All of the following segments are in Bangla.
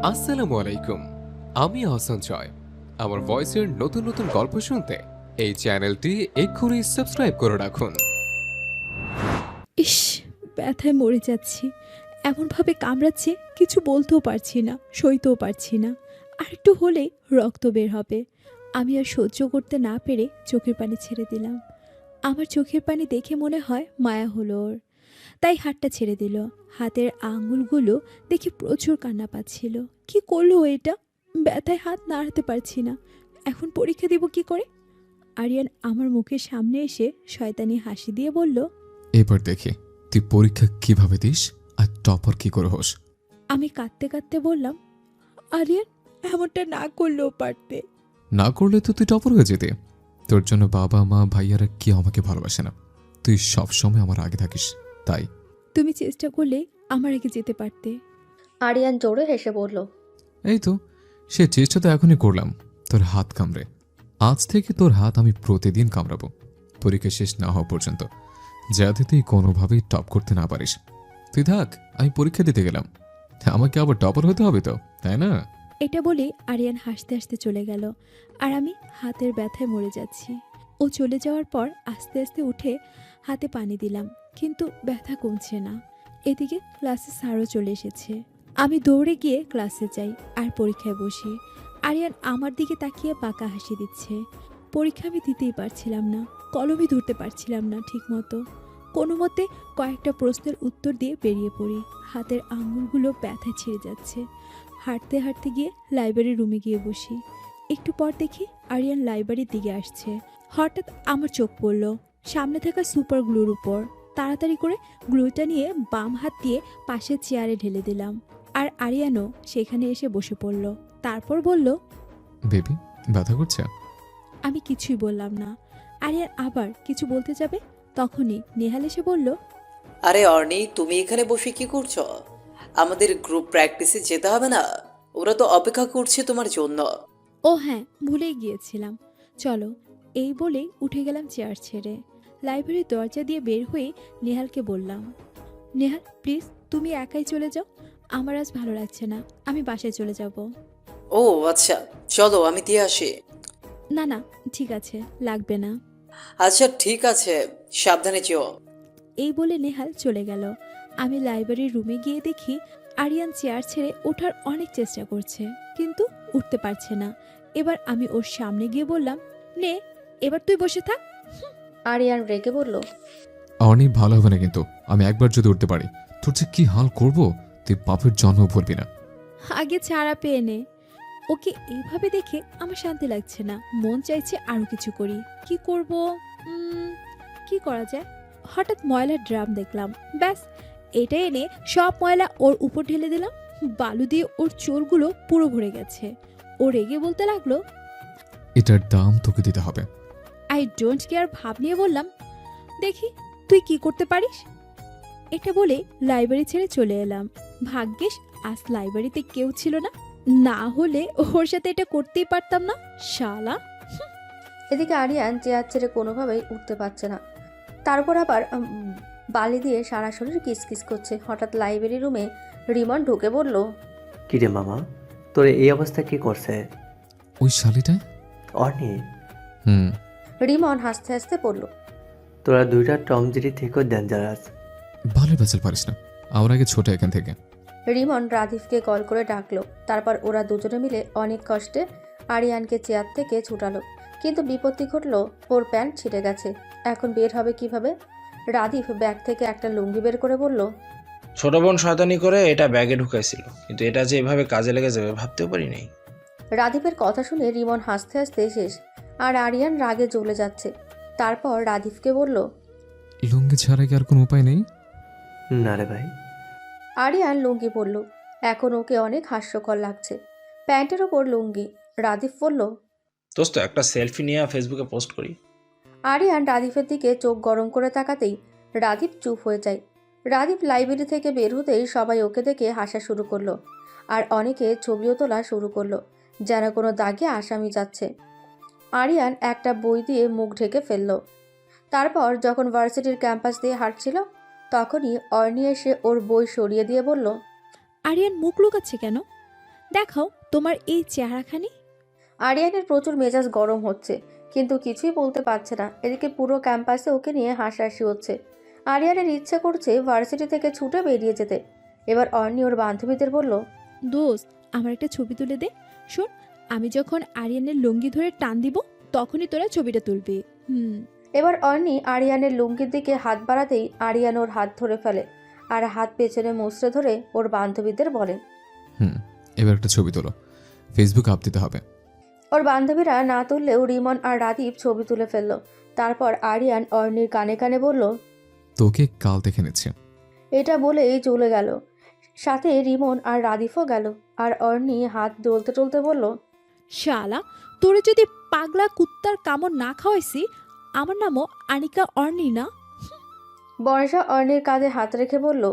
আসসালামু আলাইকুম। আমি আহসান জয়। আমার ভয়েসের নতুন নতুন গল্প শুনতে এই চ্যানেলটি এক্ষুনি সাবস্ক্রাইব করে রাখুন। ইস, ব্যথায় মরে যাচ্ছি। এমনভাবে কামড়াচ্ছে, কিছু বলতেও পারছি না, সইতেও পারছি না। আর একটু হলে রক্ত বের হবে। আমি আর সহ্য করতে না পেরে চোখের পানি ছেড়ে দিলাম। আমার চোখের পানি দেখে মনে হয় মায়া হলো ওর, তাই হাতটা ছেড়ে দিল। হাতের আঙুলগুলো দেখে প্রচুর কান্না পাচ্ছিল। কি করলো ও এটা? ব্যথায় হাত নাড়াতে পারছি না। এখন পরীক্ষা দিব কি করে? আরিয়ান আমার মুখের সামনে এসে শয়তানি হাসি দিয়ে বলল, এবার দেখি তুই পরীক্ষা কিভাবে দিস আর টপার কি করে হোস। আমি কাঁদতে কাঁদতে বললাম, আরিয়ান, এমনটা না করলেও পারতে। না করলে তো তুই টপার হয়ে যেতে। তোর জন্য বাবা মা ভাইয়ারা কেউ আমাকে ভালোবাসে না। তুই সবসময় আমার আগে থাকিস, তাই। তুমি চেষ্টা করলে আমার আগে যেতে পারতে। আরিয়ান জোরে হেসে বলল, এই তো, সে চেষ্টা তো এখনই করলাম। তোর হাত কামড়ে, আজ থেকে তোর হাত আমি প্রতিদিন কামড়াবো, পরীক্ষা শেষ না হওয়া পর্যন্ত, যাতে তুই কোনোভাবেই টপ করতে না পারিস। তুই থাক, আমি পরীক্ষা দিতে গেলাম। আমাকে আবার টপার হতে হবে তো, তাই না? এটা বলে আরিয়ান হাসতে হাসতে চলে গেল। আর আমি হাতের ব্যথায় মরে যাচ্ছি। ও চলে যাওয়ার পর আস্তে আস্তে উঠে হাতে পানি দিলাম, কিন্তু ব্যথা কমছে না। এদিকে ক্লাসে স্যারও চলে এসেছে। আমি দৌড়ে গিয়ে ক্লাসে যাই আর পরীক্ষায় বসি। আরিয়ান আমার দিকে তাকিয়ে বাঁকা হাসি দিচ্ছে। পরীক্ষা আমি দিতেই পারছিলাম না, কলমই ধরতে পারছিলাম না ঠিক মতো। কোনো মতে কয়েকটা প্রশ্নের উত্তর দিয়ে বেরিয়ে পড়ি। হাতের আঙুলগুলো ব্যথায় ছিঁড়ে যাচ্ছে। হাঁটতে হাঁটতে গিয়ে লাইব্রেরি রুমে গিয়ে বসি। একটু পর দেখি আরিয়ান লাইব্রেরির দিকে আসছে। হঠাৎ আমার চোখ পড়ল সামনে থাকা সুপার গ্লুর উপর। তাড়াতাড়ি করে গ্লুটা নিয়ে বাম হাত দিয়ে পাশের চেয়ারে ঢেলে দিলাম। আর আরিয়ানও সেখানে এসে বসে পড়ল। তারপর বলল, বেবি, ব্যথা করছে? আমি কিছুই বললাম না। আরিয়ান আবার কিছু বলতে যাবে, তখনই নেহাল এসে বলল, আরে অর্নি, তুমি এখানে বসে কি করছো? আমাদের গ্রুপ প্র্যাকটিসে যেতে হবে না? ওরা তো অপেক্ষা করছে তোমার জন্য। ও হ্যাঁ, ভুলেই গিয়েছিলাম, চলো। এই বলেই উঠে গেলাম চেয়ার ছেড়ে। লাইব্রেরির দরজা দিয়ে বের হয়ে নেহালকে বললাম, নেহাল প্লিজ তুমি একাই চলে যাও, আমার আজ ভালো লাগছে না, আমি বাসায় চলে যাব। ও আচ্ছা, চলো আমি দিয়ে আসি। না না, ঠিক আছে, লাগবে না। আচ্ছা ঠিক আছে, সাবধানে যেও। এই বলে নেহাল চলে গেল। আমি লাইব্রেরির রুমে গিয়ে দেখি আরিয়ান চেয়ার ছেড়ে ওঠার অনেক চেষ্টা করছে, কিন্তু উঠতে পারছে না। এবার আমি ওর সামনে গিয়ে বললাম, নে, এবার তুই বসে থাক। আরিয়ান রেগে বলল, অনেক ভালো হবে না কিন্তু, আমি একবার যদি উঠতে পারি তোর যে কি হাল করব, তুই পাপের জন্ম ভরবি না। আগে ছাড়া পেয়ে নে। ওকে এইভাবে দেখে আমার শান্তি লাগছে না, মন চাইছে আরো কিছু করি। কি করব? কি করা যায়? হঠাৎ ময়লার ড্রাম দেখলাম, ব্যাস এটা এনে সব ময়লা ওর উপর ঢেলে দিলাম। বালু দিয়ে ওর চোরগুলো পুরো ভরে গেছে। ও রেগে বলতে লাগলো, এটার দাম তোকে দিতে হবে। আই ডোন্ট কেয়ার ভাব নিয়ে বললাম, দেখি তুই কি করতে পারিস। এটা বলে লাইব্রেরি ছেড়ে চলে এলাম। ভাগ্যিস আজ লাইব্রেরিতে কেউ ছিল না, না হলে ওর সাথে এটা করতেই পারতাম না, শালা। এদিকে আরিয়ান চেয়ার ছেড়ে কোনোভাবেই উঠতে পারছে না। তারপর আবার বালি দিয়ে সারা শরীর কিসকিস করছে। হঠাৎ লাইব্রেরি রুমে রিমন ঢুকে বলল, কিরে মামা, তোর এই অবস্থা কি করছে? ওই শালিটা? অর্নি, হুম। রিমন হাসতে হাসতে বলল, তোরা দুইটা টমজিরি থেকেও ডেঞ্জারাস। ভালো বাঁচাল পারিস না, আমার আগে ছোট এখান থেকে। রিমন রাধিফকে কল করে ডাকলো। তারপর ওরা দুজনে মিলে অনেক কষ্টে আরিয়ানকে চেয়ার থেকে ছুটালো। কিন্তু বিপত্তি ঘটলো, ওর প্যান্ট ছিঁড়ে গেছে। এখন বের হবে কিভাবে? রাধিফ ব্যাগ থেকে একটা লুঙ্গি বের করে বলল, ছোট বোন শয়তানি করে এটা ব্যাগে ঢুকাইছিল, কিন্তু এটা যে এভাবে কাজে লেগে যাবে ভাবতেও পারিনি। রাধিফের কথা শুনে রিমন হাসতে হাসতে শেষ, আর আরিয়ান রাগে জ্বলে যাচ্ছে। তারপর রাধিফকে বলল, লুঙ্গি ছাড়া কি আর কোনো উপায় নেই? না রে ভাই। আরিয়ান লুঙ্গি পরল। এখন ওকে অনেক হাস্যকর লাগছে। প্যান্টের ওপর লুঙ্গি। রাধিফ বলল, দোস্ত একটা সেলফি নিয়ে ফেসবুকে পোস্ট করি। আরিয়ান রাধিফের দিকে চোখ গরম করে তাকাতেই রাধিফ চুপ হয়ে যায়। রাধিফ লাইব্রেরি থেকে বের হতেই সবাই ওকে দেখে হাসা শুরু করলো, আর অনেকে ছবিও তোলা শুরু করলো, যেন কোনো দাগে আসামি যাচ্ছে। আরিয়ান একটা বই দিয়ে মুখ ঢেকে ফেলল। তারপর যখন ভার্সিটির ক্যাম্পাস দিয়ে হাঁটছিল, তখনই অর্নি এসে ওর বই সরিয়ে দিয়ে বলল, আরিয়ান মুখ লুকাচ্ছে কেন? দেখাও তোমার এই চেহারাখানি। আরিয়ানের প্রচুর মেজাজ গরম হচ্ছে, কিন্তু কিছুই বলতে পারছে না। এদিকে পুরো ক্যাম্পাসে ওকে নিয়ে হাসাহাসি হচ্ছে। আরিয়ানের ইচ্ছে করছে ভার্সিটি থেকে ছুটে বেরিয়ে যেতে। এবার অর্ণি ওর বান্ধবীদের বলল, দোস্ত, আমার একটা ছবি তুলে দে। শোন, আমি যখন আরিয়ানের লুঙ্গি ধরে টান দিব তখনই তোরা ছবিটা তুলবি। এবার অর্ণি আরিয়ানের লুঙ্গির দিকে হাত বাড়াতেই আরিয়ান ওর হাত ধরে ফেলে আর হাত পেছনে মুচড়ে ধরে ওর বান্ধবীদের বলে। এবার একটা ছবি তোলো, ফেসবুক আপ দিতে হবে। ওর বান্ধবীরা না তুললেও রিমন আর রাদীপ ছবি তুলে ফেললো। তারপর আরিয়ান অর্ণির কানে কানে বলল, তোকে কাল দেখে নিচ্ছে। এটা বলেই চলে গেল। সাথে রিমন আর রাদীপও গেল। আর অর্ণি হাত ডলতে টলতে বলল, শালা, তোরে যদি পাগলা কুত্তার কামড় না খাওয়াইছি, আমার নামও আনিকা অর্ণি না। বর্ষা অর্ণির কাঁধে হাত রেখে বলল,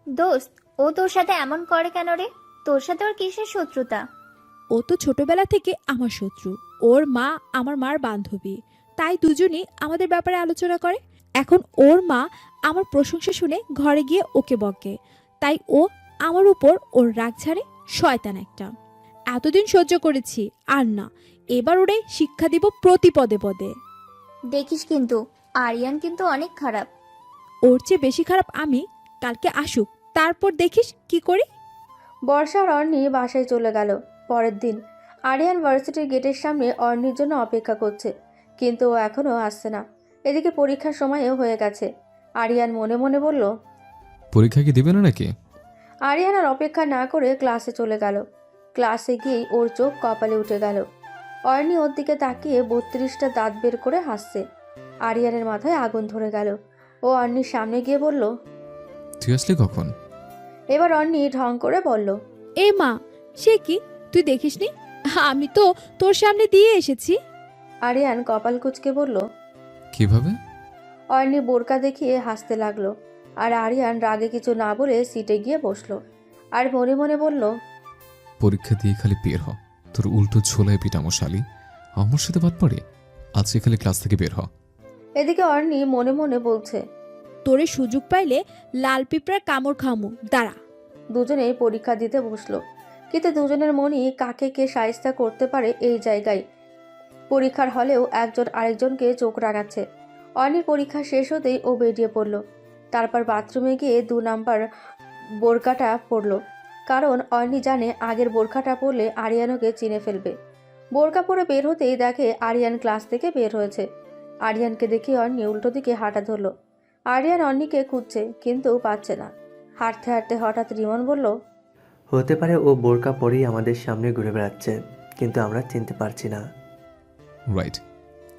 দোস্ত, ও তোর সাথে এমন করে কেন রে? তোর সাথে ওর কিসের শত্রুতা? ও তো ছোটবেলা থেকে আমার শত্রু। ওর মা আমার মার বান্ধবী, তাই দুজনই আমাদের ব্যাপারে আলোচনা করে। এখন ওর মা আমার প্রশংসা শুনে ঘরে গিয়ে ওকে বকে, তাই ও আমার উপর ওর রাগ ঝাড়ে। শয়তান একটা। এতদিন সহ্য করেছি, আর না, এবার ওরে শিক্ষা দিব প্রতি পদে পদে। দেখিস কিন্তু, আরিয়ান কিন্তু অনেক খারাপ। ওর চেয়ে বেশি খারাপ আমি। কালকে আসুক, তারপর দেখিস কি করি। বর্ষা আর অর্ণি বাসায় চলে গেল। পরের দিন আরিয়ান ভার্সিটির গেটের সামনে অর্ণির জন্য অপেক্ষা করছে, কিন্তু ও এখনও আসছে না। এদিকে পরীক্ষার সময়ও হয়ে গেছে। আরিয়ান মনে মনে বলল, পরীক্ষা কি দিবে না নাকি? আরিয়ান আর অপেক্ষা না করে ক্লাসে চলে গেল। ক্লাসে গিয়েই ওর চোখ কপালে উঠে গেল। অর্ণি ওর দিকে তাকিয়ে 32টা দাঁত বের করে হাসছে। আরিয়ানের মাথায় আগুন ধরে গেল। ও অর্ণির সামনে গিয়ে বলল, তুই আসলি কখন? এবার অর্ণি ঢং করে বলল, এ মা, সে কি, তুই দেখিসনি? আমি তো তোর সামনে দিয়ে এসেছি। আরিয়ান কপাল কুঁচকে বলল। কিভাবে? অর্ণি বোরকা দেখিয়ে হাসতে লাগলো। আর আরিয়ান রাগে কিছু না বলে সিটে গিয়ে বসলো। আর মনে মনে বলল, পরীক্ষা দিয়ে খালি বের হ, তোর উল্টো ছোলায় পিটামো শালি। আমার সাথে বাদ পড়ে, আজকে খালি ক্লাস থেকে বের হ। এদিকে অর্ণি মনে মনে বলছে, তোরে সুযোগ পাইলে লাল পিঁপড়ার কামড় খামু, দাঁড়া। দুজনেই পরীক্ষা দিতে বসলো। কিন্তু দুজনের মনই কাকে কে শায়েস্তা করতে পারে এই জায়গায়। পরীক্ষার হলেও একজন আরেকজনকে চোখ রাঙাচ্ছে। অর্ণির পরীক্ষা শেষ হতেই ও বেরিয়ে পড়ল। তারপর বাথরুমে গিয়ে 2 নাম্বার বোরকাটা পরল, কারণ অর্ণি জানে আগের বোরকাটা পরলে আরিয়ানকে চিনে ফেলবে। বোরকা পরে বের হতেই দেখে আরিয়ান ক্লাস থেকে বের হয়েছে। আরিয়ানকে দেখে অর্ণি উল্টো দিকে হাঁটা ধরল। আরিয়ান অর্ণিকে খুঁজছে, কিন্তু পাচ্ছে না। হাঁটতে হাঁটতে হঠাৎ রিমন বলল, হতে পারে ও বোরকা পরেই আমাদের সামনে ঘুরে বেড়াচ্ছে, কিন্তু আমরা চিনতে পারছি না। রাইট,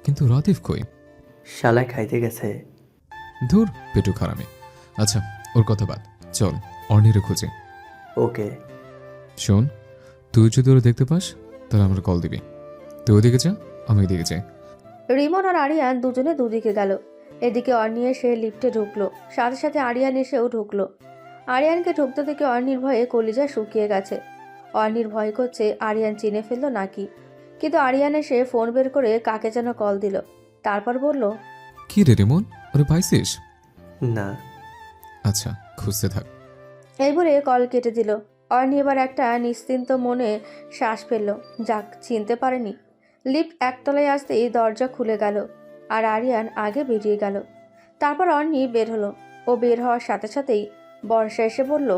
কিন্তু রাতিফ কই? শালায় খাইতে গেছে। ধুর, পেটু খারামি। আচ্ছা, ওর কথা বাদ, চল অর্ণিরে খুঁজে। ওকে। শোন, তুই যদি ওরা দেখতে পাস তাহলে আমার কল দিবি। তুই ওদিকে যা, আমি এদিকে যাই। রিমন আর আরিয়ান দুজনে দুদিকে গেল। এদিকে অর্ণি এসে লিফটে ঢুকলো। সাথে সাথে আরিয়ান এসেও ঢুকলো। আরিয়ানকে ঢুকতে থেকে অর্ণির ভয়ে কলিজা শুকিয়ে গেছে। অর্ণির ভয় করছে আরিয়ান চিনে ফেললো নাকি। কিন্তু আরিয়ান এসে ফোন বের করে কাকে যেন কল দিল। তারপর বলল, কি রে রেমন, ওরে পাইছিস? না। আচ্ছা, খুঁজতে থাক। এই বলে কল কেটে দিল। অর্ণি এবার একটা নিশ্চিন্ত মনে শ্বাস ফেলল। যাক, চিনতে পারেনি। লিফট একতলায় আসতেই দরজা খুলে গেল আর আরিয়ান আগে বেরিয়ে গেল। তারপর অর্ণি বের হলো। ও বের হওয়ার সাথে সাথেই বর্ষা এসে বলল,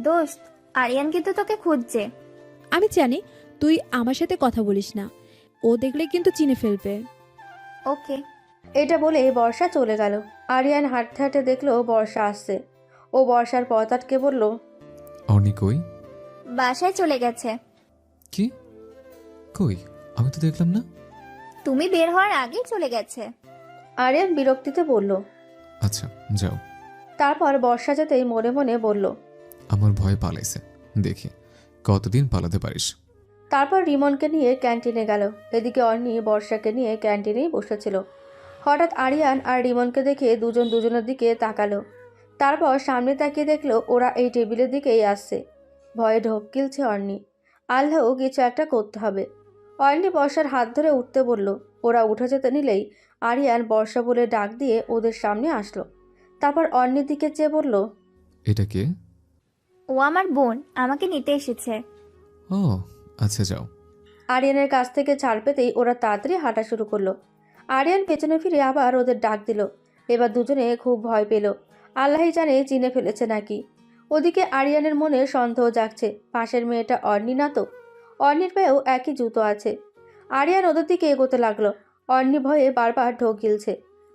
দোস্ত, আরিয়ান কিন্তু তোকে খুঁজছে। আমি জানি তুই আমার সাথে কথা বলিস না, ও দেখলে কিন্তু চিনে ফেলবে। ওকে। এটা বলে বর্ষা চলে গেল। আরিয়ান হাঁটতে হাঁটতে দেখলো বর্ষা আসছে। ও বর্ষার পথ আটকে বলল, অর্ণি কই? বাসায় চলে গেছে। কি? কই? আমি তো দেখলাম না। তুমি বের হওয়ার আগেই চলে গেছে। আরিয়ান বিরক্তিতে বলল। আচ্ছা, যাও। তারপর বর্ষা যেতেই মনে মনে বলল, আমার ভয় পালাইছে, দেখি কতদিন পালাতে পারিস। তারপর রিমনকে নিয়ে ক্যান্টিনে গেল। এদিকে অর্ণি বর্ষাকে নিয়ে ক্যান্টিনেই বসেছিল। হঠাৎ আরিয়ান আর রিমনকে দেখে দুজন দুজনের দিকে তাকালো। তারপর সামনে তাকিয়ে দেখলো ওরা এই টেবিলের দিকেই আসছে। ভয়ে ঢোক গিলছে অর্ণি। আল্লাহ, কিছু একটা করতে হবে। অর্ণি বর্ষার হাত ধরে উঠতে বলল। ওরা উঠে যেতে নিলেই আরিয়ান বর্ষা বলে ডাক দিয়ে ওদের সামনে আসলো। তারপর অর্ণির দিকে চেয়ে বলল, এটা কে? ও আমার বোন, আমাকে নিতে এসেছে। ও ও আচ্ছা যাও। আরিয়ানের কাছ থেকে ছাড় পেতেই ওরা তাড়াতাড়ি হাঁটা শুরু করলো। আরিয়ান পেছনে ফিরে আবার ওদের ডাক দিল। এবার দুজনে খুব ভয় পেল। আল্লাহই জানে চিনে ফেলেছে নাকি। ওদিকে আরিয়ানের মনে সন্দেহ জাগছে, পাশের মেয়েটা অর্ণি না তো। অর্ণির পায়েও একই জুতো আছে। আরিয়ান ওদের দিকে এগোতে লাগলো। অর্ণি ভয়ে বারবার ঢোক গিলছে।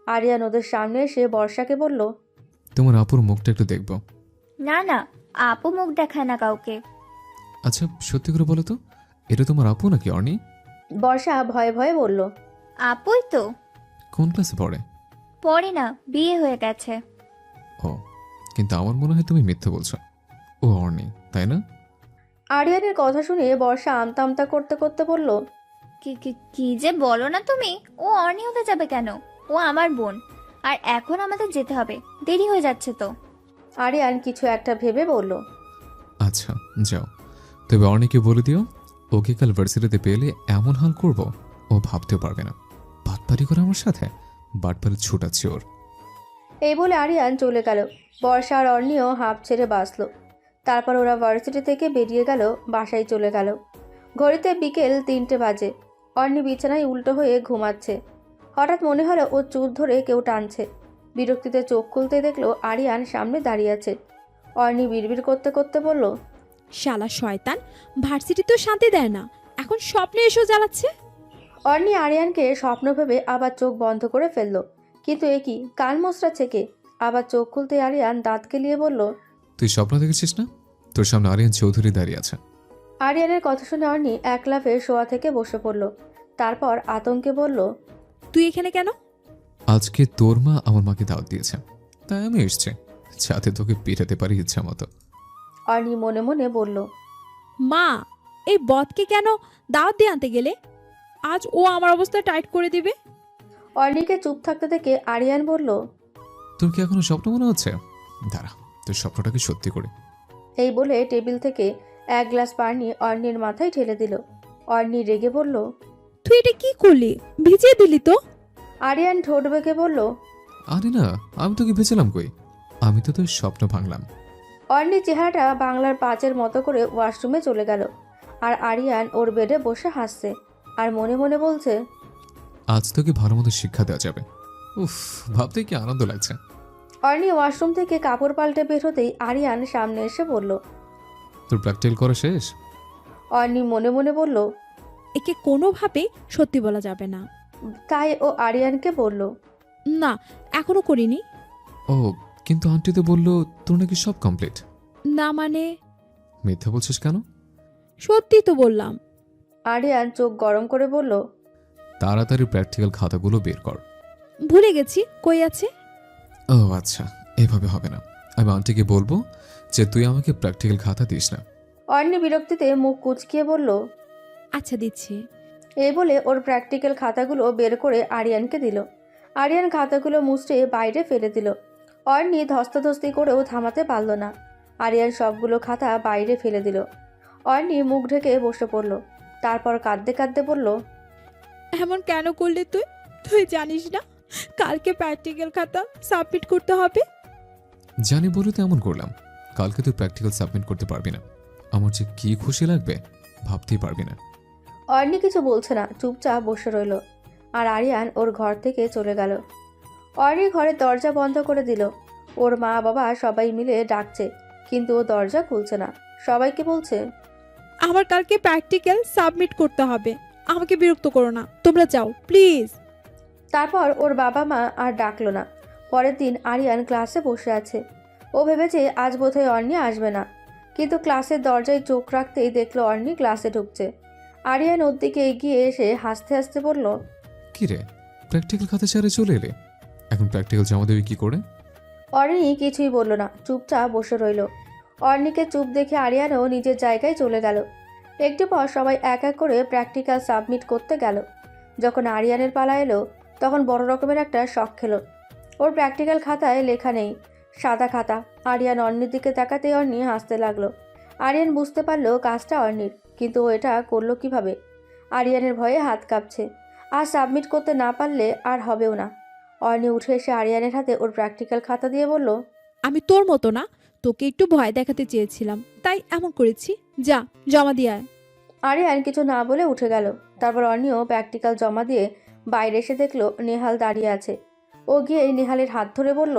আরিয়ান ওদের সামনে এসে বর্ষাকে বলল, তোমার আপুর মুখটা একটু দেখবো। না না, আপু মুখ দেখায় না কাউকে। আচ্ছা সত্যি করে বলো তো, এটা তোমার আপু নাকি অর্ণি? বর্ষা ভয়ে ভয়ে বলল, আপুই তো। কোন ক্লাসে পড়ে? পরে না, বিয়ে হয়ে গেছে। ও, কিন্তু আমার মনে হয় তুমি মিথ্যে বলছো। ও অর্ণি, তাই না? আরিয়ানের কথা শুনে বর্ষা আমতা আমতা করতে করতে বলল, কি কি কি যে বলো না তুমি, ও অর্ণি হতে যাবে কেন? ও আমার বোন, আর এখন আমাদের যেতে হবে, দেরি হয়ে যাচ্ছে তো। আরিয়ান কিছু একটা ভেবে বলল, আচ্ছা যাও, তবে অর্ণিকে বলে দিও ওকে কাল ভার্সিটিতে পেলে এমন হাল করব ও ভাবতেও পারবে না। বাটপারি করে আমার সাথে, বাটপারি ছুটাচ্ছে ওর। এই বলে আরিয়ান চলে গেল। বর্ষা আর অর্ণিও হাঁপ ছেড়ে বাঁচল। তারপর ওরা ভার্সিটি থেকে বেরিয়ে গেল, বাসায় চলে গেল। ঘড়িতে বিকেল 3টে বাজে। অর্ণি বিছানায় উল্টো হয়ে ঘুমাচ্ছে। হঠাৎ মনে হলো ও চুল ধরে কেউ টানছে। বিরক্তিতে চোখ খুলতে দেখলো আরিয়ান সামনে দাঁড়িয়ে আছে। অর্ণি বিড়বিড় করতে করতে বলল, শালা শয়তান, ভার্সিটি তো শান্তি দেয় না, এখন স্বপ্নে এসেও জ্বালাচ্ছে। অর্ণি আরিয়ানকে স্বপ্ন ভেবে আবার চোখ বন্ধ করে ফেলল। কিন্তু এ কি, কান মোচড়াচ্ছে কে? আবার চোখ খুলতে আরিয়ান দাঁত কেলিয়ে বলল, তুই স্বপ্ন দেখেছিস না? তোর সামনে আরিয়ান চৌধুরী দাঁড়িয়ে আছে। আরিয়ানের কথা শুনে অর্ণি এক লাফে শোয়া থেকে বসে পড়ল। তারপর আতঙ্কে বলল, তুই এখানে কেন? আজকে তোর মা আমার মাকে দাওয়াত দিয়েছে, তাই আমি এসছি, যাতে তোকে পিটাতে পারি ইচ্ছা মতো। অর্ণি মনে মনে বলল, মা, এই বদকে কেন দাওয়াত দিয়ে আনতে গেলে? আজ ও আমার অবস্থা টাইট করে দিবে। অর্ণিকে চুপ থাকতে দেখে আরিয়ান বলল, তোর কি এখনো স্বপ্ন মনে হচ্ছে? দাঁড়া, তোর স্বপ্নটাকে সত্যি করে। এই বলে টেবিল থেকে এক গ্লাস পানি অর্ণির মাথায় ঢেলে দিল। অর্ণি রেগে বলল, তুই এটা কি করলি? ভিজিয়ে দিলি তো। আরিয়ান ঠোঁট বেঁকে বলল, আরে না, আমি তোকে ভেবেছিলাম কই, আমি তো তোর স্বপ্ন ভাঙলাম। অর্ণির চেহারাটা বাংলার 5-এর মতো করে ওয়াশরুমে চলে গেল। আর আরিয়ান ওর বেডে বসে হাসছে আর মনে মনে বলছে, আজ তোকে ভালো মতো শিক্ষা দেওয়া যাবে। উফ, ভাবতে কি আনন্দ লাগছে। অর্ণি ওয়াশরুম থেকে কাপড় পাল্টে বের হতেই আরিয়ান সামনে এসে বলল। তোর প্র্যাকটিক্যাল করা শেষ? অর্ণি মনে মনে বলল। একে কোনোভাবেই সত্যি বলা যাবে না। তাই ও আরিয়ানকে বলল, না, এখনো করিনি। ও, কিন্তু আন্টি তো বললো তোর নাকি সব কমপ্লিট। না মানে? মিথ্যা বলছিস কেন? সত্যি তো বললাম। আরিয়ান চোখ গরম করে বলল, তাড়াতাড়ি প্র্যাকটিক্যাল খাতাগুলো বের কর। ভুলে গেছি, কই আছে? ও আচ্ছা, এভাবে হবে না। আমি আন্টিকে বলবো যে তুই আমাকে প্র্যাকটিক্যাল খাতা দিস না। অর্ণি বিরক্তিতে মুখ কুঁচকিয়ে বলল, আচ্ছা দিচ্ছি। এই বলে ওর প্র্যাকটিক্যাল খাতাগুলো বের করে আরিয়ানকে দিল। আরিয়ান খাতাগুলো মুছড়ে বাইরে ফেলে দিল। অর্ণি ধস্তাধস্তি করেও থামাতে পারল না। আরিয়ান সবগুলো খাতা বাইরে ফেলে দিল। অর্ণি মুখ ঢেকে বসে পড়ল। তারপর কাঁদতে কাঁদতে বলল, এমন কেন করলি তুই? তুই জানিস না কালকে প্র্যাকটিক্যাল খাতা সাবমিট করতে হবে? জানি বলে তো এমন করলাম। কালকে তুই প্র্যাকটিক্যাল সাবমিট করতে পারবি না, আমার যে কি খুশি লাগবে ভাবতেই পারবি না। অর্ণি কিছু বলছে না, চুপচাপ বসে রইল। আর আরিয়ান ওর ঘর থেকে চলে গেল। অর্ণি ঘরের দরজা বন্ধ করে দিল। ওর মা বাবা সবাই মিলে ডাকছে, কিন্তু ও দরজা খুলছে না। সবাইকে বলছে, আমার কালকে প্র্যাকটিক্যাল সাবমিট করতে হবে, আমাকে বিরক্ত করো না, তোমরা যাও প্লিজ। তারপর ওর বাবা মা আর ডাকলো না। পরের দিন আরিয়ান ক্লাসে বসে আছে। ও ভেবেছে আজ বোধহয় অর্ণি আসবে না, কিন্তু ক্লাসের দরজায় চোখ রাখতেই দেখলো অর্ণি ক্লাসে ঢুকছে। আরিয়ান ওর দিকে এগিয়ে এসে হাসতে হাসতে বলল, কি রে, প্র্যাকটিক্যাল খাতা ছেড়ে চলে এলে? এখন প্র্যাকটিক্যাল জমা দেবে কি করে? অর্ণি কিছুই বলল না, চুপচাপ বসে রইল। অর্ণিকে চুপ দেখে আরিয়ানও নিজের জায়গায় চলে গেল। একটু পর সবাই এক এক করে প্র্যাকটিক্যাল সাবমিট করতে গেল। যখন আরিয়ানের পালা এলো, তখন বড় রকমের একটা শক খেলো। ওর প্র্যাকটিক্যাল খাতায় লেখা নেই, সাদা খাতা। আরিয়ান অর্ণির দিকে তাকাতেই অর্ণি হাসতে লাগলো। আরিয়ান বুঝতে পারলো কাজটা অর্ণির, কিন্তু ও এটা করলো কিভাবে? আরিয়ানের ভয়ে হাত কাঁপছে। আর সাবমিট করতে না পারলে আর হবেও না। অর্ণি উঠে এসে আরিয়ানের হাতে ওর প্র্যাকটিক্যাল খাতা দিয়ে বলল, আমি তোর মতো না, তোকে একটু ভয় দেখাতে চেয়েছিলাম, তাই এমন করেছি। যা, জমা দিয়ে আয়। আরিয়ান কিছু না বলে উঠে গেল। তারপর অর্ণিও প্র্যাকটিক্যাল জমা দিয়ে বাইরে এসে দেখলো নেহাল দাঁড়িয়ে আছে। ও গিয়ে নেহালের হাত ধরে বলল,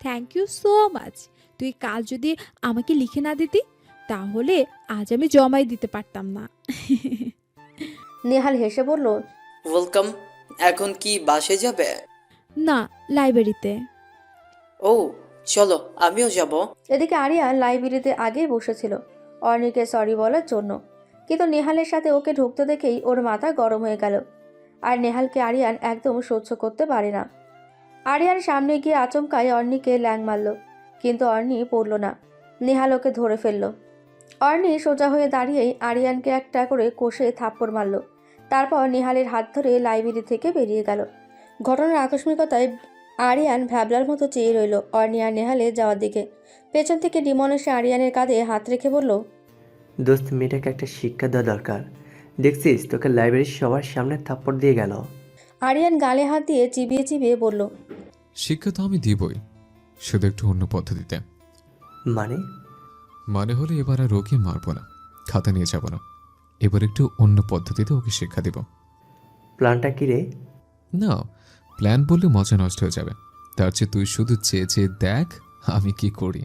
থ্যাংক ইউ সো মাচ। তুই কাল যদি আমাকে লিখে না দিতি তাহলে আজ আমি জমাই দিতে পারতাম না। নেহাল হেসে বলল, ওয়েলকাম। এখন কি বাসে যাবে? না, লাইব্রেরিতে। ও চলো, আমিও যাব। এদিকে আরিয়ান লাইব্রেরিতে আগেই বসেছিল অর্ণিকে সরি বলার জন্য, কিন্তু নেহালের সাথে ওকে ঢুকতে দেখেই ওর মাথা গরম হয়ে গেল। আর নেহালকে আরিয়ান একদম সহ্য করতে পারে না। আরিয়ান সামনে গিয়ে আচমকায় অর্ণিকে ল্যাং মারল, কিন্তু অর্ণি পড়ল না। নেহাল ওকে ধরে ফেলল। অর্ণি সোজা হয়ে দাঁড়িয়েই আরিয়ানকে একটা করে কষে থাপ্পড় মারল। তারপর নেহালের হাত ধরে লাইব্রেরি থেকে বেরিয়ে গেল। ঘটনার আকস্মিকতায় আরিয়ান ভ্যাবলার মতো চেয়ে রইল অর্ণি আর নেহালে যাওয়ার দিকে। পেছন থেকে ডিমন এসে আরিয়ানের কাঁধে হাত রেখে বলল, দোস্ত, মেয়েটাকে একটা শিক্ষা দেওয়া দরকার। দেখছিস, তোকে লাইব্রেরির সবার সামনে থাপ্পড় দিয়ে গেল। আরিয়ান গালে হাত দিয়ে চিবিয়ে চিবিয়ে বলল, শিক্ষা তো আমি দিবই, শুধু একটু অন্য পদ্ধতিতে। মানে হলে এবার আর ওকে মারবো না, খাতা নিয়ে যাব না। এবার একটু অন্য পদ্ধতিতে ওকে শিক্ষা দিব। প্ল্যানটা কি রে? না, প্ল্যান বললে মজা নষ্ট হয়ে যাবে। তার চেয়ে তুই শুধু চেয়ে চেয়ে দেখ আমি কি করি।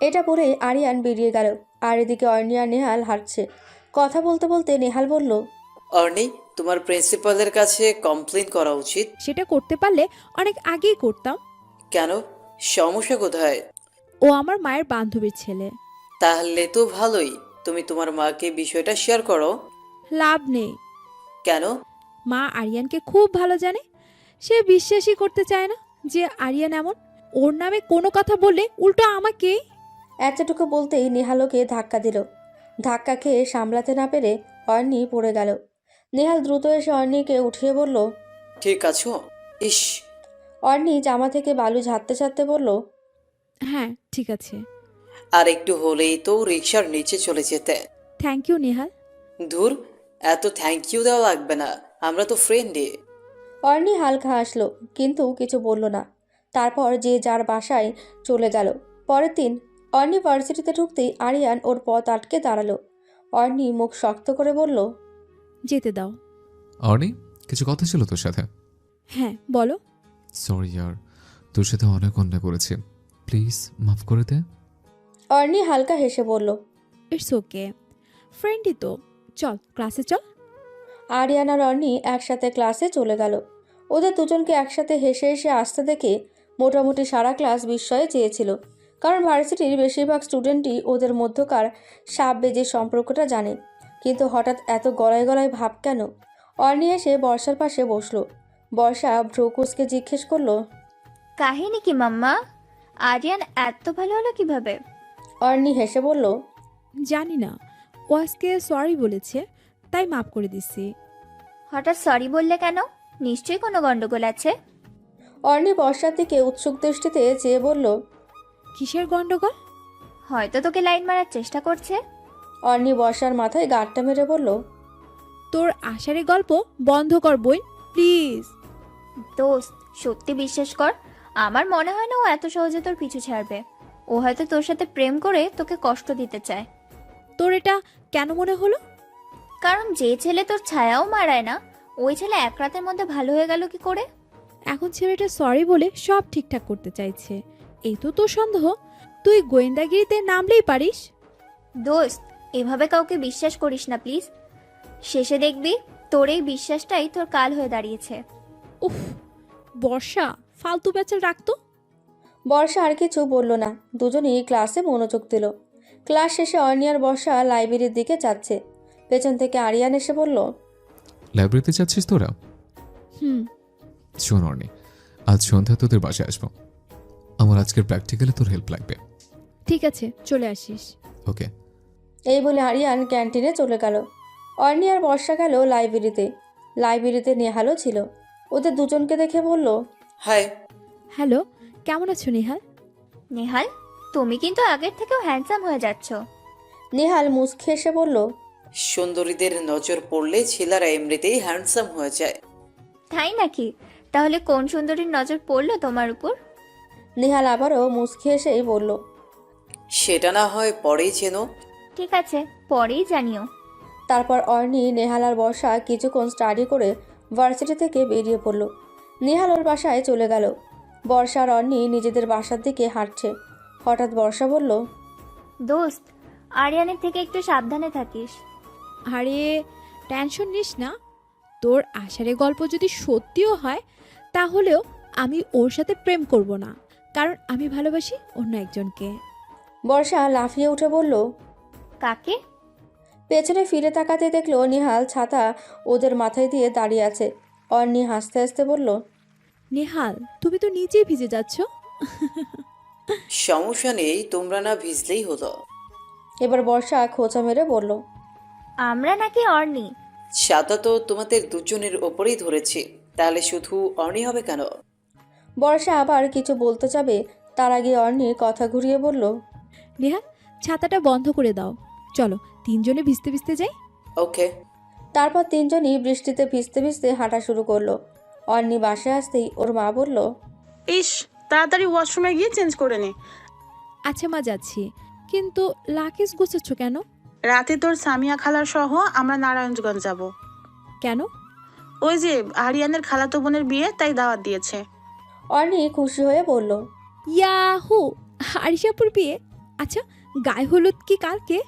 এটা বলে আরিয়ান বেরিয়ে গেল। আর এদিকে অর্ণি আর নেহাল হাঁটছে। কথা বলতে বলতে নেহাল বলল, অর্ণি, তোমার প্রিন্সিপালের কাছে কমপ্লেন করা উচিত। সেটা করতে পারলে অনেক আগেই করতাম। কেন? সমস্যা কোথায়? ও আমার মায়ের বান্ধবীর ছেলে। তাহলে তো ভালোই, তুমি তোমার মাকে বিষয়টা শেয়ার করো। লাভ নেই। কেন? মা আরিয়ানকে খুব ভালো জানে। সে বিশ্বাসই করতে চায় না যে আরিয়ান এমন। ওর নামে কোনো কথা বললে উল্টো আমাকে। এতটুকু বলতেই নেহাল ওকে ধাক্কা দিল। ধাক্কা খেয়ে সামলাতে না পেরে অর্ণি পড়ে গেল। নেহাল দ্রুত এসে অর্ণিকে উঠিয়ে বলল, ঠিক আছো? ইস, অর্ণি জামা থেকে বালু ঝাড়তে ঝাড়তে বলল, হ্যাঁ ঠিক আছে। আর একটু হলেই তো রিক্সার নিচে চলে যেতে। Thank you Nehal. ধুর, এত থ্যাংক ইউ দেওয়া লাগবে না, আমরা তো ফ্রেন্ডই। অর্ণি হালকা হাসলো, কিন্তু কিছু বলল না। তারপর যে যার বাসায় চলে গেল। পরের দিন অর্ণি ভার্সিটিতে ঢুকতেই আরিয়ান ওর পথ আটকে দাঁড়ালো। অর্ণি মুখ শক্ত করে বলল, যেতে দাও। অর্ণি, কিছু কথা ছিল তোর সাথে। হ্যাঁ বলো। সরি ইয়ার, তোর সাথে অনেক অন্যায় করেছি, প্লিজ মাফ করে দে। অর্ণি হালকা হেসে বলল, ইটস ওকে, ফ্রেন্ডই তো। চল ক্লাসে চল। আরিয়ান আর অর্ণি একসাথে ক্লাসে চলে গেল। ওদের দুজনকে একসাথে হেসে হেসে আসতে দেখে মোটামুটি সারা ক্লাস বিস্ময়ে চেয়েছিল, কারণ ভার্সিটির বেশিরভাগ স্টুডেন্টই ওদের মধ্যকার সাপ বেজের সম্পর্কটা জানে। কিন্তু হঠাৎ এত গলায় গলায় ভাব কেন? অর্ণি এসে বর্ষার পাশে বসলো। বর্ষা ভ্রুকুসকে জিজ্ঞেস করলো, কাহিনী কি মাম্মা? আরিয়ান এত ভালো হলো কিভাবে? অর্ণি হেসে বলল, জানি না, ও আজকে সরি বলেছে তাই মাফ করে দিচ্ছি। হঠাৎ সরি বললে কেন? নিশ্চয়ই কোনো গন্ডগোল আছে। অর্ণি বর্ষার দিকে উৎসুক দৃষ্টিতে চেয়ে বলল, কিসের গন্ডগোল? হয়তো তোকে লাইন মারার চেষ্টা করছে। অর্ণি বর্ষার মাথায় গাঁটটা মেরে বলল, তোর আশারে গল্প বন্ধ কর বোন, প্লিজ। দোস্ত, সত্যি বিশ্বাস কর, আমার মনে হয় না ও এত সহজে তোর পিছু ছাড়বে। ও হয়তো তোর সাথে প্রেম করে তোকে কষ্ট দিতে চায়। তোর এটা কেন মনে হলো? কারণ যে ছেলে তোর ছায়াও মারায় না, ওই ছেলে এক রাতের মধ্যে ভালো হয়ে গেল কি করে? এখন ছেলেটা সরি বলে সব ঠিকঠাক করতে চাইছে, এই তো তোর সন্দেহ? তুই গোয়েন্দাগিরিতে নামলেই পারিস। দোস্ত, এভাবে কাউকে বিশ্বাস করিস না প্লিজ। শেষে দেখবি তোর এই বিশ্বাসটাই তোর কাল হয়ে দাঁড়িয়েছে। উফ, বর্ষা ফালতু প্যাচাল রাখতো। বর্ষা আর কিছু বলল না। দুজনেই ক্লাসে মনোযোগ দিল। ক্লাস শেষে অর্ণি আর বর্ষা লাইব্রেরির দিকে যাচ্ছে। পেছন থেকে আরিয়ান এসে বলল, লাইব্রেরিতে যাচ্ছিস তোরা? হুম। শোন অর্ণি, আজ সন্ধ্যা তোদের বাসায় আসবো। আমার আজকের প্র্যাকটিক্যালে তোর হেল্প লাগবে। ঠিক আছে, চলে আসিস। ওকে। এই বলে আরিয়ান ক্যান্টিনে চলে গেল। অর্ণি আর বর্ষা গেল লাইব্রেরিতে। লাইব্রেরিতে নেহালও ছিল। ওদের দুজনকে দেখে বলল, হাই। হ্যালো, কেমন আছো নেহাল? নেহাল, তুমি কিন্তু আগের থেকেও হ্যান্ডসাম হয়ে যাচ্ছ। নেহাল মুচকি এসে বলল, সুন্দরীদের নজর পড়লে ছেলেরা এমনিতেই হ্যান্ডসাম হয়ে যায়। তাই নাকি? তাহলে কোন সুন্দরীর নজর পড়লো তোমার উপর? নেহাল আবারও মুচকি এসেই বলল, সেটা না হয় পরেই চেনো। ঠিক আছে, পরেই জানিও। তারপর অর্ণি, নেহাল আর বর্ষা কিছুক্ষণ স্টাডি করে ভার্সিটি থেকে বেরিয়ে পড়ল। নেহাল ওর বাসায় চলে গেল। বর্ষা আর অর্ণি নিজেদের বাসার দিকে হাঁটছে। হঠাৎ বর্ষা বলল, দোস্ত, আরিয়ানের থেকে একটু সাবধানে থাকিস। আরে টেনশন নিস না, তোর আষাঢ়ে গল্প যদি সত্যিও হয় তাহলেও আমি ওর সাথে প্রেম করব না, কারণ আমি ভালোবাসি অন্য একজনকে। বর্ষা লাফিয়ে উঠে বলল। কাকে? পেছনে ফিরে তাকাতে দেখলো নিহাল ছাতা ওদের মাথায় দিয়ে দাঁড়িয়ে আছে। অর্ণি হাসতে হাসতে বলল, নেহাল, তুমি তো নিজেই ভিজে যাচ্ছ। সমস্যা নেই, তোমরা না ভিজলেই হতো। এবার বর্ষা খোঁচা মেরে বলল, আমরা নাকি অর্ণি? ছাতা তো তোমাদের দুজনের ওপরেই ধরেছি, তাহলে শুধু অর্ণি হবে কেন? বর্ষা আবার কিছু বলতে যাবে, তার আগে অর্ণি কথা ঘুরিয়ে বলল, নেহাল, ছাতাটা বন্ধ করে দাও, চলো তিনজনে ভিজতে ভিজতে যাই। ওকে। তারপর তিনজনই বৃষ্টিতে ভিজতে ভিজতে হাঁটা শুরু করলো। অর্ণি বাসায় আসতেই ওর মা বলল, ইস, তাড়াতাড়ি ওয়াশরুমে গিয়ে চেঞ্জ করে নে। আচ্ছা মা, যাচ্ছি, কিন্তু লাকেজ গোছাচ্ছ কেন? রাতে তোর সামিয়া খালার সহ আমরা নারায়ণগঞ্জ যাব। কেন? ওই যে আরিয়ানের খালাতো বোনের বিয়ে, তাই দাওয়াত দিয়েছে। অর্ণি খুশি হয়ে বলল, ইয়াহু, আরিশাপুর বিয়ে? আচ্ছা, গায়ে হলুদ কি কালকে?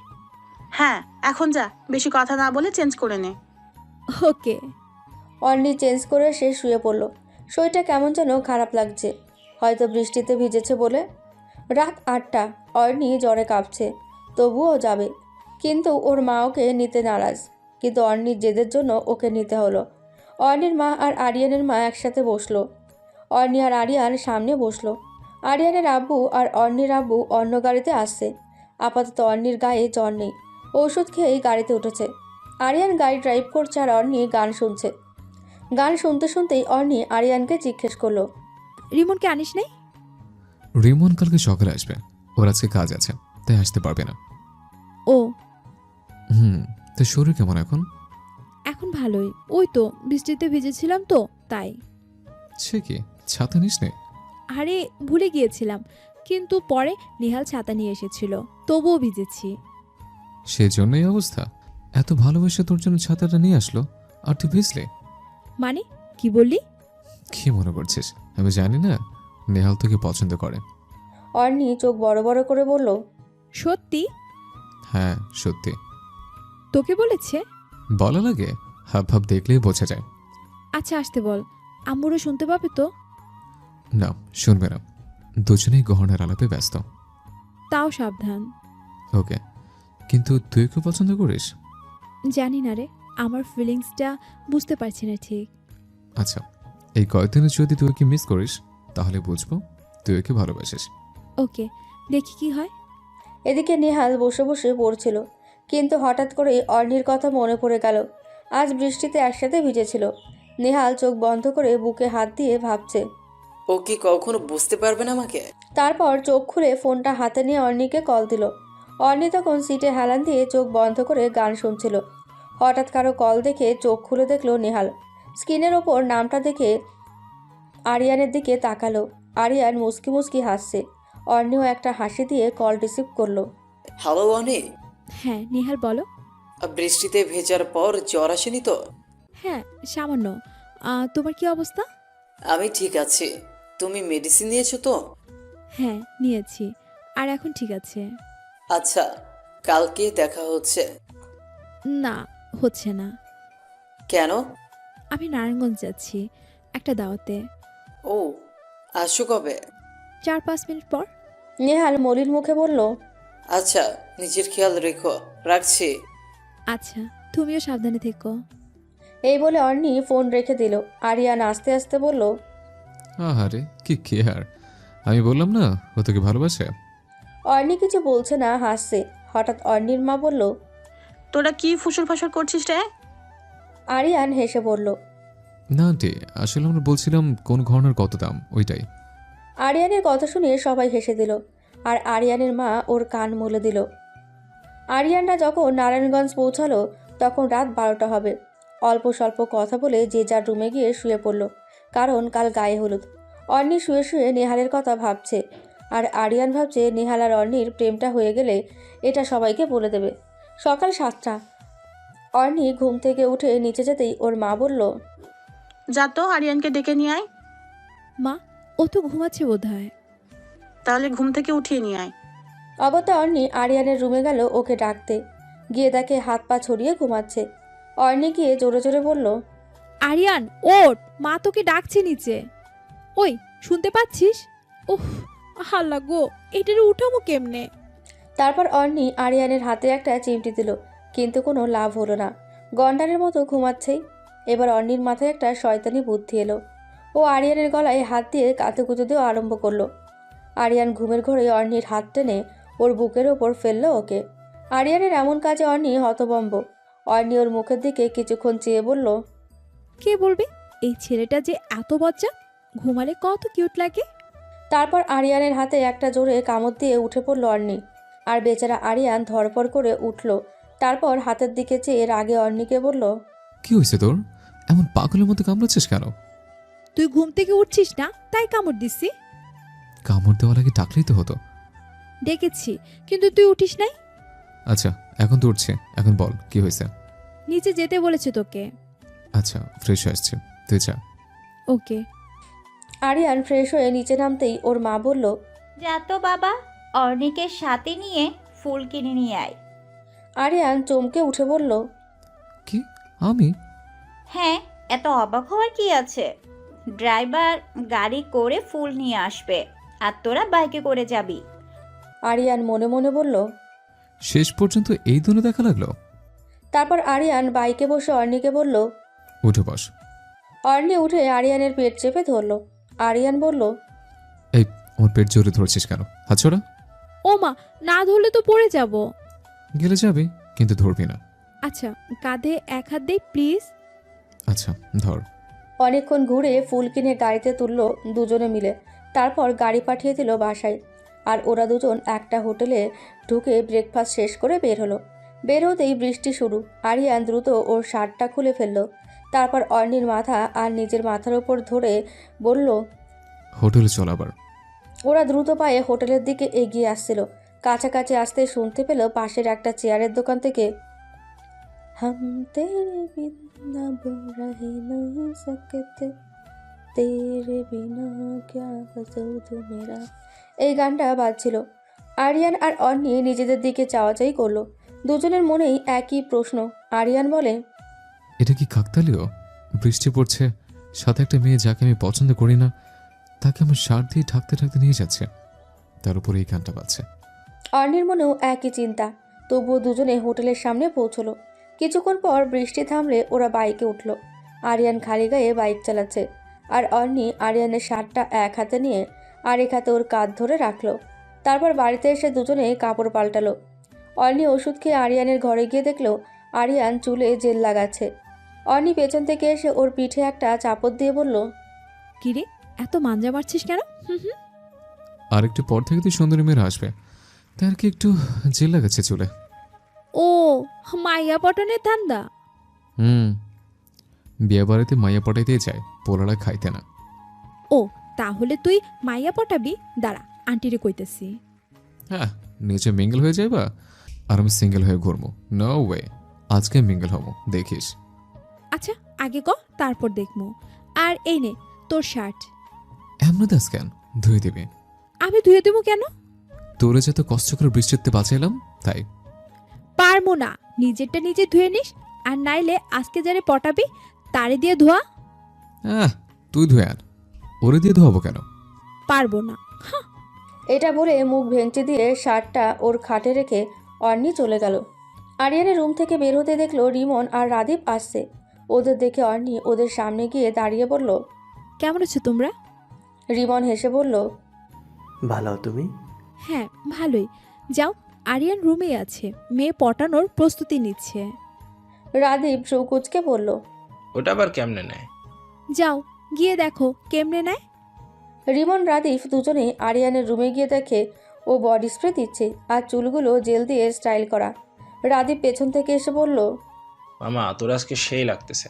হ্যাঁ, এখন যা, বেশি কথা না বলে চেঞ্জ করে নে। ওকে। অর্ণি চেঞ্জ করে সে শুয়ে পড়ল। শরীরটা কেমন যেন খারাপ লাগছে, হয়তো বৃষ্টিতে ভিজেছে বলে। রাত 8টা, অর্ণি জ্বরে কাঁপছে, তবুও যাবে, কিন্তু ওর মা ওকে নিতে নারাজ। কিন্তু অর্ণির জেদের জন্য ওকে নিতে হলো। অর্ণির মা আর আরিয়ানের মা একসাথে বসলো। অর্ণি আর আরিয়ান সামনে বসলো। আরিয়ানের আব্বু আর অর্ণির আব্বু অন্য গাড়িতে আসছে। আপাতত অর্ণির গায়ে জ্বর নেই, ওষুধ খেয়েই গাড়িতে উঠেছে। আরিয়ান গাড়ি ড্রাইভ করছে আর অর্ণি গান শুনছে। গান শুনতে শুনতেই অর্ণি আরিয়ানকে জিজ্ঞেস করলো, রিমনকে আনিস নাই? রিমন কালকে সকালে আসবে, ওর আজকে কাজ আছে, তাই আসতে পারবে না। ও, তো শরীর কেমন এখন? এখন ভালোই, ওই তো বৃষ্টিতে ভিজেছিলাম তো তাই। সে কি, ছাতা নিস নে? আরে ভুলে গিয়েছিলাম, কিন্তু পরে নেহাল ছাতা নিয়ে এসেছিল, তবুও ভিজেছি। সেজন্যই অবস্থা। এত ভালোবেসে তোর জন্য ছাতাটা নিয়ে আসলো, আর তুই ভিজলে? মানে কি বললি? কি মনে করছিস আমি জানি না? নেহাল তোকে পছন্দ করে। অর্ণি চোখ বড় বড় করে বলল, সত্যি? হ্যাঁ সত্যি। তোকে বলেছে? বলা লাগে, হাব ভাব দেখলেই বোঝা যায়। আচ্ছা আসতে বল, আম্মুরও শুনতে পাবে তো? না, শুনবে না, দুজনেই গহনার আলাপে ব্যস্ত। তাও সাবধান। ওকে, কিন্তু তুই কি পছন্দ করিস? জানি না রে, আমার ফিলিংসটা বুঝতে পারছি না ঠিক। আচ্ছা, এই কয়েকদিনে যদি তুই কি মিস করিস তাহলে বুঝবো তুই ওকে ভালোবাসিস। ওকে, দেখি কি হয়। এদিকে নেহাল বসে বসে পড়ছিল, কিন্তু হঠাৎ করেই অর্ণির কথা মনে পড়ে গেল। আজ বৃষ্টিতে একসাথে ভিজেছিল। নেহাল চোখ বন্ধ করে বুকে হাত দিয়ে ভাবছে। ও কি কখনো বুঝতে পারবে না আমাকে? তারপর চোখ খুলে ফোনটা হাতে নিয়ে অর্ণিকে কল দিল। অর্ণি তখন সিটে হেলান দিয়ে চোখ বন্ধ করে গান শুনছিল। হঠাৎ কারো কল দেখে চোখ খুলে দেখলো নেহাল। স্ক্রিনের ওপর নামটা দেখে আরিয়ানের দিকে তাকালো। আরিয়ান মুচকি মুচকি হাসছে। অর্ণিও একটা হাসি দিয়ে কল রিসিভ করলো। হ্যালো অনি। হ্যাঁ নেহাল বলো। বৃষ্টিতে ভেজার পর জ্বর আসেনি তো? হ্যাঁ সামান্য। তোমার কি অবস্থা? আমি ঠিক আছি। তুমি মেডিসিন নিয়েছো তো? হ্যাঁ নিয়েছি, আর এখন ঠিক আছে। আচ্ছা, কালকে দেখা হচ্ছে। না, হচ্ছে না। কেন? আমি নারায়ণগঞ্জ যাচ্ছি একটা দাওয়াতে। ও, আসছো কবে? 4-5 মিনিট পর। নেহাল মলিন মুখে বলল, আচ্ছা, নিজের খেয়াল রেখো, রাখছি। আচ্ছা, তুমিও সাবধানে থেকো। এই বলে অর্ণি ফোন রেখে দিল। আরিয়ান আস্তে আস্তে বলল, আহারে কি কেয়ার, আমি বললাম না ও তোকে ভালোবাসে। অর্ণি কিছু বলছে না, হাসছে। হঠাৎ অর্ণির মা বলল, তোরা কি ফুসুর ফাসুর করছিস রে? আরিয়ান হেসে বলল। না আন্টি, আসলে আমরা বলছিলাম কোন ঘটনার কত দাম ওইটাই। আরিয়ানের কথা শুনে সবাই হেসে দিল, আর আরিয়ানের মা ওর কান মুলে দিল। আরিয়ানরা যখন নারায়ণগঞ্জ পৌঁছালো তখন রাত 12টা হবে। অল্প স্বল্প কথা বলে যে যার রুমে গিয়ে শুয়ে পড়ল, কারণ কাল গায়ে হলুদ। অর্ণি শুয়ে শুয়ে নেহালের কথা ভাবছে, আর আরিয়ান ভাবছে নেহাল আর অর্ণির প্রেমটা হয়ে গেলে এটা সবাইকে বলে দেবে। সকাল 7টা, অর্ণি ঘুম থেকে উঠে নিচে যেতেই ওর মা বলল, যা তো আরিয়ানকে ডেকে নিয়ে আয়। মা, ও তো ঘুমাচ্ছে বোধহয়। তাহলে ঘুম থেকে উঠিয়ে নিয়ে আয়। অগত্যা অর্ণি আরিয়ানের রুমে গেল ওকে ডাকতে। গিয়ে দেখে হাত পা ছড়িয়ে ঘুমাচ্ছে। অর্ণি গিয়ে জোরে জোরে বলল, আরিয়ান ওঠ, মা তোকে ডাকছে নিচে। ওই, শুনতে পাচ্ছিস? ওহ হাল্লা গো, এটারে উঠামো কেমনে? তারপর অর্ণি আরিয়ানের হাতে একটা চিমটি দিল, কিন্তু কোনো লাভ হলো না। গন্ডারের মতো ঘুমাচ্ছেই। এবার অর্ণির মাথায় একটা শয়তানি বুদ্ধি এলো। ও আরিয়ানের গলায় হাত দিয়ে কাতুকুতু দেওয়া আরম্ভ করলো। আরিয়ান ঘুমের ঘোরে অর্ণির হাত টেনে ওর বুকের ওপর ফেললো ওকে। আরিয়ানের এমন কাজে অর্ণি হতভম্ব। অর্ণি ওর মুখের দিকে কিছুক্ষণ চেয়ে বলল, কে বলবে এই ছেলেটা যে এত বজ্জা, ঘুমালে কত কিউট লাগে। তারপর আরিয়ানের হাতে একটা জোরে কামড় দিয়ে উঠে পড়ল অর্ণি। আর বেচারা আরিয়ান ধরপড় করে উঠল। তারপর হাতের দিকে চেয়ে রাগে অর্ণিকে বলল, কি হয়েছে তোর? এমন পাগলের মতো কামড়াচ্ছিস কেন? তুই ঘুম থেকে উঠছিস না, তাই কামড় দিচ্ছি। কামড় দেওয়া লাগে ডাকলেই তো হতো। ডেকেছি, কিন্তু তুই উঠিস নাই। আচ্ছা, এখন তো উঠছে, এখন বল কি হয়েছে? নিচে যেতে বলেছে তোকে। আচ্ছা, ফ্রেশ হয়ে আসছে, তুই যা। ওকে। আরিয়ান ফ্রেশ হয়ে নিচে নামতেই ওর মা বলল, যা তো বাবা, অর্ণিকে সাথে নিয়ে ফুল কিনে নিয়ে আয়। আরিয়ান চমকে উঠে বলল, কি? আমি? হ্যাঁ, এত অবাক হওয়ার কি আছে? ড্রাইভার গাড়ি করে ফুল নিয়ে আসবে, আর তোরা বাইকে করে যাবি। আরিয়ান মনে মনে বলল। শেষ পর্যন্ত এই দুনো দেখা লাগলো। তারপর আরিয়ান বাইকে বসে অর্ণিকে বলল। উঠে বস। অর্ণি উঠে আরিয়ানের পেট চেপে ধরল। আরিয়ান বলল, এই, আমার পেট জোরে ধরছিস কেন? হাত ছড়া। ও মা, না ধরলে তো পড়ে যাব। গেলে যাবি, কিন্তু ধরবি না। আচ্ছা, কাঁধে এক হাত দে প্লিজ। আচ্ছা, ধর। অনেকক্ষণ ঘুরে ফুল কিনে গাড়িতে তুলল দুজনে মিলে। তারপর গাড়ি পাঠিয়ে দিল বাসায়। আর ওরা দুজন একটা হোটেলে ঢুকে ব্রেকফাস্ট শেষ করে বের হলো। বের হতেই বৃষ্টি শুরু। আরিয়ান দ্রুত ওর শার্টটা খুলে ফেললো। তারপর অর্ণির মাথা আর নিজের মাথার ওপর ধরে বলল, হোটেলে চল আবার। ওরা দ্রুত পায়ে হোটেলের দিকে এগিয়ে আসছিল। কাছাকাছি আসতে শুনতে পেল পাশের একটা চেয়ারের দোকান থেকে, হাম তেরে বিনা রহে नहीं सकते, তেরে বিনা ক্যা বজুদ মেরা। এই গানটা বাজছিল। আরিয়ান আর অর্ণি নিজেদের দিকে চাওয়াচাই করলো। দুজনের মনেই একই প্রশ্ন। আরিয়ান বলে, এটা কি কাকতালীয়? বৃষ্টি পড়ছে, সাথে একটা মেয়ে যাকে আমি পছন্দ করি না, তাকে আমার শার্ট দিয়ে ঢাকতে ঢাকতে নিয়ে যাচ্ছে, তার উপরে এই গানটা বাজছে। অর্ণির মনেও একই চিন্তা। তবুও দুজনে হোটেলের সামনে পৌঁছলো। কিছুক্ষণ পর বৃষ্টি থামলে ওরা বাইকে উঠল। আরিয়ান খালি গায়ে বাইক চালাচ্ছে, আর অর্ণি আরিয়ানের শার্টটা এক হাতে নিয়ে আরেক হাতে ওর কাঁধ ধরে রাখলো। তারপর বাড়িতে এসে দুজনে কাপড় পাল্টালো। অর্ণি ওষুধ খেয়ে আরিয়ানের ঘরে গিয়ে দেখলো আরিয়ান চুলে জেল লাগাচ্ছে। অর্ণি পেছন থেকে এসে ওর পিঠে একটা চাপড় দিয়ে বলল, কিরে, এত মাঞ্জা মারছিস কেন? হুম হুম। আর একটু পর থেকে তুই সুন্দরী মেয়েরা আসবে, তার কি একটু জেল লাগাচ্ছে চুলে। ও, মাইয়া পটনের ধান্দা। বিয়ে বাড়িতে মাইয়া পটাইতেই যায়, পোলারা খাইতে না। ও, তাহলে তুই মাইয়া পটাবি? দাঁড়া, আন্টিরে কইতেছি। হ্যাঁ, নিচে মিঙ্গল হয়ে যাইবা আর আমি সিঙ্গেল হয়ে ঘুরবো। নো ওয়ে, আজকে মিঙ্গল হবো, দেখিস। আচ্ছা, আগে ক, তারপর দেখবো। আর এই নে তোর শার্ট। এমন দাস কেন? ধুয়ে দিবি। আমি ধুয়ে দেবো কেন? তোরে যত কষ্ট করে বৃষ্টিতে বাঁচাইলাম তাই। পারবো না, নিজেরটা নিজে ধুয়ে নিস। আর নাইলে আজকে যারে পটাবি তারে দিয়ে ধোয়া। তুই ধুয়ে আন, ওরে দিয়ে ধোয়াবো কেন? পারবো না। এটা বলে মুখ ভেঙচি দিয়ে শার্টটা ওর খাটে রেখে অর্ণি চলে গেল। আরিয়ানের রুম থেকে বের হতে দেখলো রিমন আর রাদীপ আসছে। ওদের দেখে অর্ণি ওদের সামনে গিয়ে দাঁড়িয়ে বলল, কেমন আছো তোমরা? রিমন হেসে বলল, ভালো, তুমি? হ্যাঁ, ভালোই। যাও, আরিয়ান রুমে আছে, মেয়ে পটানোর প্রস্তুতি নিচ্ছে। রাদীপ চৌকুচকে বলল, ওটা আবার কেমনে নেয়? যাও, গিয়ে দেখো কেমনে নেয়। রিমন রাদীপ দুজনে আরিয়ানের রুমে গিয়ে দেখে ও বডি স্প্রে দিচ্ছে আর চুলগুলো জেল দিয়ে স্টাইল করা। রাদীপ পেছন থেকে এসে বলল, মামা তোর আজকে সেই লাগতেছে।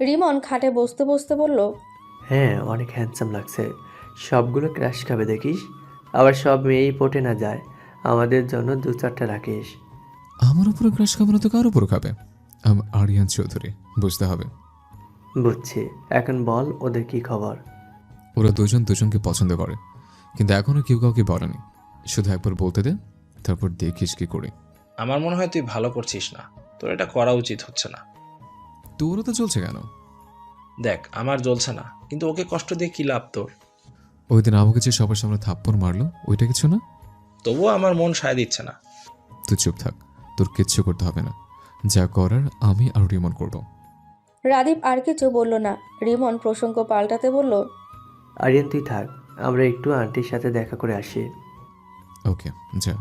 রিমন খাটে বসতে বসতে বলল, হ্যাঁ, অনেক হ্যান্ডসাম লাগছে। সবগুলো ক্র্যাশ খাবে দেখিস। আবার সব মেয়েই পটে না যায়, আমাদের জন্য 2-4টা রাখিস। আমার উপরে ক্রাশ খাবে না তো কার উপরে খাবে? আমি আরিয়ান চৌধুরী, বুঝতে হবে। বুঝছি। এখন বল ওদের কি খবর? ওরা দুজন দুজনকে পছন্দ করে, কিন্তু এখনো কেউ কাউকে বলেনি। শুধু একবার বলতে দে, তারপর দেখিস কি করে। আমার মনে হয় তুই ভালো করছিস না, তোর এটা করা উচিত হচ্ছে না। তোরও তো চলছে কেন? দেখ, আমার জ্বলছে না, কিন্তু ওকে কষ্ট দিয়ে কি লাভ তোর? ওই দিন আমাকে যে সবার সামনে থাপ্পড় মারলো, ওইটা কিছু না? তবুও আমার মন সায় দিচ্ছে না। তুই চুপ থাক, তোর কিচ্ছু করতে হবে না। যা করার আমি আর রিমন করব। রাদীপ আর কিছু বলল না। রিমন প্রসঙ্গ পাল্টাতে বলল, আরিয়ান তুই থাক, আমরা একটু আন্টির সাথে দেখা করে আসি। ওকে, যা।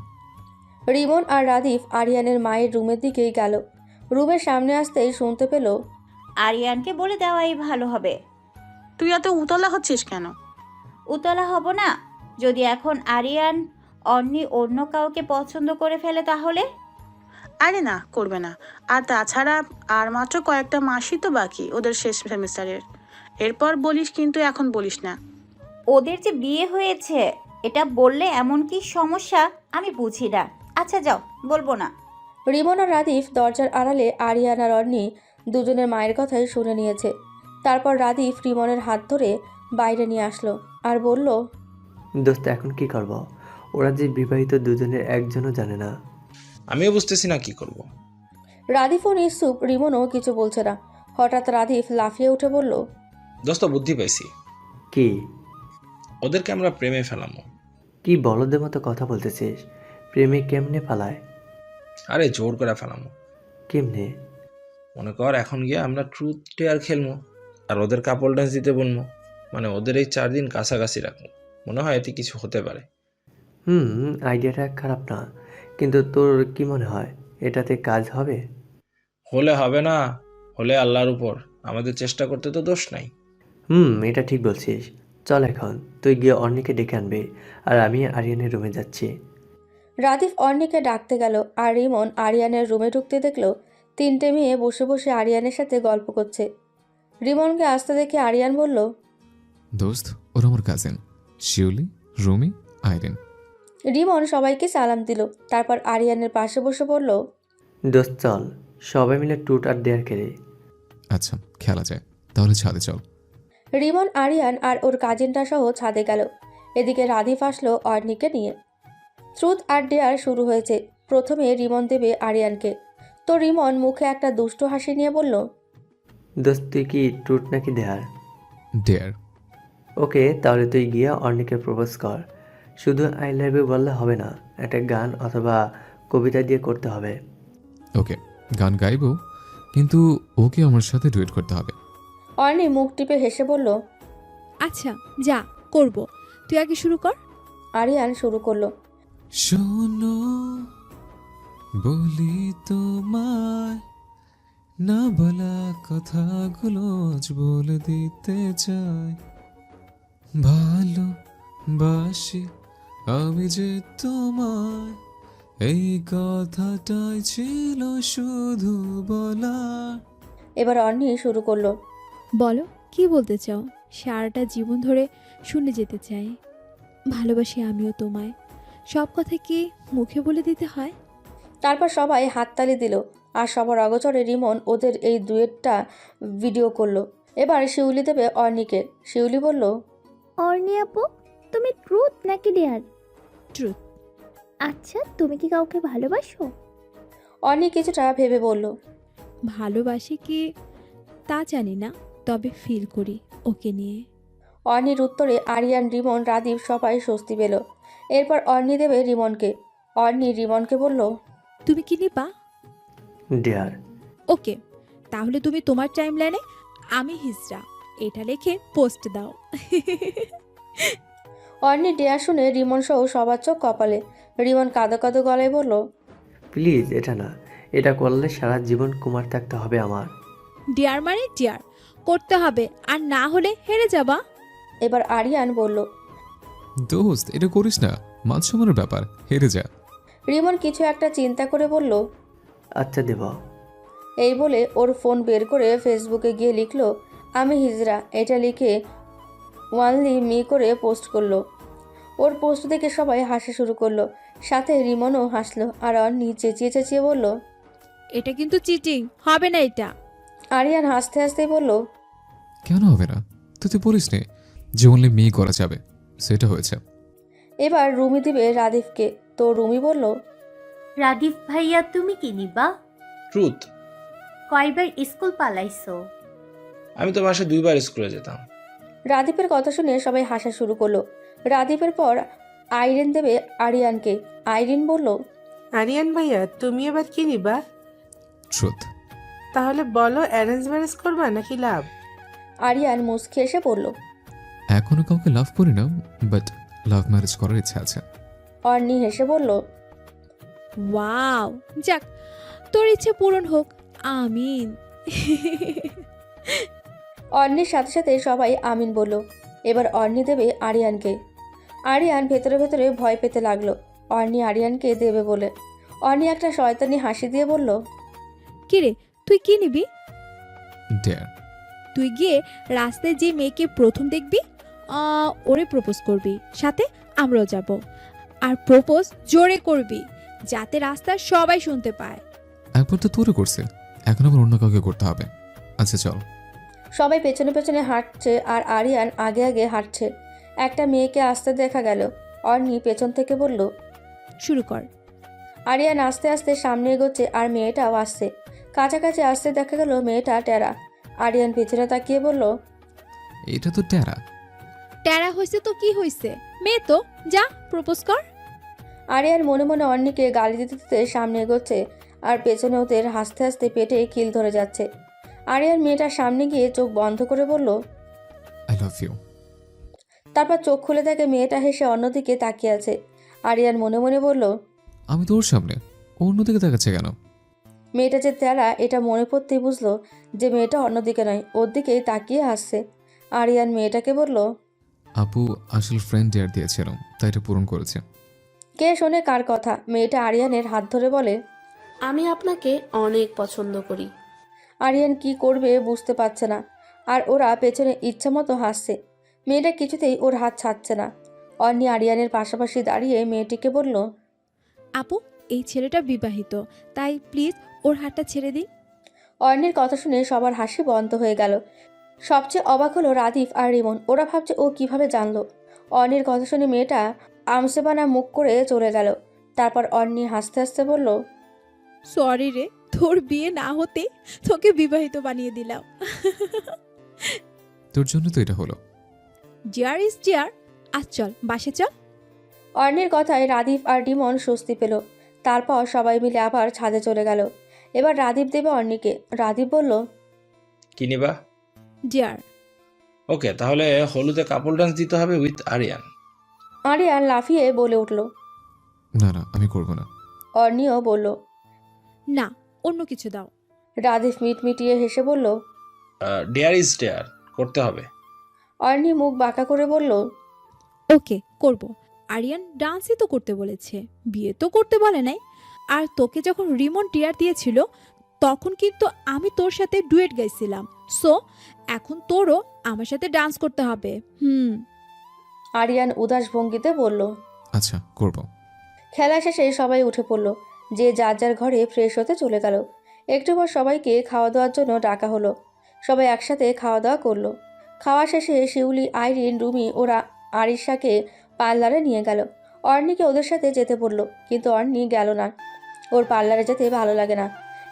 রিমন আর রাদীপ আরিয়ানের মায়ের রুমের দিকেই গেল। রুমের সামনে আসতেই শুনতে পেল, আরিয়ানকে বলে দেওয়াই ভালো হবে। তুই এত উতলা হচ্ছিস কেন? উতলা হব না। যদি এখন আরিয়ান অন্যি অন্য কাউকে পছন্দ করে ফেলে তাহলে? আরে না, করবে না। আর তাছাড়া আর মাত্র কয়েকটা মাসই তো বাকি ওদের শেষ সেমিস্টারের। এরপর বলিস, কিন্তু এখন বলিস না। ওদের যে বিয়ে হয়েছে এটা বললে এমন কি সমস্যা আমি বুঝি না। আচ্ছা যাও, বলবো না। রিমন আর রাদীপ দরজার আড়ালে আরিয়ান আর অন্নি দুজনের মায়ের কথাই শুনে নিয়েছে। তারপর রাদীপ রিমনের হাত ধরে বাইরে নিয়ে আসলো আর বলল, দোস্ত এখন কি করব? ওরা যে বিবাহিত দুজনের একজনও জানে না। আমিও বুঝতেছি না কি করব। রাদীপও নিশ্চুপ, রিমনও কিছু বলছে না। হঠাৎ রাদীপ লাফিয়ে উঠে বলল, দোস্ত, বুদ্ধি পাইছি। কি? ওদেরকে আমরা প্রেমে ফেলামো। কি বলদের মতো কথা বলতেছিস? প্রেমে কেমনে পালায়? আরে জোর করে ফেলামো। কেমনে? মনে কর এখন গিয়ে আমরা ট্রুথ ডেয়ার খেলবো, আর ওদের কাপল ডান্স দিতে বলবো। মানে ওদের এই 4 দিন কাছাকাছি রাখবো। মনে হয় এতে কিছু হতে পারে। আইডিয়াটা খারাপ না, কিন্তু তোর কি মনে হয় এটাতে কাজ হবে? হলে হবে না, হলে আল্লাহর উপর। আমাদের চেষ্টা করতে তো দোষ নাই। এটা ঠিক বলছিস। চল এখন তুই গিয়ে অর্ণিকে ডেকে আনবি, আর আমি আরিয়ানের রুমে যাচ্ছি। রাদীপ অর্ণিকে ডাকতে গেল আর রিমন আরিয়ানের রুমে ঢুকতে দেখলো 3টে মেয়ে বসে বসে আরিয়ানের সাথে গল্প করছে। রিমনকে আসতে দেখে আরিয়ান বলল, দোস্ত, ওরা আমার কাজিন শিউলি, রুমি, আইরিন। রিমন সবাইকে সালাম দিল। তারপর আরিয়ানের পাশে বসে বলল, দোস্ত চল সবাই মিলে ট্রুথ আর ডেয়ার খেলি। আচ্ছা, খেলা যায়, তাহলে ছাদে চল। রিমন আরিয়ান আর ওর কাজিনটা সহ ছাদে গেল। এদিকে রাদীপ আসলো অর্ণিকে নিয়ে। ট্রুথ আর ডেয়ার শুরু হয়েছে। প্রথমে রিমন দেবে আরিয়ানকে। তো রিমন মুখে একটা দুষ্ট হাসি নিয়ে বলল, দোস্ত তুই কি ট্রুথ নাকি ডেয়ার? ডেয়ার। ওকে, তাহলে তুই গিয়া অর্ণিকে প্রপোজ কর। শুধু আই লাভ ইউ বললে হবে না, একটা গান অথবা কবিতা দিয়ে করতে হবে। ওকে, গান গাইবো, কিন্তু ওকে আমার সাথে ডুয়েট করতে হবে। অর্ণি মুখ টিপে হেসে বলল, আচ্ছা যা, করব। তুই আগে শুরু কর। আরিয়ান শুরু করলো, শোনো বলি তোমায়, না বলা কথাগুলো আজ বলে দিতে চাই। ভালোবাসি আমি যে তোমায়, এই কথাটাই ছিল শুধু বলা। এবার অর্ণি শুরু করলো, বলো কি বলতে চাও? সারাটা জীবন ধরে শুনে যেতে চাই। ভালোবাসি আমিও তোমায়। সব কথা কি মুখে বলে দিতে হয়? তারপর সবাই হাততালি দিল। আর সবার অগোচরে রিমন ওদের এই ডুয়েটটা ভিডিও করলো। এবার শিউলি দেবে অর্ণিকে। শিউলি বলল, অর্ণি আপু, তুমি ট্রুথ নাকি ডেয়ার? ট্রুথ। আচ্ছা, তুমি কি কাউকে ভালোবাসো? অর্ণি কিছুটা ভেবে বলল, ভালোবাসি কি তা জানি না, তবে ফিল করি ওকে নিয়ে। অর্ণির উত্তরে আরিয়ান, রিমন, রাদীপ সবাই স্বস্তি পেল। এরপর অর্ণি দেবে রিমনকে। অর্ণি রিমনকে বলল, তুমি কি নিবা? ডেয়ার। ওকে, তাহলে তুমি তোমার টাইমলাইনে আমি হিজড়া এটা লিখে পোস্ট দাও। অর্ণি ডেয়া শুনে রিমন সহ সবার চোখ কপালে। রিমন কাঁদো কাঁদো গলায় বলল, প্লিজ এটা না, এটা করলে সারা জীবন কুমার থাকতে হবে আমার। ডিয়ার মানে ডিয়ার করতে হবে, আর না হলে হেরে যাবা। এবার আরিয়ান বলল। দোস্ত, এটা করিস না, মান সম্মানের ব্যাপার, হেরে যা। রিমন কিছু একটা চিন্তা করে বলল, আচ্ছা দেব। এই বলে ওর ফোন বের করে ফেসবুকে গিয়ে লিখলো, আমি হিজড়া এটা লিখে ওয়ানলি মি করে পোস্ট করলো। ওর পোস্ট দেখে সবাই হাসা শুরু করলো। সাথে রিমনও হাসলো। আর অর্ণি চেঁচিয়ে চেঁচিয়ে বলল, এটা কিন্তু চিটিং হবে না এটা। আরিয়ান হাসতে হাসতেই বলল, কেন হবে না? তুই বলিস নে যে অনলি মেয়ে করা যাবে, সেটা হয়েছে। এবার রুমি দিবে রাদিফকে। তো রুমি বলল, রাদীপ ভাইয়া তুমি কি নিবা? ট্রুথ। কয়বার স্কুল পালাইছো? আমি তো মাসে 2 বার স্কুলে যেতাম। রাদীপের কথা শুনে সবাই হাসা শুরু করলো। রাদীপের পর আইরিন দেবে আরিয়ানকে। আইরিন বলল, আরিয়ান ভাইয়া তুমি এবার কি নিবা? ট্রুথ। তাহলে বলো অ্যারেঞ্জ ম্যারেজ করবা নাকি লাভ? আরিয়ান মুচকি এসে বলল। এখনো কাউকে লাভ করি না, বাট লাভ ম্যারেজ করার ইচ্ছা আছে। অর্নি হেসে বলল, ওয়াও, যাক তোর ইচ্ছে পূরণ হোক, আমিন। অর্নির সাথে সাথে সবাই আমিন বলল। এবার অর্নি দেবে আরিয়ানকে। আরিয়ান ভেতরে ভেতরে ভয় পেতে লাগলো অর্নি আরিয়ানকে দেবে বলে। অর্নি একটা শয়তানি হাসি দিয়ে বলল, কিরে তুই কি নিবি? ডেয়ার। তুই গিয়ে রাস্তায় যে মেয়েকে প্রথম দেখবি ওরে প্রপোজ করবি, সাথে আমরাও যাব। আর প্রপোজ জোরে করবি, যাতে রাস্তায় সবাই শুনতে পায়। একবার তো তোরে করছে, এখন আবার অন্য কাউকে করতে হবে। আচ্ছা চল। সবাই পেছনে পেছনে হাঁটছে আর আরিয়ান আগে আগে হাঁটছে। একটা মেয়েকে আসতে দেখা গেল। অর্নি পেছন থেকে বলল, শুরু কর। আরিয়ান আস্তে আস্তে সামনে এগোচ্ছে আর মেয়েটাও আসছে। কাছাকাছি আসতে দেখা গেল মেয়েটা টেরা। আরিয়ান পেছনে তাকিয়ে বলল, এটা তো টেরা। ট্যারা হয়েছে তো কি হয়েছে, মেয়ে তো, যা প্রপোজ কর। আরিয়ান মনে মনে অন্যকে গালি দিতে দিতে সামনে এগোচ্ছে আর পেছনে ওদের হাসতে হাসতে পেটে কিল ধরে যাচ্ছে। আরিয়ান মেয়েটার সামনে গিয়ে চোখ বন্ধ করে বলল, আই লাভ ইউ। তারপর চোখ খুলে দেখে মেয়েটা হেসে অন্যদিকে তাকিয়ে আছে। আরিয়ান মনে মনে বলল, আমি তোর সামনে, ও অন্যদিকে দেখাচ্ছে কেন? মেয়েটা যে তেরা এটা মনে পড়তেই বুঝলো যে মেয়েটা অন্যদিকে নয়, ওর দিকেই তাকিয়ে হাসছে। আরিয়ান মেয়েটাকে বলল, আপু আসল ফ্রেন্ড ডেয়ার দিয়েছিল, তাই এটা পূরণ করেছে। কে শোনে কার কথা? মেয়েটা আরিয়ানের হাত ধরে বলে, আমি আপনাকে অনেক পছন্দ করি। আরিয়ান কি করবে বুঝতে পারছে না। আর ওরা পেছনে ইচ্ছা মতো হাসছে। মেয়েটা কিছুতেই ওর হাত ছাড়ছে না। অন্নি আরিয়ানের পাশাপাশি দাঁড়িয়ে মেয়েটিকে বলল, আপু এই ছেলেটা বিবাহিত, তাই প্লিজ ওর হাতটা ছেড়ে দিন। অর্ণির কথা শুনে সবার হাসি বন্ধ হয়ে গেল। সবচেয়ে অবাক হলো রাদিফ আর রিমন। ওরা ভাবছে ও কিভাবে জানলো। অর্ণির কথা শুনে মেয়েটা আমসেবানা মুখ করে চলে গেল। তারপর অর্ণি হাসতে হাসতে বলল, সরি রে, তোর বিয়ে না হতে তোকে বিবাহিত বানিয়ে দিলাম। তোর জন্য তো এটা হলো। Dear is dear. আজ চল বাসে চল। অর্ণির কথায় রাদিফ আর রিমন স্বস্তি পেল। তারপর সবাই মিলে আবার ছাদে চলে গেল। এবার রাদীপ দেবে অর্ণিকে। রাদীপ বলল, কি নিবা? ডিয়ার। ওকে, তাহলে হলুদে কাপল ডান্স দিতে হবে উইথ আরিয়ান। আরিয়ান লাফিয়ে বলে উঠল। না না, আমি করব না। অর্ণিও বলল, না, অন্য কিছু দাও। রাদীপ মিটমিটিয়ে হেসে বলল, ডেয়ার ইজ ডেয়ার, করতে হবে। অর্ণি মুখ বাঁকা করে বলল, ওকে করব। আরিয়ান ডান্সই তো করতে বলেছে, বিয়ে তো করতে বলে নাই। আর তোকে যখন রিমন টিয়ার দিয়েছিল তখন কিন্তু আমি তোর সাথে ডুয়েট গাইছিলাম। সো এখন তোরও আমার সাথে ডান্স করতে হবে। আরিয়ান উদাস ভঙ্গিতে বলল, আচ্ছা করব। খেলা শেষে সবাই উঠে পড়ল। যে যার যার ঘরে ফ্রেশ হতে চলে গেল। একটু পর সবাইকে খাওয়া দাওয়ার জন্য ডাকা হলো। সবাই একসাথে খাওয়া দাওয়া করলো। খাওয়া শেষে শিউলি, আইরিন, রুমি ওরা আরিশাকে পার্লারে নিয়ে গেল। অর্ণিকে ওদের সাথে যেতে বলল, কিন্তু অর্ণি গেল না। ওর পার্লারে যেতে ভালো লাগে না।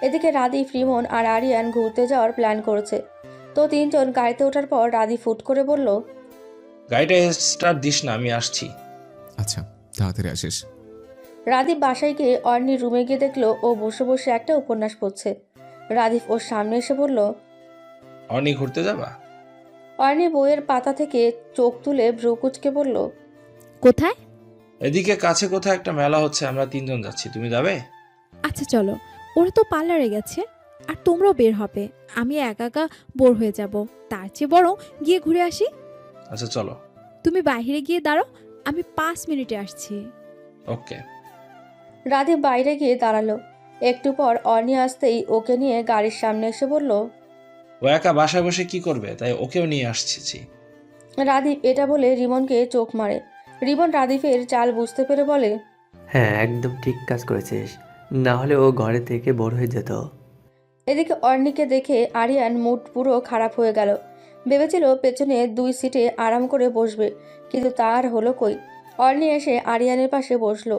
এদিকে রাদীপ, রিমন আর আরিয়ান ঘুরতে যাওয়ার প্ল্যান করেছে। তো তিনজন গাড়িতে ওঠার পর রাদীপ ফুট করে বলল, গাড়িটা স্টার্ট দিস না, আমি আসছি। আচ্ছা তাড়াতাড়ি আসিস। রাদীপ বাসায় গিয়ে অর্ণির রুমে গিয়ে দেখলো ও বসে বসে একটা উপন্যাস পড়ছে। রাদীপ ওর সামনে এসে বলল, অর্ণি ঘুরতে যাবা? অর্ণি বইয়ের পাতা থেকে চোখ তুলে ভ্রু কুচকে বলল, কোথায়? এদিকে কাছে কোথাও একটা মেলা হচ্ছে, আমরা 3 জন যাচ্ছি, তুমি যাবে? আচ্ছা চলো। ওরা তো পার্লারে গেছে আর তোমরাও বের হবে, আমি একা একা বোর হয়ে যাব। তার চেয়ে বরং গিয়ে ঘুরে আসি। আচ্ছা চলো। তুমি বাইরে গিয়ে দাঁড়াও, আমি 5 মিনিটে আসছি। ওকে। রাদীপ বাইরে গিয়ে দাঁড়ালো। একটু পর অর্ণি আসতেই ওকে নিয়ে গাড়ির সামনে এসে বলল, ও একা বাসায় বসে কি করবে, তাই ওকেও নিয়ে আসছি। রাদীপ এটা বলে রিমনকে চোখ মারে। রিমন রাদীপের চাল বুঝতে পেরে বলে, হ্যাঁ একদম ঠিক কাজ করেছিস। না হলে ও ঘরে থেকে বোর হয়ে যেত। এদিকে অর্ণিকে দেখে আরিয়ান মুড পুরো খারাপ হয়ে গেল। ভেবেছিল পেছনে 2 সিটে আরাম করে বসবে, কিন্তু তার হলো কই। অর্ণি এসে আরিয়ানের পাশে বসলো।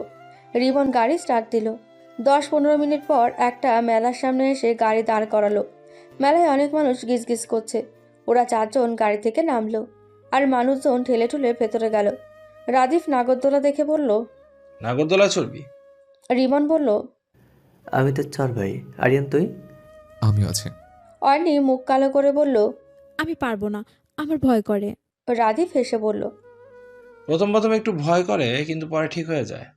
রিমন গাড়ি স্টার্ট দিল। 10-15 মিনিট পর একটা মেলার সামনে এসে গাড়ি দাঁড় করালো। মেলায় অনেক মানুষ গিজগিজ করছে। ওরা 4 জন গাড়ি থেকে নামলো, আর মানুষজন ঠেলে ঠুলে ভেতরে গেল। রাদিফ নাগরদোলা দেখে বলল, নাগরদোলা চড়বি? রিমন বলল, আমি তো চল ভাই। আরিয়ান তুই? আমিও আছি। অর্ণি মুখ কালো করে বলল, আমি পারবো না, আমার ভয় করে। রাদিফ হেসে বলল, প্রথম প্রথম একটু ভয় করে, কিন্তু পরে ঠিক হয়ে যায়।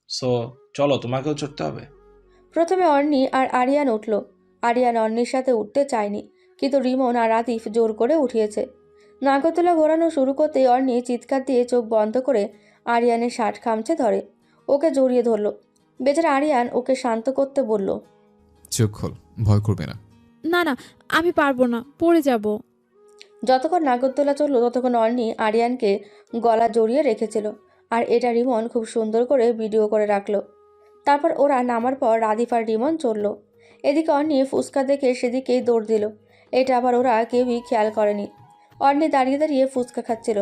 সো চলো, তোমাকেও চড়তে হবে। প্রথমে অর্ণি আর আরিয়ান উঠল। আরিয়ান অর্ণির সাথে উঠতে চায়নি, কিন্তু রিমন আর রাদিফ জোর করে উঠিয়েছে। নাগরদোলা ঘোরানো শুরু করতেই অর্ণি চিৎকার দিয়ে চোখ বন্ধ করে আরিয়ানের শার্ট খামচে ধরে, ওকে জড়িয়ে ধরল। বেচারা আরিয়ান ওকে শান্ত করতে বলল, চোখ খোল, ভয় করবে না। না না, আমি পারবো না, পড়ে যাব। যতক্ষণ নাগরদোলা চলল ততক্ষণ অর্ণি আরিয়ানকে গলা জড়িয়ে রেখেছিল, আর এটা রিমন খুব সুন্দর করে ভিডিও করে রাখলো। তারপর ওরা নামার পর রাদিফ আর রিমন চলল। এদিকে অর্ণি ফুচকা দেখে সেদিকেই দৌড় দিল। এটা আবার ওরা কেউই খেয়াল করেনি। অর্ণি দাঁড়িয়ে দাঁড়িয়ে ফুচকা খাচ্ছিল,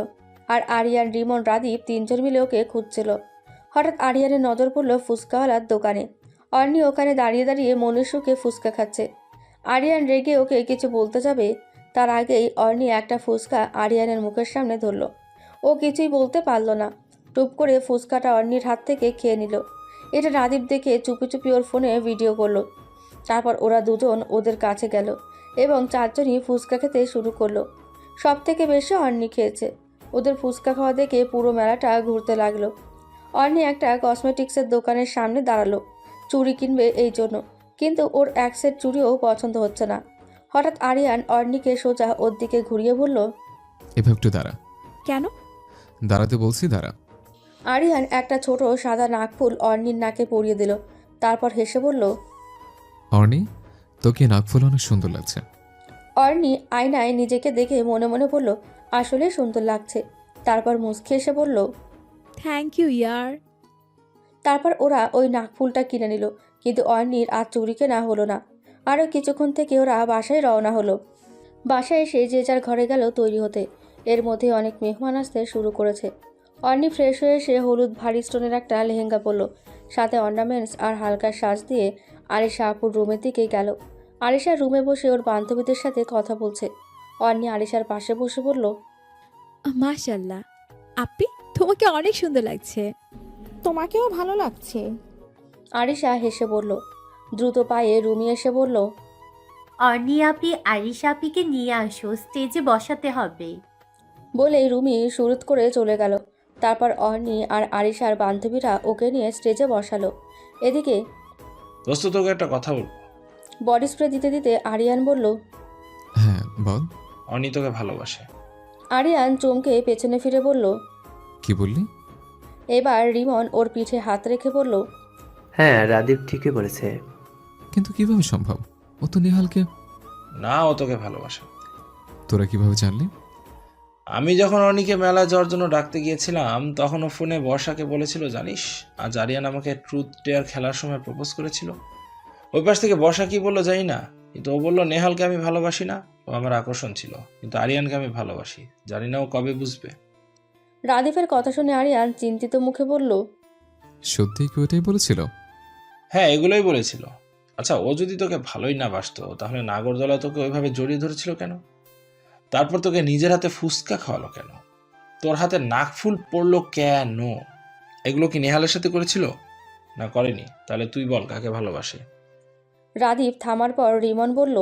আর আরিয়ান, রিমন, রাদীপ 3 জন মিলে ওকে খুঁজছিল। হঠাৎ আরিয়ানের নজর পড়ল ফুচকাওয়ালার দোকানে। অর্ণি ওখানে দাঁড়িয়ে দাঁড়িয়ে মনের সুখে ফুচকা খাচ্ছে। আরিয়ান রেগে ওকে কিছু বলতে যাবে, তার আগেই অর্ণি একটা ফুচকা আরিয়ানের মুখের সামনে ধরল। ও কিছুই বলতে পারল না, টুপ করে ফুচকাটা অর্ণির হাত থেকে খেয়ে নিল। এটা রাদীপ দেখে চুপি চুপি ওর ফোনে ভিডিও করলো। তারপর ওরা দুজন ওদের কাছে গেল এবং 4 জনই ফুচকা খেতে শুরু করলো। সব থেকে বেশি অর্ণি খেয়েছে। ওদের ফুচকা খাওয়া দেখে পুরো মেলাটা ঘুরতে লাগলো। অর্ণি একটা কসমেটিক্সের দোকানের সামনে দাঁড়ালো, চুড়ি কিনবে এই জন্য, কিন্তু ওর এক সেট চুড়িও পছন্দ হচ্ছে না। হঠাৎ আরিয়ান অর্ণিকে সোজা ওর দিকে ঘুরিয়ে বলল, এভাবে একটু দাঁড়া। কেন? দাঁড়াতে বলছি, দাঁড়া। আরিয়ান একটা ছোট সাদা নাকফুল অর্ণির নাকে পরিয়ে দিল। তারপর হেসে বলল, অর্ণি, তোকে নাকফুল অনেক সুন্দর লাগছে। অর্ণি আয়নায় নিজেকে দেখে মনে মনে বলল, আসলে সুন্দর লাগছে। তারপর মুচকি এসে বলল, থ্যাংক ইউ ইয়ার। তারপর ওরা ওই নাকফুলটা কিনে নিল, কিন্তু অর্ণির আর চুরি কেনা হলো না। আরও কিছুক্ষণ থেকে ওরা বাসায় রওনা হলো। বাসায় এসে যে যার ঘরে গেল তৈরি হতে। এর মধ্যে অনেক মেহমান আসতে শুরু করেছে। অর্ণি ফ্রেশ হয়ে এসে হলুদ ভারী স্টোনের একটা লেহেঙ্গা পরল, সাথে অর্নামেন্টস আর হালকা সাজ দিয়ে আরিশা আপুর রুমের দিকে গেল। আরিশা রুমে বসে ওর বান্ধবীদের সাথে কথা বলছে। অর্ণি আরিশার পাশে বসে বলল, মাশাল্লাহ আপি, তোমাকে অনেক সুন্দর লাগছে। তোমাকেও ভালো লাগছে। আরিশা হেসে বলল। দ্রুত পায়ে রুমি এসে বলল, অর্ণি আপি আরিশা আপিকে নিয়ে আসো, স্টেজে বসাতে হবে। বলেই রুমি শুরুত করে চলে গেল। তারপর অর্ণি আর আরিশার বান্ধবীরা ওকে নিয়ে স্টেজে বসালো। এদিকে দোস্ত, তোকে একটা কথা বলবো। বডি স্প্রে দিতে দিতে আরিয়ান বলল, হ্যাঁ বল। অনি তোকে ভালোবাসে। আরিয়ান চমকে পেছনে ফিরে বলল, কি বললি? এবার রিমন ওর পিঠে হাত রেখে বলল, হ্যাঁ, রাদীপ ঠিকই বলেছে। কিন্তু কিভাবে সম্ভব? ও তো নেহালকে। না, ও তোকে ভালোবাসে। তোরা কিভাবে জানলি? আমি যখন অনিকে মেলায় যাওয়ার জন্য ডাকতে গিয়েছিলাম, তখন ও ফোনে বর্ষাকে বলেছিল, জানিস আজ আরিয়ান আমাকে ট্রুথ ডেয়ার খেলার সময় প্রপোজ করেছিল। ওই পাশ থেকে বর্ষা কি বললো জানি না, কিন্তু ও বললো নেহালকে আমি ভালোবাসি না, ও আমার আকর্ষণ ছিল, কিন্তু আরিয়ানকে আমি ভালোবাসি। জানি না ও কবে বুঝবে। রাদীপের কথা শুনে আরিয়ান চিন্তিত মুখে বলল, সত্যি কি ওটাই বলেছিল? হ্যাঁ, এগুলোই বলেছিল। আচ্ছা, ও যদি তোকে ভালোই না বাসতো, তাহলে নাগরদোলা তোকে ওইভাবে জড়িয়ে ধরেছিল কেন? তারপর তোকে নিজের হাতে ফুসকা খাওয়ালো কেন? তোর হাতে নাকফুল পড়লো কেন? এগুলো কি নেহালের সাথে করেছিল? না করেনি? তাহলে তুই বল, কাকে ভালোবাসে? রাদীপ থামার পর রিমন বলল,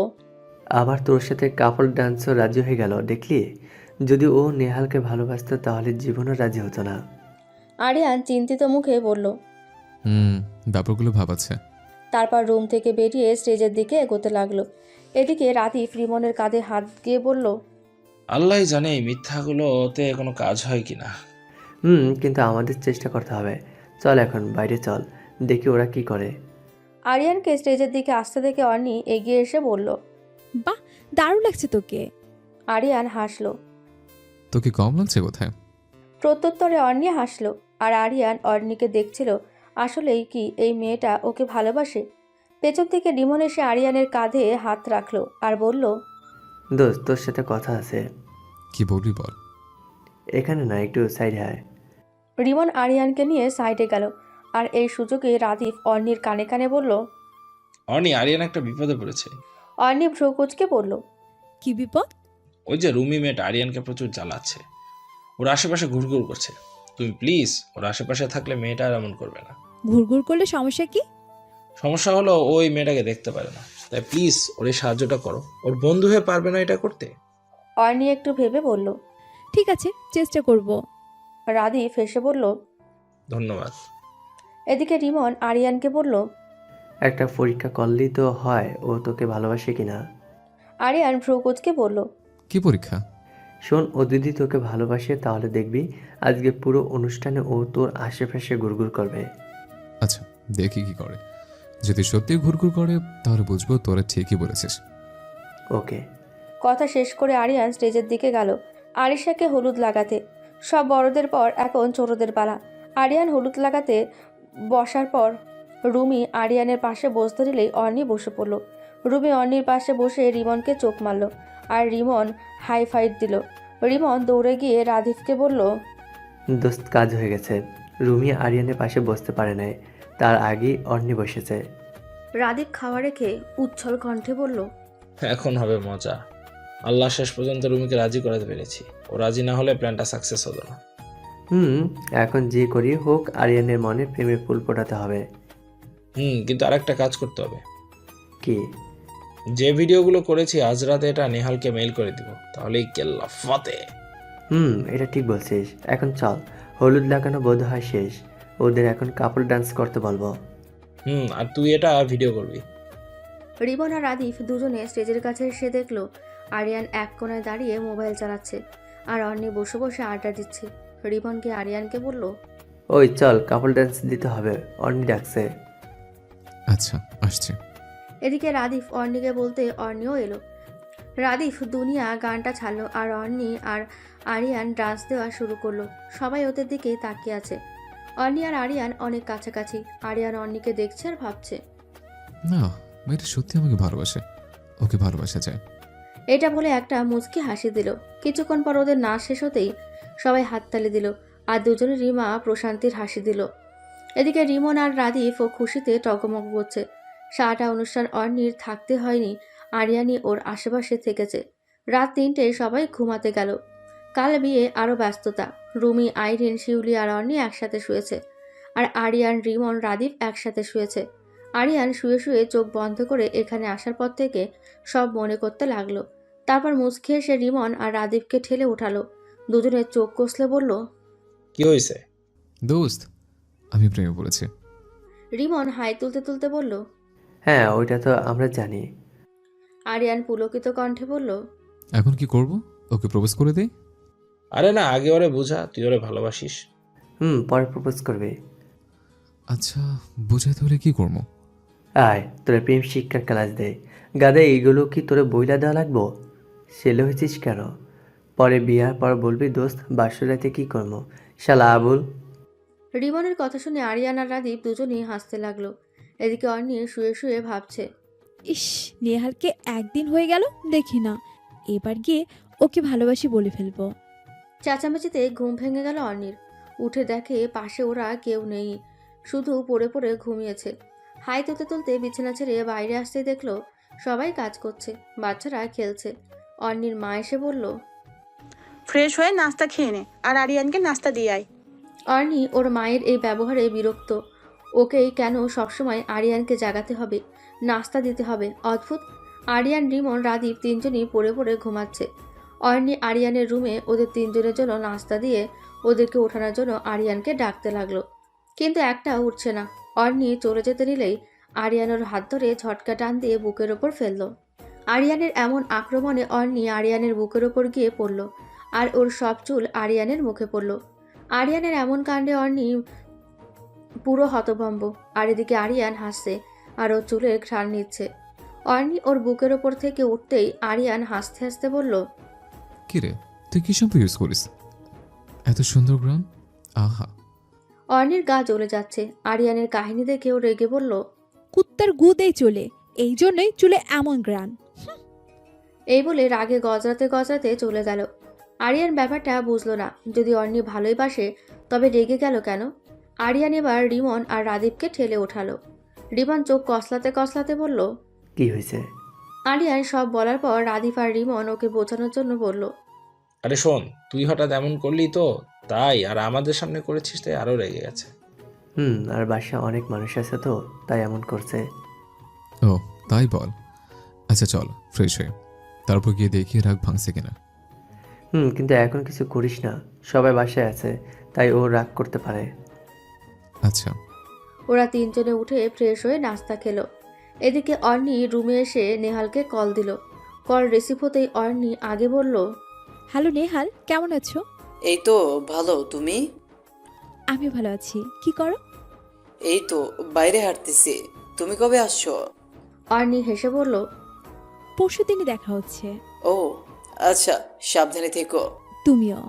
আবার তোর সাথে কাপল ডান্সও রাজি হয়ে গেল, দেখলি? যদি ও নেহালকে ভালোবাসতো তাহলে জীবনও রাজি হতো না। আরিয়ান চিন্তিত মুখে বলল। ব্যাপারগুলো ভাবাচ্ছে। তারপর রুম থেকে বেরিয়ে স্টেজের দিকে এগোতে লাগলো। এদিকে রাদীপ রিমনের কাঁধে হাত দিয়ে বলল, আল্লাহ জানে এই মিথ্যাগুলোতে কোনো কাজ হয় কিনা। কিন্তু আমাদের চেষ্টা করতে হবে। চল এখন বাইরে চল, দেখি ওরা কি করে। আরিয়ানকে স্টেজের দিকে আসতে দেখে অর্ণি এগিয়ে এসে বলল, বাহ, দারুণ লাগছে তোকে। আরিয়ান হাসলো। তোকে কম লাগছে কোথায়? প্রত্যুত্তরে অর্ণি হাসলো, আর আরিয়ান অর্ণিকে দেখছিল আসলেই কি এই মেয়েটা ওকে ভালোবাসে? পেছন থেকে রিমন এসে আরিয়ানের কাঁধে হাত রাখলো আর বলল, দোস্ত তোর সাথে কথা আছে। কি বলবি বল। এখানে না, একটু সাইডে আয়। রিমন আরিয়ানকে নিয়ে সাইডে গেল আর এই সুযোগে রাদিফ অর্ণির কানে কানে বলল। অর্নি, আরিয়ান একটা বিপদে পড়েছে। অর্ণি ভ্রু কুঁচকে বলল, কি বিপদ? ওই যে রুমি মেয়েটা আরিয়ানকে প্রচুর জ্বালাচ্ছে, ওর আশেপাশে ঘুরঘুর করছে। তুমি প্লিজ ওর আশেপাশে থাকলে মেয়েটা আর এমন করবে না। ঘুরঘুর করলে সমস্যা কি? সমস্যা হলো ওই মেয়েটাকে দেখতে পারে না, তাই প্লিজ ওর এই সাহায্যটা করো। ওর বন্ধু হয়ে পারবে না এটা করতে? অর্ণি একটু ভেবে বলল, ঠিক আছে, চেষ্টা করব। রাদিফ হেসে বলল, ধন্যবাদ। এদিকে রিমন আরিয়ানকে বলল, একটা পরীক্ষা করলেই তো হয় ও তোকে ভালোবাসে কিনা। আরিয়ান ভ্রু কুঁচকে বলল, কি পরীক্ষা? শোন, ও যদি তোকে ভালোবাসে তাহলে দেখবি আজকে পুরো অনুষ্ঠানে ও তোর আশেপাশে ঘুরঘুর করবে। আচ্ছা, দেখি কি করে। যদি সত্যি ঘুরঘুর করে তাহলে বুঝবো তোরা ঠিকই বলেছিস। ওকে। কথা শেষ করে আরিয়ান স্টেজের দিকে গেল আরিশাকে হলুদ লাগাতে। সব বড়দের পর এখন ছোটদের পালা। আরিয়ান হলুদ লাগাতে বসার পর রুমি আরিয়ানের পাশে বসতে দিলেই অর্ণি বসে পড়ল। রুমি অর্ণির পাশে বসে রিমনকে চোখ মারল আর রিমন হাই ফাইট দিল। রিমন দৌড়ে গিয়ে রাধিফকে বলল, দোস্ত কাজ হয়ে গেছে। রুমি আরিয়ানের পাশে বসতে পারে নাই, তার আগেই অর্ণি বসেছে। রাধিফ খাওয়া রেখে উচ্ছল কণ্ঠে বলল, এখন হবে মজা। আল্লাহ শেষ পর্যন্ত রুমিকে রাজি করাতে পেরেছি। ও রাজি না হলে প্ল্যানটা সাকসেস হতো না। এখন যে করি হোক আরিয়ানের মনে প্রেমের ফুল ফোটাতে হবে। কিন্তু আরেকটা কাজ করতে হবে। কি? যে ভিডিওগুলো করেছি আজ রাতে এটা নেহালকে মেইল করে দিব, তাহলেই কেল্লা ফতে। এটা ঠিক বলছিস। এখন চল, হলুদ লাগানো বোধ হয় শেষ, ওদের এখন কাপড় ডান্স করতে বলবো। আর তুই এটা ভিডিও করবি। রিমন আর রাদিফ দুজনে স্টেজের কাছে এসে দেখলো আরিয়ান এক কোণায় দাঁড়িয়ে মোবাইল চালাচ্ছে আর অর্ণি বসে বসে আড্ডা দিচ্ছে। রিমনকে আরিয়ানকে বলল, ওই চল, কাপড় ডান্স দিতে হবে, অর্ণি ডাকছে। আচ্ছা, আসছে। এদিকে রাদিফ অর্ণিকে বলতে অর্ণিও এলো। রাদিফ দুনিয়া গানটা ছাড়লো আর অর্ণি আর আরিয়ান ডান্স দেওয়া শুরু করলো। সবাই ওদের দিকেই তাকিয়ে আছে। অর্ণি আর আরিয়ান অনেক কাছাকাছি। আরিয়ান অর্ণিকে দেখছে আর ভাবছে, না, মেয়েটা সত্যি আমাকে ভালোবাসে, ওকে ভালোবাসা যায়। এটা বলে একটা মুচকি হাসি দিল। কিছুক্ষণ পর ওদের নাচ শেষ হতেই সবাই হাততালি দিল আর দুজনে রিমা প্রশান্তির হাসি দিল। এদিকে রিমন আর রাদিফ ও খুশিতে টগমগ করছে। সারাটা অনুষ্ঠান অর্ণির থাকতে হয়নি, আরিয়ানি ওর আশেপাশে থেকেছে। রাত 3টে সবাই ঘুমাতে গেল। কাল বিয়ে আরও ব্যস্ততা। রুমি, আইরিন, শিউলি আর অর্ণি একসাথে শুয়েছে আর আরিয়ান, রিমন, রাদিফ একসাথে শুয়েছে। আরিয়ান শুয়ে শুয়ে চোখ বন্ধ করে এখানে আসার পর থেকে সব মনে করতে লাগলো। তারপর মুচকি এসে রিমন আর রাদিফকে ঠেলে উঠালো। দুজনে চোখ কষলে বলল, কি হয়েছে? দোস্ত, আমি প্রেমে পড়েছি। রিমন হাই তুলতে তুলতে বলল, হ্যাঁ, ওইটা তো আমরা জানি। আরিয়ান পুলকিত কণ্ঠে বলল, এখন কি করব? ওকে প্রপোজ করে দেই? আরে না, আগে ওরে বোঝা তুই ওরে ভালোবাসিস। পরে প্রপোজ করবে। আচ্ছা, বুঝাইতে হলে কি করবো? আয়, তোরা প্রেম শিক্ষার ক্লাস দে। গাদা, এইগুলো কি তোরা বইলা দেওয়া লাগবো? ছেলে হয়েছিস কেন? পরে বিয়ার পর বলবি দোস্ত বাসরাতে কি করবো, শালা আবুল। রিমনের কথা শুনে আরিয়ান আর রাদীপ দুজনেই হাসতে লাগলো। এদিকে অর্ণি শুয়ে শুয়ে ভাবছে, ইস, নেহালকে একদিন হয়ে গেল দেখি না, এবার গিয়ে ওকে ভালোবাসি বলে ফেলবো। চেঁচামেচিতে ঘুম ভেঙে গেল অর্ণির। উঠে দেখে পাশে ওরা কেউ নেই, শুধু পড়ে পড়ে ঘুমিয়েছে। হাই তুলতে তুলতে বিছানা ছেড়ে বাইরে আসতে দেখলো সবাই কাজ করছে, বাচ্চারা খেলছে। অর্ণির মা এসে বলল, ফ্রেশ হয়ে নাস্তা খেয়ে নে আর আরিয়ানকে নাস্তা দিয়ে আয়। অর্ণি ওর মায়ের এই ব্যবহারে বিরক্ত। ওকেই কেন সবসময় আরিয়ানকে জাগাতে হবে, নাস্তা দিতে হবে, অদ্ভুত। আরিয়ান, রিমন, রাদীপ তিনজনই পড়ে পড়ে ঘুমাচ্ছে। অর্ণি আরিয়ানের রুমে ওদের তিনজনের জন্য নাস্তা দিয়ে ওদেরকে ওঠানোর জন্য আরিয়ানকে ডাকতে লাগলো, কিন্তু একটাও উঠছে না। অর্ণি চলে যেতে নিলেই আরিয়ানের হাত ধরে ঝটকা টান দিয়ে বুকের ওপর ফেলল। আরিয়ানের এমন আক্রমণে অর্ণি আরিয়ানের বুকের ওপর গিয়ে পড়ল আর ওর সব চুল আরিয়ানের মুখে পড়ল। আরিয়ানের এমন কাণ্ডে অর্ণি পুরো হতভম্ব। আর এদিকে আরিয়ান হাসছে আর ওর চুলের ঘ্রাণ নিচ্ছে। অর্ণি ওর বুকের ওপর থেকে উঠতেই আরিয়ান হাসতে হাসতে বলল, কি রে, তুই কি শ্যাম্পু ইউজ করিস? এত সুন্দর গ্রাম, আহা। অর্ণির গা জ্বলে যাচ্ছে। আরিয়ানের কাহিনী দেখে ও রেগে বলল, কুত্তার গুদেই চলে, এই জন্যই চুলে এমন গ্রান। এই বলে রাগে গজরাতে গজরাতে চলে গেল। আরিয়ান ব্যাপারটা বুঝলো না। যদি অর্ণি ভালোই বাসে তবে রেগে গেল কেন? আরিয়ান এবার রিমন আর রাদীপকে ঠেলে ওঠালো। রিমন চোখ কসলাতে কসলাতে বলল, কি হয়েছে? আরিয়ান সব বলার পর রাদীপ আর রিমন ওকে বোঝানোর জন্য বলল, আরে শোন, তুই হঠাৎ এমন করলি তো তাই, আর আমাদের সামনে করেছিস তাই আরো রেগে গেছে। আর বাসায় অনেক মানুষ আছে তো তাই এমন করছে। ও তাই বল। আচ্ছা চল ফ্রেশ হয়ে তারপর গিয়ে দেখিয়ে রাখ ভাঙছে কিনা। কিন্তু এখন কিছু করিস না, সবাই বাসায় আছে তাই ও রাগ করতে পারে। আচ্ছা। ওরা তিনজনে উঠে ফ্রেশ হয়ে নাস্তা খেলো। এদিকে অর্ণি রুমে এসে নেহালকে কল দিল। কল রিসিভ হতেই অর্ণি আগে বলল, হ্যালো নেহাল, কেমন আছো? এই তো ভালো, তুমি? আমি ভালো আছি। কি করো? এই তো বাইরে হাঁটতেছি। তুমি কবে আসছো? অর্ণি হেসে বলল, পরশুদিনই দেখা হচ্ছে। ও আচ্ছা, সাবধানে থেকো। তুমিও।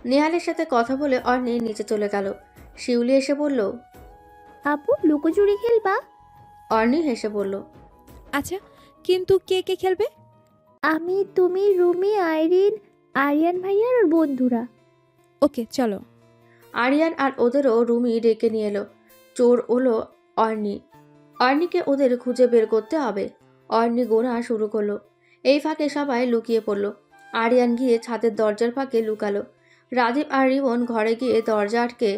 নেহালের সাথে কথা বলে অর্ণি নিচে চলে গেল। শিউলি এসে বলল, আপু লুকোচুরি খেলবা? অর্ণি হেসে বলল, আচ্ছা, কিন্তু কে কে খেলবে? আমি, তুমি, রুমি, আইরিন, আরিয়ান ভাইয়ার আর বন্ধুরা। ওকে চলো। আরিয়ান আর ওদেরও রুমি ডেকে নিয়ে এলো। চোর হলো অর্ণি। অর্ণিকে ওদের খুঁজে বের করতে হবে। অর্ণি গোনা শুরু করলো। এই ফাঁকে সবাই লুকিয়ে পড়ল। আরিয়ান গিয়ে ছাদের দরজার ফাঁকে লুকালো। রাদীপ আর রিমন ঘরে গিয়ে দরজা আটকে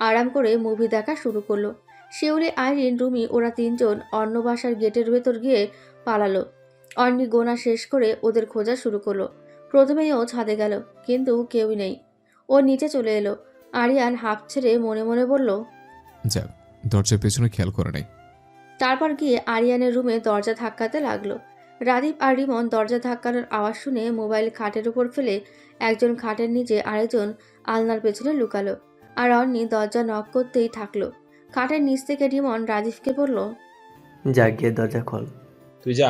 আরাম করে মুভি দেখা শুরু করলো। শিউলি, আইরিন, রুমি ওরা তিনজন অন্য বাসার গেটের ভেতর গিয়ে পালালো। অর্ণি গোনা শেষ করে ওদের খোঁজা শুরু করলো। প্রথমেই ও ছাদে গেল, কিন্তু কেউই নেই। ও নিচে চলে এলো। আরিয়ান হাঁপ ছেড়ে মনে মনে বলল, যাক, দরজার পেছনে খেয়াল করে নাই। তারপর গিয়ে আরিয়ানের রুমে দরজা ধাক্কাতে লাগলো। রাদীপ আর রিমন দরজা ধাক্কানোর আওয়াজ শুনে মোবাইল খাটের উপর ফেলে একজন খাটের নিচে আরেকজন আলনার পেছনে লুকালো। আর অর্ণি দরজা নক করতেই থাকলো। খাটের নিচ থেকে রিমন রাদীপকে বলল, যা গিয়ে দরজা খোল। তুই যা।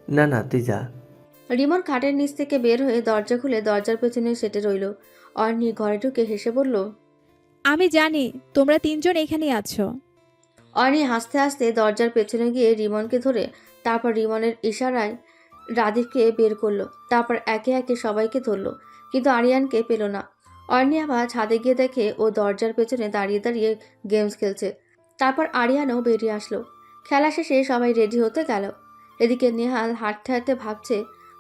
না তুই যা। রিমন খাটের নিচ থেকে বের হয়ে দরজা খুলে দরজার পেছনে সেটে রইল। অর্ণি ঘরে ঢুকে হেসে বলল, আমি জানি তোমরা তিনজন এখানেই আছো। অর্ণি হাসতে হাসতে দরজার পেছনে গিয়ে রিমনকে ধরে তারপর রিমনের ইশারায় রাদীপকে বের করলো। তারপর একে একে সবাইকে ধরলো, কিন্তু আরিয়ানকে পেল না। অর্ণি আবার ছাদে গিয়ে দেখে ও দরজার পেছনে দাঁড়িয়ে দাঁড়িয়ে গেমস খেলছে। তারপর আরিয়ানও বেরিয়ে আসলো। খেলা শেষে সবাই রেডি হতে গেল। এদিকে নেহাল হাঁটতে হাঁটতে ভাবছে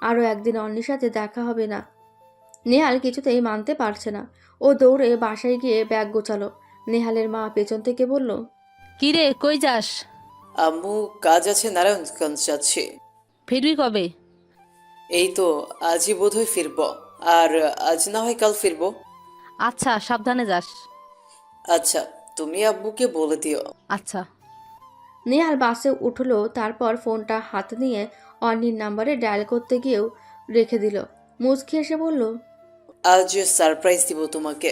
আরও একদিন অর্ণির সাথে দেখা হবে না। নেহাল কিছুতেই মানতে পারছে না। ও দৌড়ে বাসায় গিয়ে ব্যাগ গোছালো। নেহালের মা পেছন থেকে বলল, কিরে কই যাস? আম্মু কাজ আছে, নারায়ণগঞ্জ যাচ্ছি। ফিরবি কবে? এই তো আজই বোধহয় ফিরবো, আর আজ না হয় কাল ফিরবো। আচ্ছা সাবধানে যাস। আচ্ছা, তুমি আব্বুকে বলে দিও। আচ্ছা। নেহাল বাসে উঠলো। তারপর ফোনটা হাতে নিয়ে অন্যের নাম্বারে ডায়াল করতে গিয়েও রেখে দিল। মুচকি এসে বলল, আজ সারপ্রাইজ দিব তোমাকে।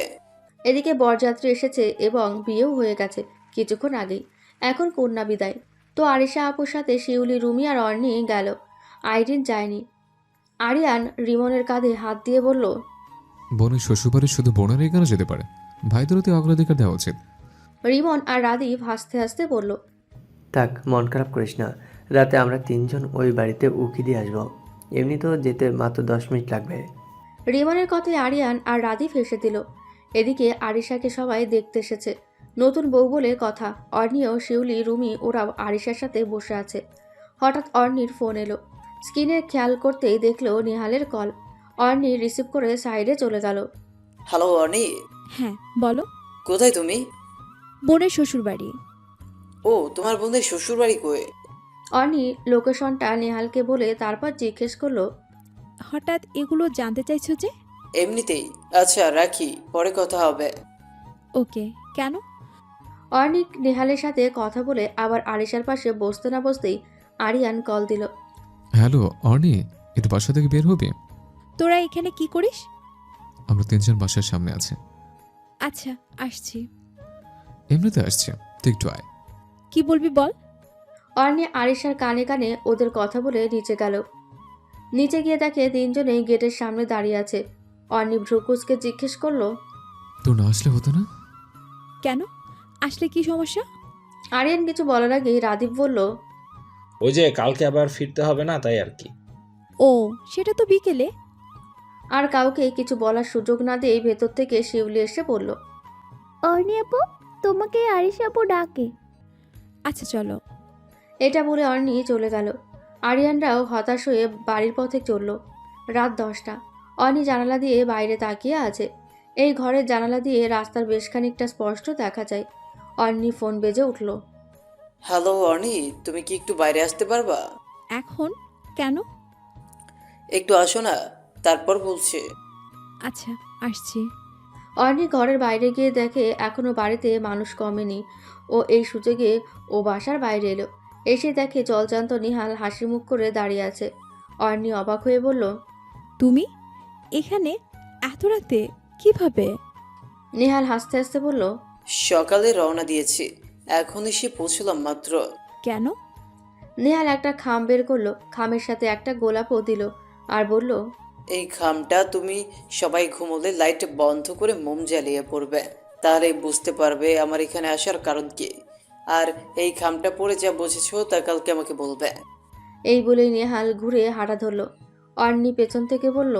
এদিকে বরযাত্রী এসেছে এবং বিয়েও হয়ে গেছে কিছুক্ষণ আগেই। এখন কন্যা বিদায়। তো আরিশা আপুর সাথে শিউলি, রুমি আর অর্ণি গেল। আইরিন যায়নি। আরিয়ান রিমনের কাঁধে হাত দিয়ে বলল, বোনের শ্বশুরবাড়ি শুধু বোনেরাই কেন যেতে পারে? ভাইদেরও তো অগ্রাধিকার দেওয়া উচিত। রিমন আর রাদীপ হাসতে হাসতে বলল, থাক, মন খারাপ করিস না। রাতে আমরা তিনজন ওই বাড়িতে উকি দিয়ে আসবো। এমনি তো যেতে মাত্র 10 মিনিট লাগবে। রিমনের কথায় আরিয়ান আর রাদীপ হেসে দিল। এদিকে আরিশাকে সবাই দেখতে এসেছে। নতুন বউ বলে কথা। অর্ণিও, শিউলি, রুমি ওরাও আরিশার সাথে বসে আছে। হঠাৎ অর্ণির ফোন এলো। স্ক্রিনে খেয়াল করতেই দেখলো নেহালের কল। অর্ণি রিসিভ করে সাইডে চলে গেল। হ্যালো অর্ণি। হ্যাঁ বলো। কোথায় তুমি? বোনের শ্বশুর বাড়ি। ও, তোমার বোনের শ্বশুর বাড়ি কই? অর্ণি লোকেশনটা নেহালকে বলে তারপর জিজ্ঞেস করলো, হঠাৎ এগুলো জানতে চাইছো যে? এমনিতেই। আচ্ছা রাখি, পরে কথা হবে। ওকে। কেন? অর্ণি নেহালের সাথে কথা বলে আবার আরিশার পাশে বসতে না বসতেই আরিয়ান কল দিল। হ্যালো অর্ণি, একটু বাসা থেকে বের হবি? তোরা এখানে কি করিস? আমরা তিনজন বাসার সামনে আছি। আচ্ছা আসছি। এমনিতে আসছি, তুই একটু আয়। কি বলবি বল। অর্ণি আরিশার কানে কানে ওদের কথা বলে নিচে গেল। নিচে গিয়ে দেখে তিনজনেই গেটের সামনে দাঁড়িয়ে আছে। অর্ণি ভ্রুকুচকে জিজ্ঞেস করলো, তোর না আসলে হতো না? কেন? আসলে কি সমস্যা? আরিয়ান কিছু বলার আগেই রাদীপ বলল, ওই যে কালকে আবার ফিরতে হবে না, তাই আর কি। ও, সেটা তো বিকেলে। আর কাউকে কিছু বলার সুযোগ না দিয়ে ভেতর থেকে শিউলি এসে বলল, অর্ণি আপু, তোমাকে আরিশ আপু ডাকে। আচ্ছা চলো। এটা বলে অর্ণি চলে গেল। আরিয়ানরাও হতাশ হয়ে বাড়ির পথে চলল। রাত 10টা। অর্ণি জানালা দিয়ে বাইরে তাকিয়ে আছে। এই ঘরের জানালা দিয়ে রাস্তার বেশ খানিকটা স্পষ্ট দেখা যায়। অর্ণি ফোন বেজে উঠল। হ্যালো অর্নি, তুমি কি একটু বাইরে আসতে পারবা? এখন? কেন? একটু আসো না, তারপর বলছি। আচ্ছা, আসছি। অর্ণি ঘরের বাইরে গিয়ে দেখে এখনো বাড়িতে মানুষ কমেনি। ও এই সুযোগে ও বাসার বাইরে এলো। এসে দেখে জলজান্ত নিহাল হাসি মুখ করে দাঁড়িয়ে আছে। অর্ণি অবাক হয়ে বলল, তুমি এখানে এত রাতে কিভাবে? নিহাল হাসতে হাসতে বলল, সকালে রওনা দিয়েছি, এখন এসে পৌঁছলাম মাত্র। কেন? নেহাল একটা খাম বের করলো, খামের সাথে একটা গোলাপও দিল আর বলল, এই খামটা তুমি সবাই ঘুমোলে লাইট বন্ধ করে মোম জ্বালিয়ে পড়বে, তাহলে বুঝতে পারবে আমার এখানে আসার কারণ কি। আর এই খামটা পরে যা বুঝেছো তা কালকে আমাকে বলবে। এই বলেই নেহাল ঘুরে হাঁটা ধরল। অর্ণি পেছন থেকে বলল,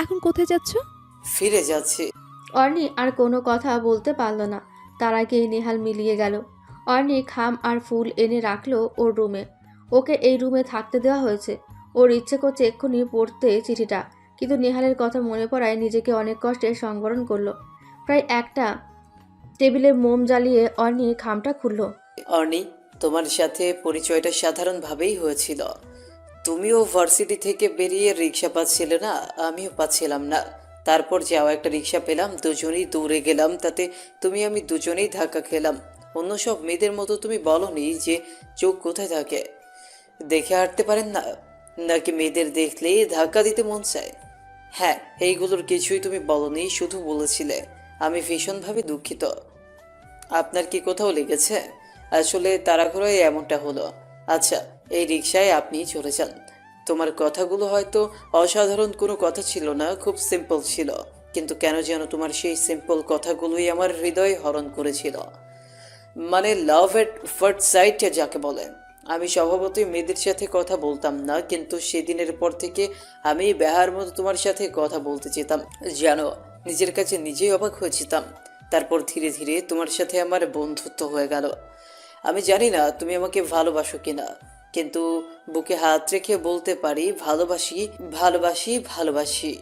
এখন কোথায় যাচ্ছ? ফিরে যাচ্ছি। অর্ণি আর কোনো কথা বলতে পারল না। তার আগেই নেহাল মিলিয়ে গেল। অর্ণি খাম আর ফুল এনে রাখলো ওর রুমে। ওকে এই রুমে থাকতে দেওয়া হয়েছে। ওর ইচ্ছে করছে এক্ষুনি পড়তে চিঠিটা, কিন্তু নেহালের কথা মনে পড়ায় নিজেকে অনেক কষ্টে সংবরণ করলো। প্রায় একটা টেবিলে মোম জ্বালিয়ে অর্ণি খামটা খুলল। অর্নি, তোমার সাথে পরিচয়টা সাধারণভাবেই হয়েছিল। তুমিও ভার্সিটি থেকে বেরিয়ে রিক্সা পাচ্ছিলে না, আমিও পাচ্ছিলাম না। তারপর যাওয়া একটা রিক্সা পেলাম, দুজনেই দৌড়ে গেলাম, তাতে আমি দুজনেই ধাক্কা খেলাম। অন্য সব মেয়েদের মতো তুমি বলনি যে চোখ কোথায় থাকে, দেখে হাঁটতে পারেন না, নাকি মেয়েদের দেখলেই ধাক্কা দিতে মন চায়? হ্যাঁ, এইগুলোর কিছুই তুমি বলনি, শুধু বলেছিলে। আমি ভীষণভাবে দুঃখিত। আপনার কি কোথাও লেগেছে? আসলে তাড়াহুড়োয় এমনটা হলো। আচ্ছা, এই রিকশায় আপনি চলে যান। তোমার কথাগুলো হয়তো অসাধারণ কোনো কথা ছিল না, খুব সিম্পল ছিল, কিন্তু কেন যেন তোমার সেই সিম্পল কথাগুলোই আমার হৃদয় হরণ করেছিল। মানে লাভ এট ফার্স্ট সাইট যাকে বলে। আমি স্বভাবতই মেয়েদের সাথে কথা বলতাম না, কিন্তু সেদিনের পর থেকে আমি বেহার মতো তোমার সাথে কথা বলতে চেতাম। জানো, নিজের কাছে নিজেই অবাক হয়েছিলাম। তারপর ধীরে ধীরে তোমার সাথে আমার বন্ধুত্ব হয়ে গেল। আমি জানি না তুমি আমাকে ভালোবাসো কিনা, কিন্তু বুকে হাত রেখে বলতে পারি ভালোবাসি, ভালোবাসি, ভালোবাসি,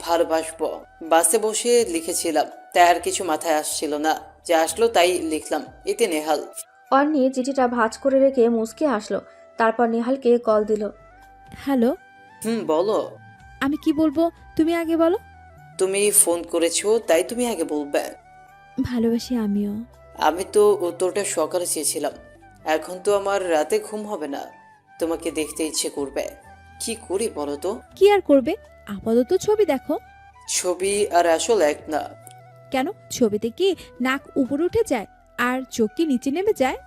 ভালোবাসবো। বাসে বসে লিখেছিলাম, তাই আর কিছু মাথায় আসছিল না, যা আসলো তাই লিখলাম। এতে নেহাল। অর্ণি চিঠিটা ভাঁজ করে রেখে মুচকি হাসলো। তারপর নেহালকে কল দিল। হ্যালো, বলো। আমি কি বলবো তুমি আগে বলো। তুমি ফোন করেছো, তাই তুমি আগে বলবে। ভালোবাসি আমিও। আমি তো উত্তরটা সকালে চেয়েছিলাম। এখন তো আমার রাতে ঘুম হবে না, তোমাকে দেখতে ইচ্ছে করবে। কি করি বলো তো? কি আর করবে, আপাতত ছবি দেখো। ছবি আর আসল এক না। কেন, ছবিতে কি নাক উপরে উঠে যায় আর চোখ কি নিচে নেমে যায়?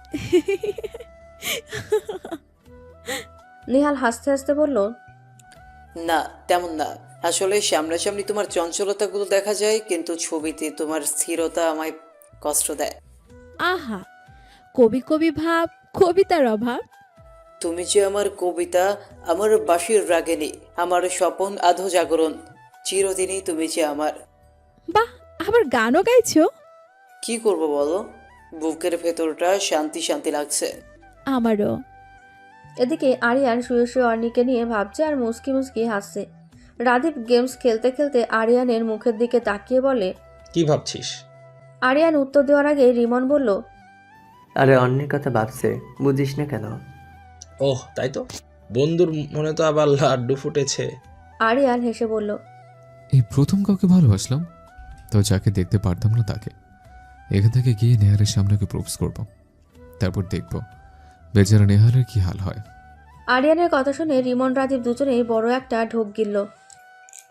নেহাল হাসতে হাসতে বলল, না, তেমন না। আসলে সামনাসামনি তোমার চঞ্চলতাগুলো দেখা যায়, কিন্তু ছবিতে তোমার স্থিরতা আমায় কষ্ট দেয়। আহা, কবি কবি ভাব, কবিতার অভাব। তুমি যে আমার কবিতা, আমার বাঁশির রাগিনী, আমার স্বপন আধো জাগরণ, চিরদিনই তুমি যে আমার। বাহ, আবার গানও গাইছো? কি করব বলো, বুকের ভেতরটা শান্তি শান্তি লাগছে। আমারও। এদিকে আরিয়ান শুয়ে শুয়ে অর্ণিকে নিয়ে ভাবছে আর মুস্কি মুস্কি হাসছে। রাদীপ গেমস খেলতে খেলতে আরিয়ানের মুখের দিকে তাকিয়ে বলে, কি ভাবছিস? আরিয়ান উত্তর দেওয়ার আগে রিমন বলল, আরে অন্যের কথা ভাবছে, বুঝিস না কেন? ওহ, তাই তো, বন্ধুর মনে তো আবার লাড্ডু ফুটেছে। আরিয়ান হেসে বলল, এই প্রথম কাউকে ভালোবাসলাম, তো যাকে দেখতে পারতাম না তাকে। এখান থেকে গিয়ে নেহারের সামনে প্রপোজ করব, তারপর দেখব বেচারা নেহারের কি হাল হয়। আরিয়ানের কথা শুনে রিমন রাদীপ দুজনেই বড় একটা ঢোক গিলল।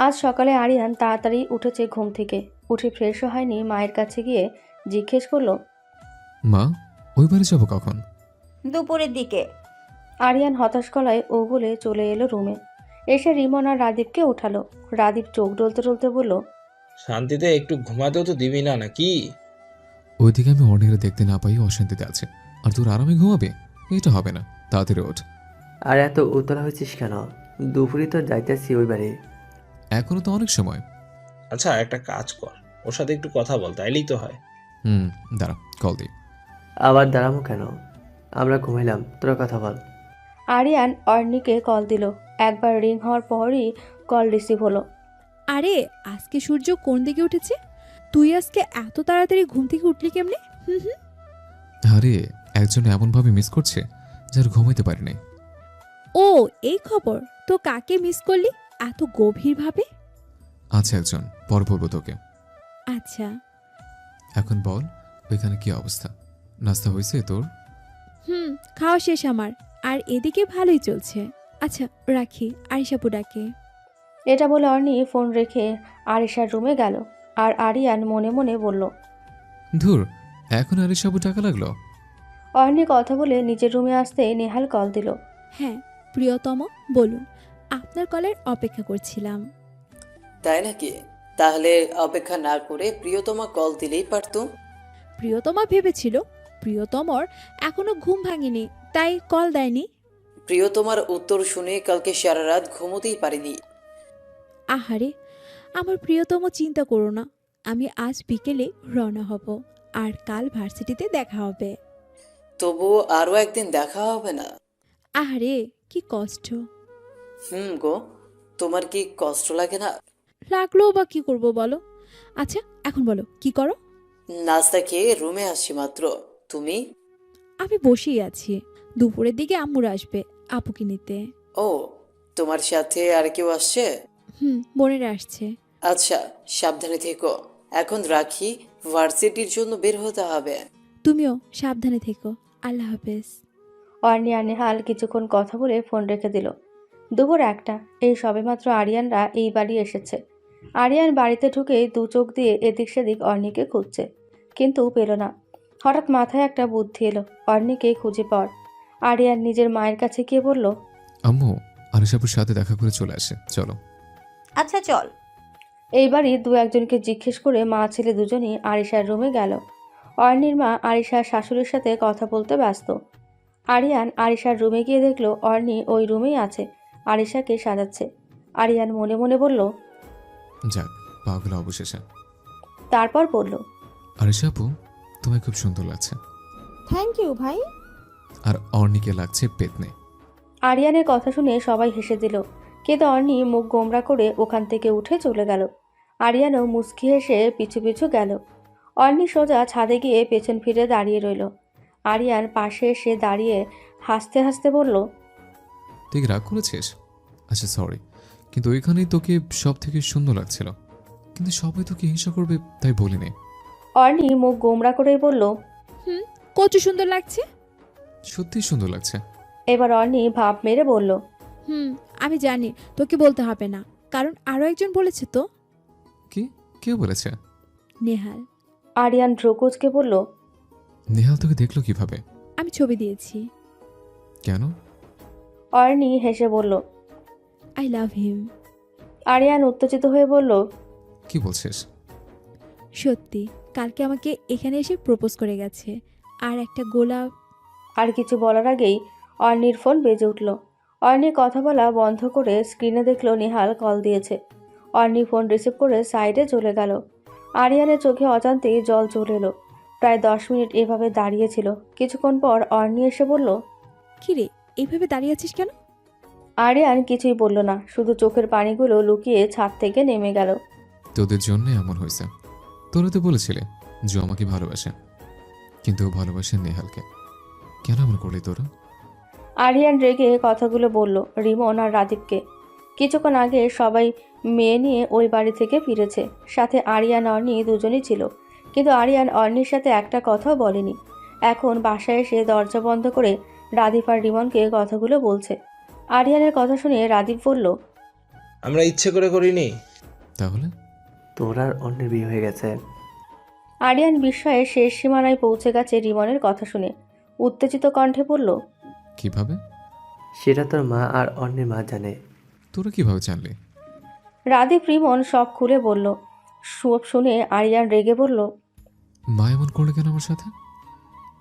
আজ সকালে আরিয়ান তাড়াতাড়ি উঠেছে ঘুম থেকে। উঠে ফ্রেশও হয়নি, মায়ের কাছে গিয়ে জিজ্ঞেস করলো, মা, ওই বাড়ি যাবো কখন? দুপুরের দিকে। আরিয়ান হতাশ গলায় ও বলে চলে এলো রুমে। এসে রিমন আর রাদীপকে উঠালো। রাদীপ চোখ ডলতে ডলতে বলল, শান্তিতে একটু ঘুমাতেও তো দিবি না নাকি? ওইদিকে আমি অর্ণিকে দেখতে না পাই অশান্তিতে আছে, আর তোর আরামে ঘুমাবে? এটা হবে না, তাড়াতাড়ি ওঠ। আর এত উতলা হয়েছিস কেন? দুপুরে তো যাইতেছি ওই বাড়ি। এখনো তো অনেক সময়। আচ্ছা একটা কাজ কর, ওর সাথে একটু কথা বল, তাইলেই তো হয়। দাঁড়া, কল দিই। আবার দাঁড়ামো কেন? আমরা ঘুমাইলাম, তোরা কথা বল। আরিয়ান অর্ণিকে কল দিল। একবার রিং হওয়ার পরই কল রিসিভ হলো। আরে আজকে সূর্য কোন দিকে উঠেছে? তুই আজকে এত তাড়াতাড়ি ঘুম থেকে উঠলি কেমনে? হুম। আরে একজন এমনভাবে মিস করছে যার ঘুমাইতে পারি নাই। ও এই খবর, তো কাকে মিস করলি এত গভীরভাবে? আছে একজন, পর বলবো তোকে। আচ্ছা। এখন বল, ওইখানে কি অবস্থা? নাস্তা হয়েছে তোর? খাওয়া শেষ আমার, আর এদিকে ভালোই চলছে। আচ্ছা রাখি, আরিশাপু ডাকে। এটা বলে অর্ণি ফোন রেখে আরিশার রুমে গেল। আর আরিয়ান মনে মনে বলল, ধুর, এখন আরে সব টাকা লাগলো। অর্ণি কথা বলে নিজের রুমে আসতে নেহাল কল দিল। হ্যাঁ প্রিয়তম, বলুন, আপনার কলের অপেক্ষা করছিলাম। তাই নাকি? তাহলে অপেক্ষা না করে প্রিয়তমা কল দিলেই পারতো। প্রিয়তমা ভেবেছিল প্রিয়তমর এখনো ঘুম ভাঙেনি, তাই কল দেয়নি। প্রিয়তমার উত্তর শুনে কালকে সারা রাত ঘুমোতেই পারিনি। আহারে, আমার প্রিয়তম, চিন্তা করো না, আমি আজ বিকেলে রওনা হব, আর কাল ভার্সিটিতে দেখা হবে। তবুও আরও একদিন দেখা হবে না? আহারে কি কষ্ট। গো, তোমার কি কষ্ট লাগে না? লাগলেও বা কি করব বলো। আচ্ছা এখন বলো কি করো? নাস্তা খেয়ে রুমে আসছি মাত্র। তুমি? আমি বসেই আছি, দুপুরের দিকে আম্মুর আসবে আপুকে নিতে। ও, তোমার সাথে আর কেউ আসছে? বোনেরা আসছে। আচ্ছা, সাবধানে থেকো। এখন রাখি, ভার্সিটির জন্য বের হতে হবে। তুমিও সাবধানে থেকো, আল্লাহ হাফেজ। অর্ণি আর নেহাল কিছুক্ষণ কথা বলে ফোন রেখে দিল। দুপুর 1টা, এই সবেমাত্র আরিয়ানরা এই বাড়ি এসেছে। আরিয়ান বাড়িতে ঢুকে দু চোখ দিয়ে এদিক সেদিক অর্ণিকে খুঁজছে, কিন্তু পেল না। হঠাৎ মাথায় একটা বুদ্ধি এলো, অর্ণিকে খুঁজে পাওয়ার। আরিয়ান নিজের মায়ের কাছে গিয়ে বলল, আম্মু আরিশাপুর সাথে দেখা করে চলে আসে, চলো। আচ্ছা চল। এইবারই দু একজনকে জিজ্ঞেস করে মা ছেলে দুজনই আরিশার রুমে গেল। অর্ণির মা আরিশার শাশুড়ির সাথে কথা বলতে ব্যস্ত। আরিয়ান আরিশার রুমে গিয়ে দেখল অর্ণি ওই রুমেই আছে, আরিশাকে সাজাচ্ছে। আরিয়ান মনে মনে বলল, যাক, পাগলা অবশেষে। তারপর বলল, আরিশাপু, তোমায় খুব সুন্দর লাগছে। থ্যাংক ইউ ভাই। আর অর্ণিকে লাগছে পেতনে। আরিয়ানের কথা শুনে সবাই হেসে দিল, কিন্তু অর্ণি মুখ গোমরা করে ওখান থেকে উঠে চলে গেল। আরিয়ানও মুচকি হেসে পিছু পিছু গেল। অর্ণি সোজা ছাদে গিয়ে পেছন ফিরে দাঁড়িয়ে রইল। আরিয়ান পাশে এসে দাঁড়িয়ে হাসতে হাসতে বলল, তুই কি রাগ করেছিস? আচ্ছা সরি, কিন্তু ওইখানেই তোকে সব থেকে সুন্দর লাগছিল, কিন্তু সবাই তোকে হিংসা করবে তাই বলিনি। অর্ণি মুখ গোমরা করেই বলল, কত সুন্দর লাগছে। সত্যি সুন্দর লাগছে। এবার অর্ণি ভাব মেরে বলল, আমি জানি, তোকে বলতে হবে না, কারণ আরো একজন বলেছে তো। কি? কে বলেছে? নেহাল। আরিয়ান ভ্রুকুচকে বলল, নেহাল তোকে দেখলো কিভাবে? আমি ছবি দিয়েছি। কেন? অর্ণি হেসে বলল, আই লাভ হিম। আরিয়ান উত্তেজিত হয়ে বলল, কি বলছিস? সত্যি, কালকে আমাকে এখানে এসে প্রপোজ করে গেছে, আর একটা গোলাপ। আর কিছু বলার আগেই অর্ণির ফোন বেজে উঠল। অর্ণি কথা বলা বন্ধ করে স্ক্রিনে দেখলো নেহাল কল দিয়েছে। অর্ণি ফোন রিসিভ করে সাইডে চলে গেল। আরিয়ানের চোখে অজান্তেই জল চলে এলো। প্রায় 10 মিনিট এভাবে দাঁড়িয়েছিল। কিছুক্ষণ পর অর্ণি এসে বলল, কিরে এইভাবে দাঁড়িয়ে আছিস কেন? আরিয়ান কিছুই বলল না, শুধু চোখের পানিগুলো লুকিয়ে ছাদ থেকে নেমে গেল। তোদের জন্য এমন হয়েছে। তোরা তো বলেছিলে যে আমাকে ভালোবাসে, কিন্তু ও ভালোবাসে নেহালকে। কেন এমন করলি তোরা? আরিয়ান রেগে কথাগুলো বলল রিমন আর রাদীপকে। কিছুক্ষণ আগে সবাই মেয়ে নিয়ে ওই বাড়ি থেকে ফিরেছে, সাথে আরিয়ান অর্ণি দুজনই ছিল, কিন্তু আরিয়ান অর্ণির সাথে একটা কথাও বলেনি। এখন বাসায় এসে দরজা বন্ধ করে রাদীপ আর রিমনকে কথাগুলো বলছে। আরিয়ানের কথা শুনে রাদীপ বলল, আমরা ইচ্ছে করে করিনি। তাহলে? তোর আর অন্যের বিয়ে হয়ে গেছে। আরিয়ান বিস্ময়ে শেষ সীমানায় পৌঁছে গেছে রিমনের কথা শুনে। উত্তেজিত কণ্ঠে বলল, কিভাবে? সেটা তোর মা আর অন্যের মা জানে। তোরা কিভাবে জানলি? রাদীপ রিমন সব খুলে বলল। সব শুনে আরিয়ান রেগে বলল, মা এমন করলে কেন আমার সাথে?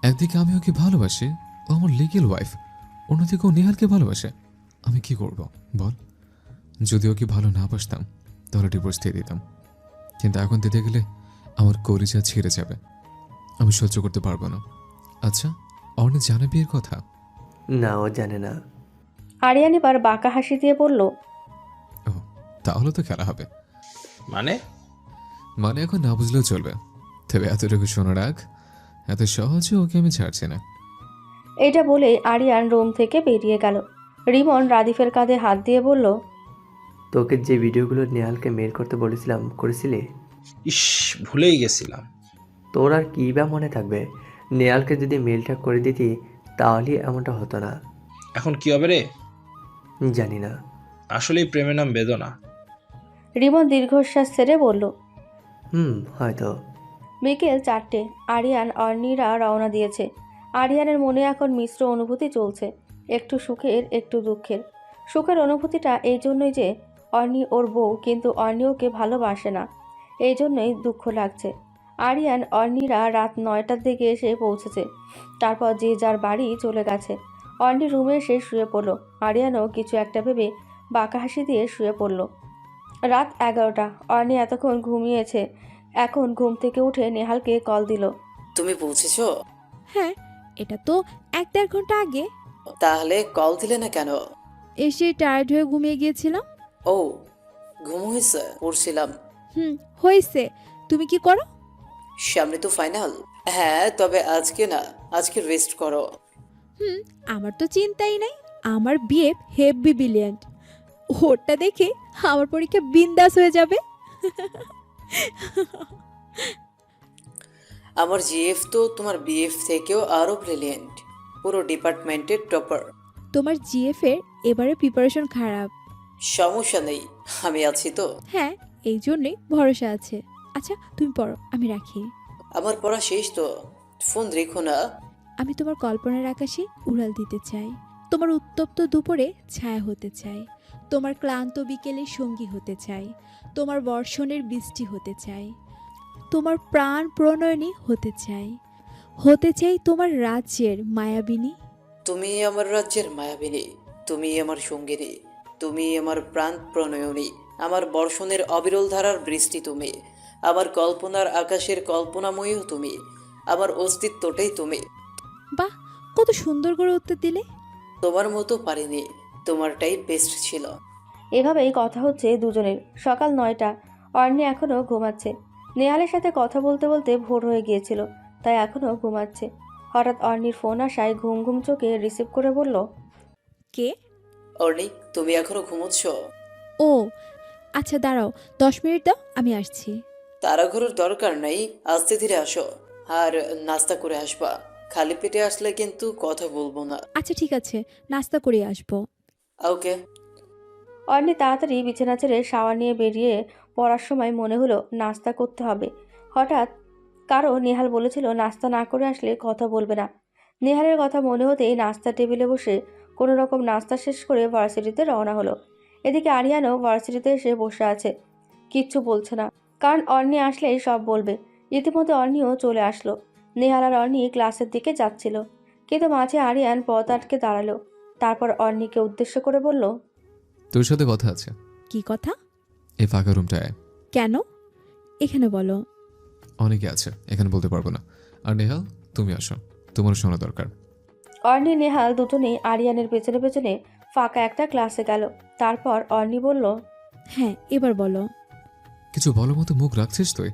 একদিকে আমি ওকে ভালোবাসি, ও আমার লিগেল ওয়াইফ, অন্যদিকে ও নেহালকে ভালোবাসে। আমি কি করব বল? যদি ওকে ভালো না বাসতাম তাহলে ডিভোর্স দিয়ে দিতাম, কিন্তু এখন দিতে গেলে আমার কলিজা ছিঁড়ে যাবে। আমি সহ্য করতে পারবো না। আচ্ছা, অর্ণি জানে বিয়ের কথা? না, ও জানে না। আরিয়ান এবার বাঁকা হাসি দিয়ে বলল, ও, তাহলে তো খেলা হবে। মানে? মানে এখন না বুঝলেও চলবে, তবে এতটুকু শোনো রাখ, এত সহজে ওকে আমি ছাড়ছি না। এইটা বলেই আরিয়ান রুম থেকে বেরিয়ে গেল। রিমন রাদিফের কাঁধে হাত দিয়ে বলল, তোকে যে ভিডিওগুলো নেহালকে মেল করতে বলেছিলাম করেছিলি? ইস, ভুলেই গেছিলাম। তোর আর কী বা মনে থাকবে? নেহালকে যদি মেলটা করে দিতি তাহলে এমনটা হতো না। এখন কি হবে রে? জানি না। আসলেই প্রেমের নাম বেদনা। রিমন দীর্ঘশ্বাস ছেড়ে বলল। হয়তো। বিকেল 4টে। আরিয়ান অর্ণিরা রওনা দিয়েছে। আরিয়ানের মনে এখন মিশ্র অনুভূতি চলছে, একটু সুখের একটু দুঃখের। সুখের অনুভূতিটা এই জন্যই যে অর্ণি ওর বউ, কিন্তু অর্ণি ওকে ভালোবাসে না, এই জন্যই দুঃখ লাগছে। আরিয়ান অর্ণিরা রাত 9টার দিকে এসে পৌঁছেছে। তারপর যে যার বাড়ি চলে গেছে। অর্ণি রুমে এসে শুয়ে পড়ল। আরিয়ানও কিছু একটা ভেবে বাঁকা হাসি দিয়ে শুয়ে পড়ল। রাত 11টা। অর্ণি এতক্ষণ ঘুমিয়েছে। এখন ঘুম থেকে উঠে নেহালকে কল দিল। তুমি পৌঁছেছো? হ্যাঁ, এটা তো 1-1.5 ঘন্টা আগে। তাহলে কল দিলে না কেন? এসে টায়ার্ড হয়ে ঘুমিয়ে গিয়েছিলাম। ও, ঘুম হয়েছে? পড়ছিলাম। হয়েছে। তুমি কি করো? সামনে তো ফাইনাল। হ্যাঁ, তবে আজকে না, আজকে রেস্ট করো। আমার তো চিন্তাই নাই। আমার বিয়ে হেভি ব্রিলিয়ান্ট। ওরটা দেখে আমার পরীক্ষা বিন্দাস হয়ে যাবে। আমার জিএফ তো তোমার বিএফ থেকেও আরো ব্রিলিয়েন্ট, পুরো ডিপার্টমেন্টের টপার। তোমার জিএফ এর এবারে প্রিপারেশন খারাপ। সমস্যা নেই, আমি আছি তো। হ্যাঁ, এই জন্যই ভরসা আছে। আচ্ছা, তুমি পড়ো, আমি রাখি। আমার পড়া শেষ তো, ফোন রেখো না। আমি তোমার কল্পনার আকাশে উড়াল দিতে চাই, তোমার উত্তপ্ত দুপুরে ছায়া হতে চাই, তোমার ক্লান্ত বিকেলে সঙ্গী হতে চাই, তোমার বর্ষণের বৃষ্টি হতে চাই, তোমার প্রাণ প্রণয়নী হতে চাই, হতে চাই তোমার রাজ্যের মায়াবিনী। তুমি আমার রাজ্যের মায়াবিনী, তুমি আমার সঙ্গিনী, তুমি আমার প্রাণ প্রণয়নী, আমার বর্ষণের অবিরল ধারার বৃষ্টি তুমি, আমার কল্পনার আকাশের কল্পনাময়ীও তুমি, আমার অস্তিত্বটাই তুমি। বাহ, কত সুন্দর করে উত্তর দিলে। তোমার মতো পারিনি, তোমারটাই বেস্ট ছিল। এভাবেই কথা হচ্ছে দুজনের। সকাল 9টা। অর্ণি এখনও ঘুমাচ্ছে। নেহালের সাথে কথা বলতে বলতে ভোর হয়ে গিয়েছিল, তাই এখনও ঘুমাচ্ছে। হঠাৎ অর্ণির ফোন আসায় ঘুম ঘুম চোখে রিসিভ করে বলল, কে? অর্ণি, তুমি এখনো ঘুমোচ্ছ? ও আচ্ছা, দাঁড়াও, 10 মিনিট দাও, আমি আসছি। তাড়াহুড়োর দরকার নেই, আস্তে ধীরে আসো। আর নাস্তা করে আসবা, খালি পেটে আসলে কিন্তু কথা বলবো না। আচ্ছা ঠিক আছে, নাস্তা করে আসবো। ওকে। অর্ণি তাড়াতাড়ি বিছানা ছেড়ে শাওয়ার নিয়ে বেরিয়ে পড়ার সময় মনে হলো নাস্তা করতে হবে। হঠাৎ কারো নেহাল বলেছিল নাস্তা না করে আসলে কথা বলবে না। নেহালের কথা মনে হতেই নাস্তা টেবিলে বসে কোনো রকম নাস্তা শেষ করে ভার্সিটিতে রওনা হলো। এদিকে আরিয়ানও ভার্সিটিতে এসে বসে আছে, কিচ্ছু বলছে না, কারণ অর্ণি আসলেই সব বলবে। ইতিমধ্যে অর্ণিও চলে আসলো। নেহাল আর অর্ণি ক্লাসের দিকে যাচ্ছিল, কিন্তু মাঝে আরিয়ান পথ আটকে দাঁড়ালো। তারপর অর্ণিকে উদ্দেশ্য করে বলল, তোর সাথে কথা আছে। কি কথা? এই ফাঁকা রুমটায়। কেন? এখানে বলো। অনেকে আছে, এখানে বলতে পারবো না। আর নেহাল, তুমি আসো, তোমার শোনা দরকার। অর্ণি নেহাল দুজনেই আরিয়ানের পেছনে পেছনে ফাঁকা একটা ক্লাসে গেল। তারপর অর্ণি বলল, হ্যাঁ, এবার বলো। কিছু বলার মতো মুখ রাখছিস তুই?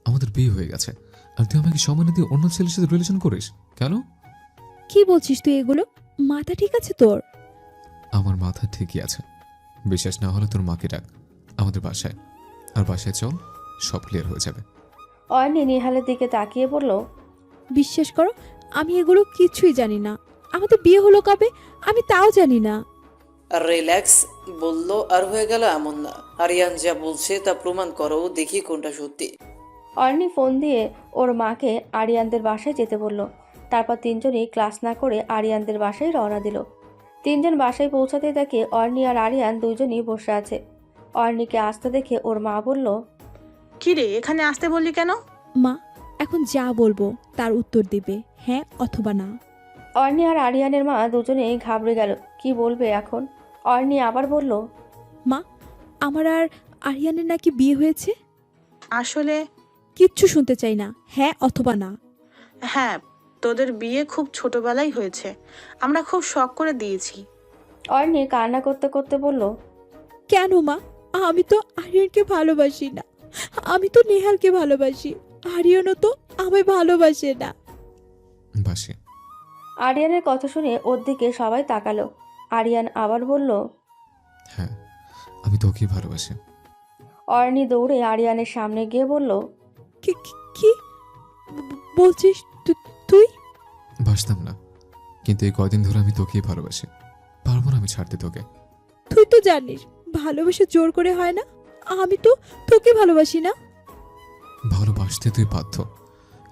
আমাদের বিয়ে হয়ে গেছে, আর তুই আমাকে সম্মান দিয়ে অন্য ছেলের সাথে রিলেশন করিস কেন? কি বলছিস তুই এগুলো? মাথা ঠিক আছে তোর? আমার মাথা ঠিকই আছে। বিশ্বাস না হলে তোর মাকে ডাক আমাদের বাসায়, আর বাসায় চল, সব ক্লিয়ার হয়ে যাবে। অর্ণি নেহালের দিকে তাকিয়ে বলল, বিশ্বাস করো, আমি এগুলো কিছুই জানি না। আমাদের বিয়ে হলো কবে আমি তাও জানি না। রিল্যাক্স বললো আর হয়ে গেল এমন না। আরিয়ান যা বলছে তা প্রমাণ করো, দেখি কোনটা সত্যি। অর্ণি ফোন দিয়ে ওর মাকে আরিয়ানদের বাসায় যেতে বলল। তারপর তিনজনই ক্লাস না করে আরিয়ানদের বাসায় রওনা দিল। তিনজন বাসায় পৌঁছাতে দেখে অর্ণি আর আরিয়ান দুইজনই বসে আছে। অর্ণিকে আসতে দেখে ওর মা বলল, কি রে, এখানে আসতে বললি কেন? মা, এখন যা বলবো তার উত্তর দিবে, হ্যাঁ অথবা না। অর্ণি আর আরিয়ানের মা দুজনেই ঘাবড়ে গেল, কি বলবে এখন। অর্ণি আবার বলল, মা, আমার আর আরিয়ানের নাকি বিয়ে হয়েছে। আসলে কিচ্ছু শুনতে চাই না, হ্যাঁ অথবা না। হ্যাঁ, তোদের বিয়ে খুব ছোটবেলায় হয়েছে, আমরা খুব শখ করে দিয়েছি। অর্ণি কান্না করতে করতে বলল, কেন মা? আমি তো আরিয়ানকে ভালোবাসি না, আমি তো নেহালকে ভালোবাসি। আরিয়ানও তো আমায় ভালোবাসে না। বাসি। আরিয়ানের কথা শুনে ওর দিকে সবাই তাকালো। আরিয়ান আবার বলল, হ্যাঁ, আমি তোকেই ভালোবাসি। অর্ণি দৌড়ে আরিয়ানের সামনে গিয়ে বলল, কি কি বলছিস তুই? বাসতাম না, কিন্তু এই কয়দিন ধরে আমি তোকেই ভালোবাসি। পারবো না আমি ছাড়তে তোকে। তুই তো জানিস ভালোবাসা জোর করে হয় না। আমি তো তোকে ভালোবাসি না। ভালোবাসতে তুই বাধ্য।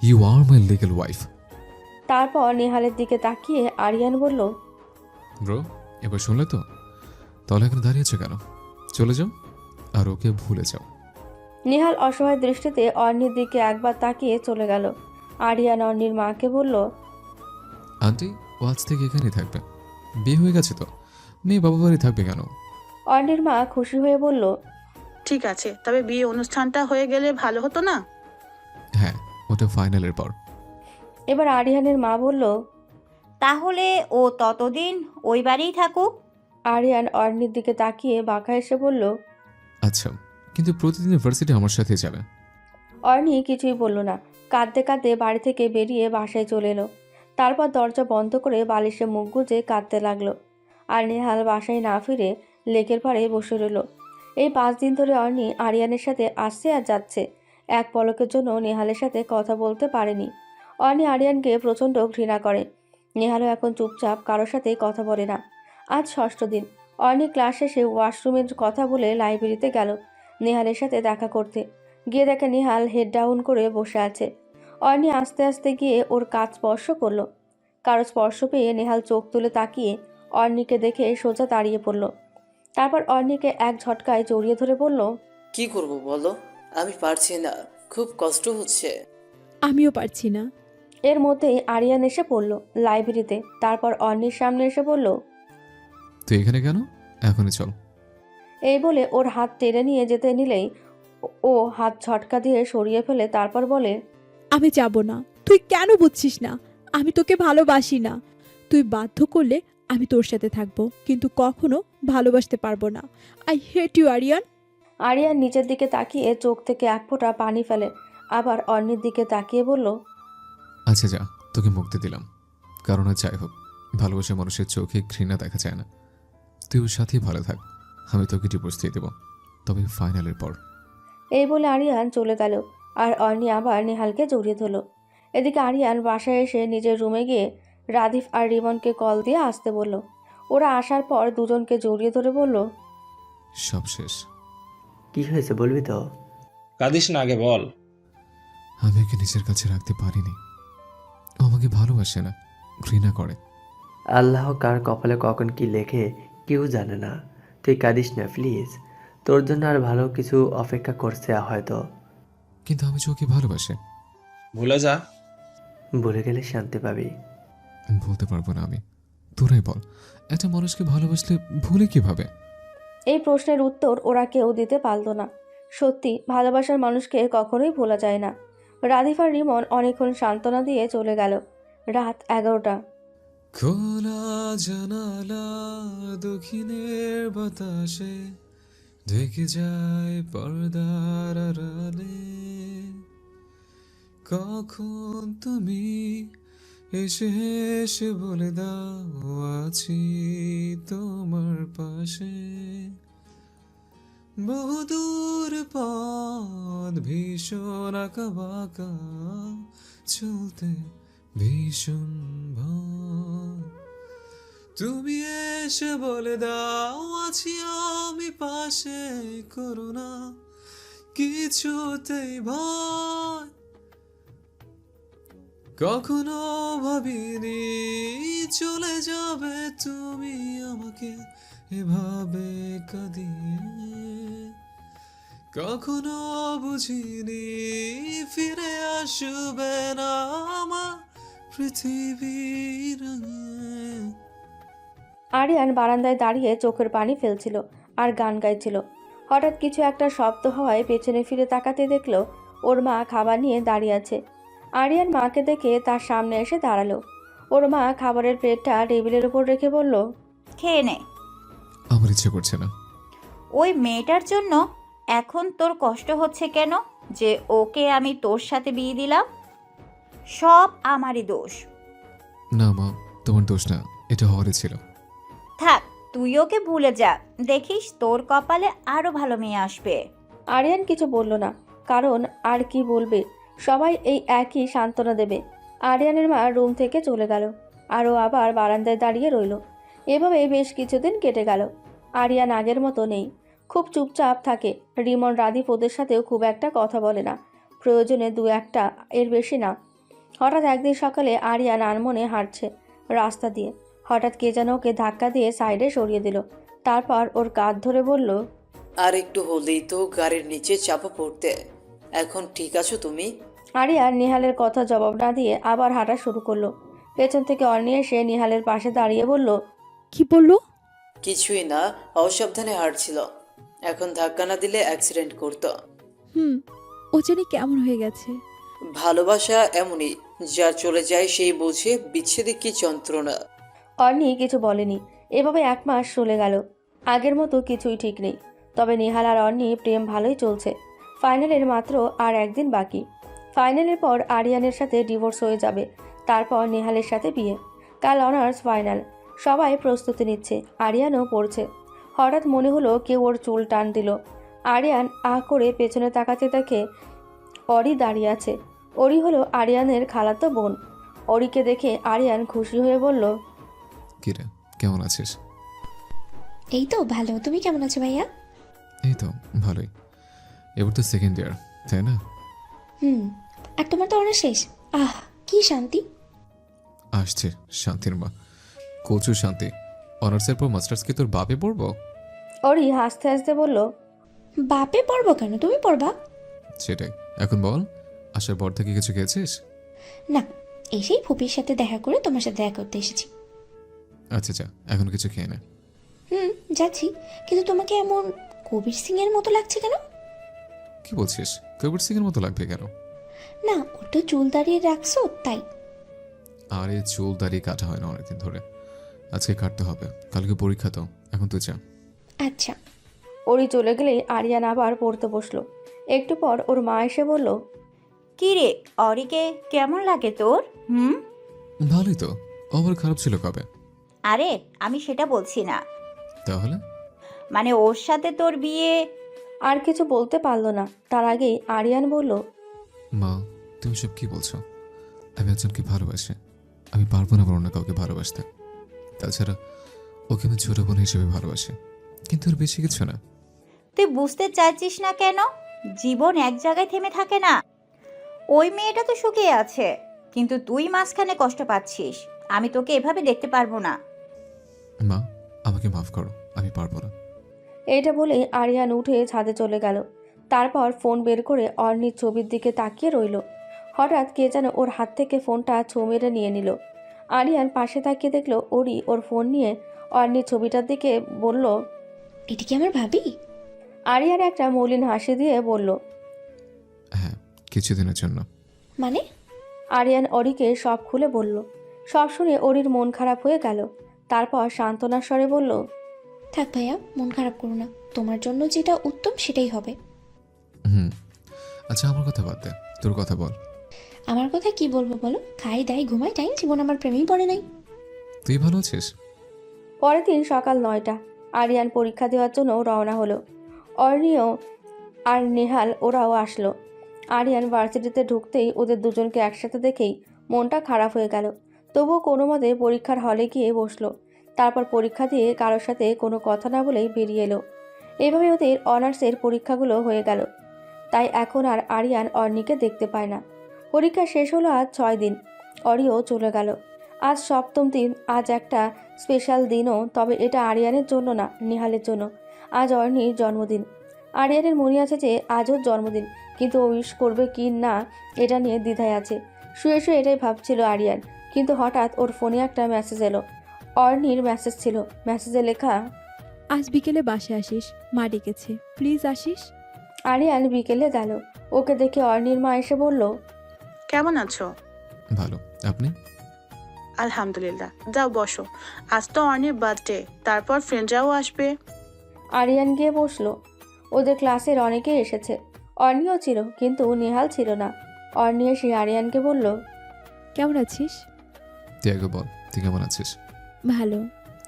You are my legal wife. তারপর নেহালের দিকে তাকিয়ে আরিয়ান বলল, ব্রো, এবার শুনলে তো? তাহলে এখন দাঁড়িয়েছে কেন? চলে যাও আর ওকে ভুলে যাও। নেহাল অসহায় দৃষ্টিতে অর্ণির দিকে একবার তাকিয়ে চলে গেল। আরিয়ান অর্ণির মাকে বলল, আন্টি, ও আজ থেকে এখানেই থাকবে। বিয়ে হয়ে গেছে তো, মেয়ে বাবা বাড়ি থাকবে কেন? অর্ণির মা খুশি হয়ে বলল, ঠিক আছে, তবে বিয়ে অনুষ্ঠানটা হয়ে গেলে ভালো হতো না? হ্যাঁ, ওটা ফাইনালের পর। এবার আরিয়ানের মা বলল, তাহলে ও ততদিন ওই বাড়িই থাকুক। আরিয়ান অর্ণির দিকে তাকিয়ে বাঁকা এসে বলল, আচ্ছা, কিন্তু প্রতিদিন ইউনিভার্সিটি আমার সাথে যাবে। অর্ণি কিছুই বলল না, কাঁদতে কাঁদতে বাড়ি থেকে বেরিয়ে বাসায় চলে এলো। তারপর দরজা বন্ধ করে বালিশে মুখ গুজে কাঁদতে লাগলো। আর নেহাল বাসায় না ফিরে লেকের পাড়ে বসে রইল। এই 5 দিন ধরে অর্ণি আরিয়ানের সাথে আসছে আর যাচ্ছে, এক পলকের জন্য নেহালের সাথে কথা বলতে পারেনি। অর্ণি আরিয়ানকে প্রচণ্ড ঘৃণা করে। নেহালও এখন চুপচাপ কারোর সাথে কথা বলে না। আজ 6ষ্ঠ দিন। অর্ণি ক্লাস শেষে ওয়াশরুমের কথা বলে লাইব্রেরিতে গেল নেহালের সাথে দেখা করতে। গিয়ে দেখে নেহাল হেড ডাউন করে বসে আছে। অর্ণি আস্তে আস্তে গিয়ে ওর কাজ স্পর্শ করলো। কারো স্পর্শ পেয়ে নেহাল চোখ তুলে তাকিয়ে অর্ণিকে দেখে সোজা দাঁড়িয়ে পড়ল। তারপর অর্ণিকে এক ঝটকায় জড়িয়ে ধরে বলল, কি করব বলো, আমি পারছি না, খুব কষ্ট হচ্ছে। আমিও পারছি না। এর মধ্যেই আরিয়ান এসে পড়ল লাইব্রেরিতে। তারপর অর্ণির সামনে এসে বলল, তুই এখানে কেন? এখনই চল। এই বলে ওর হাত টেনে নিয়ে যেতে নিলেই ও হাত ঝটকা দিয়ে সরিয়ে ফেলে। তারপর বলে, আমি যাব না। তুই কেন বুঝছিস না? আমি তোকে ভালোবাসি না। তুই বাধ্য করলে আমি তোর সাথে থাকবো, কিন্তু কখনো ভালোবাসতে পারবো না। I hate you Aryan. Aryan নিচের দিকে তাকিয়ে চোখ থেকে এক ফোঁটা পানি ফেলে। আবার অর্ণির দিকে তাকিয়ে বলল, আচ্ছা যা, তোকে মুক্তি দিলাম। কারণ আর যাই হোক, ভালোবাসা মানুষের চোখে ঘৃণা দেখা যায় না। তুই ওর সাথেই ভালো থাক, আমি তোকে ডিভোর্স দিয়ে দেবো, তবে ফাইনালের পর। এই বলে আরিয়ান চলে গেল। আর অর্ণি আবার নেহালকে জড়িয়ে ধরল। এদিকে আরিয়ান বাসায় এসে নিজের রুমে গিয়ে রাদিফ আর রিমনকে কল দিয়ে আসতে বলল। ওরা আসার পর দুজনকে জড়িয়ে ধরে বলল, সব শেষ। কি হয়েছে বলবি তো? কাঁদিস না, আগে বল। আমি ওকে নিজের কাছে রাখতে পারিনি। ও আমাকে ভালোবাসে না, ঘৃণা করে। আল্লাহ কার কপালে কখন কি লেখে কেউ জানে না। তুই কাঁদিস না প্লিজ, তোর জন্য আর ভালো কিছু অপেক্ষা করছে হয়তো। কিন্তু আমি যে ওকে ভালোবাসে। ভুলে যা। ভুলে গেলে শান্তি পাবি। বলতে পারবো না আমি। তোরাই বল, একটা মানুষকে ভালোবাসলে ভুলে কিভাবে? এই প্রশ্নের উত্তর ওরা কেউ দিতে পারল না। সত্যি, ভালোবাসার মানুষকে কখনোই ভোলা যায় না। রাদিফ আর রিমন অনেকক্ষণ সান্ত্বনা দিয়ে চলে গেল। রাত 11টা। খোলা জানালা দক্ষিণের বাতাসে ঢেকে যায় পর্দার আড়ালে। কখন তুমি এসে এসে বলে দাও আছি তোমার পাশে। বহুদূর পথ ভীষণ আঁকা বাঁকা, চলতে ভীষণ ভয়। তুমি এসে বলে দাও আছি আমি পাশে, করো না কিছুতেই ভয়। কখনো ভাবিনি চলে যাবে তুমি আমাকে এভাবে কাঁদিয়ে। কখনো বুঝিনি ফিরে আসবে না আমার পৃথিবীর। আরিয়ান বারান্দায় দাঁড়িয়ে চোখের পানি ফেলছিল আর গান গাইছিল। হঠাৎ কিছু একটা শব্দ হওয়ায় পেছনে ফিরে তাকাতে দেখলো ওর মা খাবার নিয়ে দাঁড়িয়ে আছে। আরিয়ান মাকে দেখে তার সামনে এসে দাঁড়ালো। ওর মা খাবারের প্লেটটা টেবিলের উপর রেখে বলল, খেয়ে নে। আমার ইচ্ছে করছে না। ওই মেয়েটার জন্য এখন তোর কষ্ট হচ্ছে কেন? যে ওকে আমি তোর সাথে বিয়ে দিলাম, সব আমারই দোষ। না মা, তোমার দোষ না, এটা হওয়ারই ছিল। থাক, তুই ওকে ভুলে যা, দেখিস তোর কপালে আরো ভালো মেয়ে আসবে। আরিয়ান কিছু বলল না, কারণ আর কি বলবে, সবাই এই একই সান্ত্বনা দেবে। আরিয়ানের মা রুম থেকে চলে গেল আর ও আবার বারান্দায় দাঁড়িয়ে রইল। এভাবে বেশ কিছুদিন কেটে গেল। আরিয়ান আগের মতো নেই, খুব চুপচাপ থাকে। রিমন রাদীপ ওদের সাথেও খুব একটা কথা বলে না, প্রয়োজনে দু একটা, এর বেশি না। হঠাৎ একদিন সকালে আরিয়ান আনমনে হাঁটছে রাস্তা দিয়ে। হঠাৎ কে যেন ওকে ধাক্কা দিয়ে সাইডে সরিয়ে দিল। তারপর ওর কাঁধ ধরে বলল, আর একটু হলেই তো গাড়ির নিচে চাপা পড়তে। এখন ঠিক আছো তুমি? আরিয়ান নিহালের কথা জবাব না দিয়ে আবার হাঁটা শুরু করলো। পেছন থেকে অর্নি এসে নিহালের পাশে দাঁড়িয়ে বলল, কি বললো? কিছুই না, অসাবধানে হাঁটছিল। এখন ধাক্কা না দিলে অ্যাক্সিডেন্ট করতো। ও জানি কেমন হয়ে গেছে। ভালোবাসা এমনই, যা চলে যায় সেই বোঝে বিচ্ছেদে কি যন্ত্রণা। অর্নি কিছু বলেনি। এভাবে 1 মাস চলে গেল। আগের মতো কিছুই ঠিক নেই। তবে নিহাল আর অর্নি প্রেম ভালোই চলছে। ফাইনালের মাত্র আর একদিন বাকি। ফাইনালের পর আরিয়ানের সাথে ডিভোর্স হয়ে যাবে, তারপর নিহালের সাথে বিয়ে। কাল অনার্স ফাইনাল, সবাই প্রস্তুতি নিচ্ছে, আরিয়ানও পড়ছে। হঠাৎ মনে হলো কেউ ওর চুল টান দিল। আরিয়ান করে পেছনে তাকাতে দেখে অরি দাঁড়িয়ে আছে। অরি হলো আরিয়ানের খালাতো বোন। অরিকে দেখে আরিয়ান খুশি হয়ে বলল, কিরে, কেমন আছিস? এই তো ভালো, তুমি কেমন আছো ভাইয়া? এই তো ভালোই। এবার তো সেকেন্ড ইয়ার, তাই না? আর তোমার তো অনার্স শেষ। কি শান্তি। আসছে শান্তির মা, কচু শান্তি। অনার্সের পর মাস্টার্স কি তোর বাপে পড়বো? অরি হাসতে হাসতে বলল, বাপে পড়বো কেন, তুমি পড়বা। সেটাই, এখন বল, আসার পর থেকে কিছু খেয়েছিস? না, এসেই ফুপির সাথে দেখা করে তোমার সাথে দেখা করতে এসেছি। আচ্ছা যা, এখন কিছু খেয়ে নে। যাচ্ছি, কিন্তু তোমাকে এমন কবির সিং এর মতো লাগছে কেন? কি বলছিস? কবির সিং এর মতো লাগবে কেন? না, ওটা চুল দাঁড়িয়ে রাখছো তাই। আরে চুল দাঁড়িয়ে কাটা হয় না অনেকদিন ধরে, আজকে কাটতে হবে, কালকে পরীক্ষা তো। এখন তুই যা। আচ্ছা। অরি চলে গেলেই আরিয়ান আবার পড়তে বসলো। একটু পর ওর মা এসে বলল, কি রে, অরিকে কেমন লাগে তোর? ভালোই তো, আবার খারাপ ছিল কবে? আরে আমি সেটা বলছি না, তাহলে মানে ওর সাথে তোর বিয়ে। আর কিছু বলতে পারলো না। তার আগেই আরিয়ান বলল, মা, তুমি সব কি বলছো? আমি একজনকে ভালোবাসি, আমি পারবো না অন্য কাউকে ভালোবাসতে। তাছাড়া ওকে আমি ছোট বোন হিসেবে ভালোবাসি, কিন্তু আর বেশি কিছু না। তুই বুঝতে চাইছিস না কেন? জীবন এক জায়গায় থেমে থাকে না। ওই মেয়েটা তো শুকিয়ে আছে, কিন্তু তুই মাঝখানে কষ্ট পাচ্ছিস। আমি তোকে এভাবে দেখতে পারবো না। মা, আমাকে মাফ করো, আমি পারবো না। এইটা বলে আরিয়ান উঠে ছাদে চলে গেল। তারপর ফোন বের করে অর্নির ছবির দিকে তাকিয়ে রইল। হঠাৎ কে যেন ওর হাত থেকে ফোনটা ছো মেরে নিয়ে নিল। আরিয়ান পাশে তাকিয়ে দেখলো অরি ওর ফোন নিয়ে অর্নির ছবিটার দিকে বলল, এটা কি আমার ভাবি? আরিয়ান একটা মলিন হাসি দিয়ে বলল, হ্যাঁ, কিছুদিনের জন্য। মানে? আরিয়ান অরিকে সব খুলে বলল। সব শুনে অরির মন খারাপ হয়ে গেল। তারপর সান্ত্বনার স্বরে বলল, থাক ভাইয়া, মন খারাপ করো না, তোমার জন্য যেটা উত্তম সেটাই হবে। আচ্ছা আমার কথা বাদ দে, তোর কথা বল। আমার কথা কি বলবো বলো? খাই দাই ঘুমাই টাই, জীবন আমার প্রেমেই পড়ে নাই। তুই ভালো আছিস? পরের দিন সকাল 9টা। আরিয়ান পরীক্ষা দেওয়ার জন্য রওনা হলো। অর্নিও আর নেহাল ওরাও আসলো। আরিয়ান ভার্সিটিতে ঢুকতেই ওদের দুজনকে একসাথে দেখেই মনটা খারাপ হয়ে গেল। তবুও কোনো মতে পরীক্ষার হলে গিয়ে বসলো। তারপর পরীক্ষা দিয়ে কারোর সাথে কোনো কথা না বলেই বেরিয়ে এলো। এভাবে ওদের অনার্সের পরীক্ষাগুলো হয়ে গেল। তাই এখন আর আরিয়ান অর্নিকে দেখতে পায় না। পরীক্ষা শেষ হলো আজ 6 দিন। অরিও চলে গেল। আজ 7ম দিন। আজ একটা স্পেশাল দিনও, তবে এটা আরিয়ানের জন্য না, নিহালের জন্য। আজ অর্নির জন্মদিন। আরিয়ানের মনে আছে যে আজ ওর জন্মদিন, কিন্তু ও উইশ করবে কি না এটা নিয়ে দ্বিধায় আছে। শুয়ে শুয়ে এটাই ভাবছিল আরিয়ান, কিন্তু হঠাৎ ওর ফোনে একটা মেসেজ এলো। অর্নির মেসেজ ছিল। মেসেজে লেখা, আজ বিকেলে বাসে আসিস, মা ডেকেছে, প্লিজ আসিস। আরিয়ান বিকেলে গেল। ওকে দেখে অর্নির মা এসে বলল, কেমন আছো? ভালো, আপনি? আলহামদুলিল্লাহ। যাও বসো, আজ তো অর্নির বার্থডে, তারপর ফ্রেন্ডরাও আসবে। আরিয়ান গিয়ে বসলো। ওদের ক্লাসের অনেকেই এসেছে। অর্নিও ছিল, কিন্তু নেহাল ছিল না। অর্নি এসে আরিয়ানকে বলল, কেমন আছিস? তুই আগে বল, তুই কেমন আছিস? ভালো।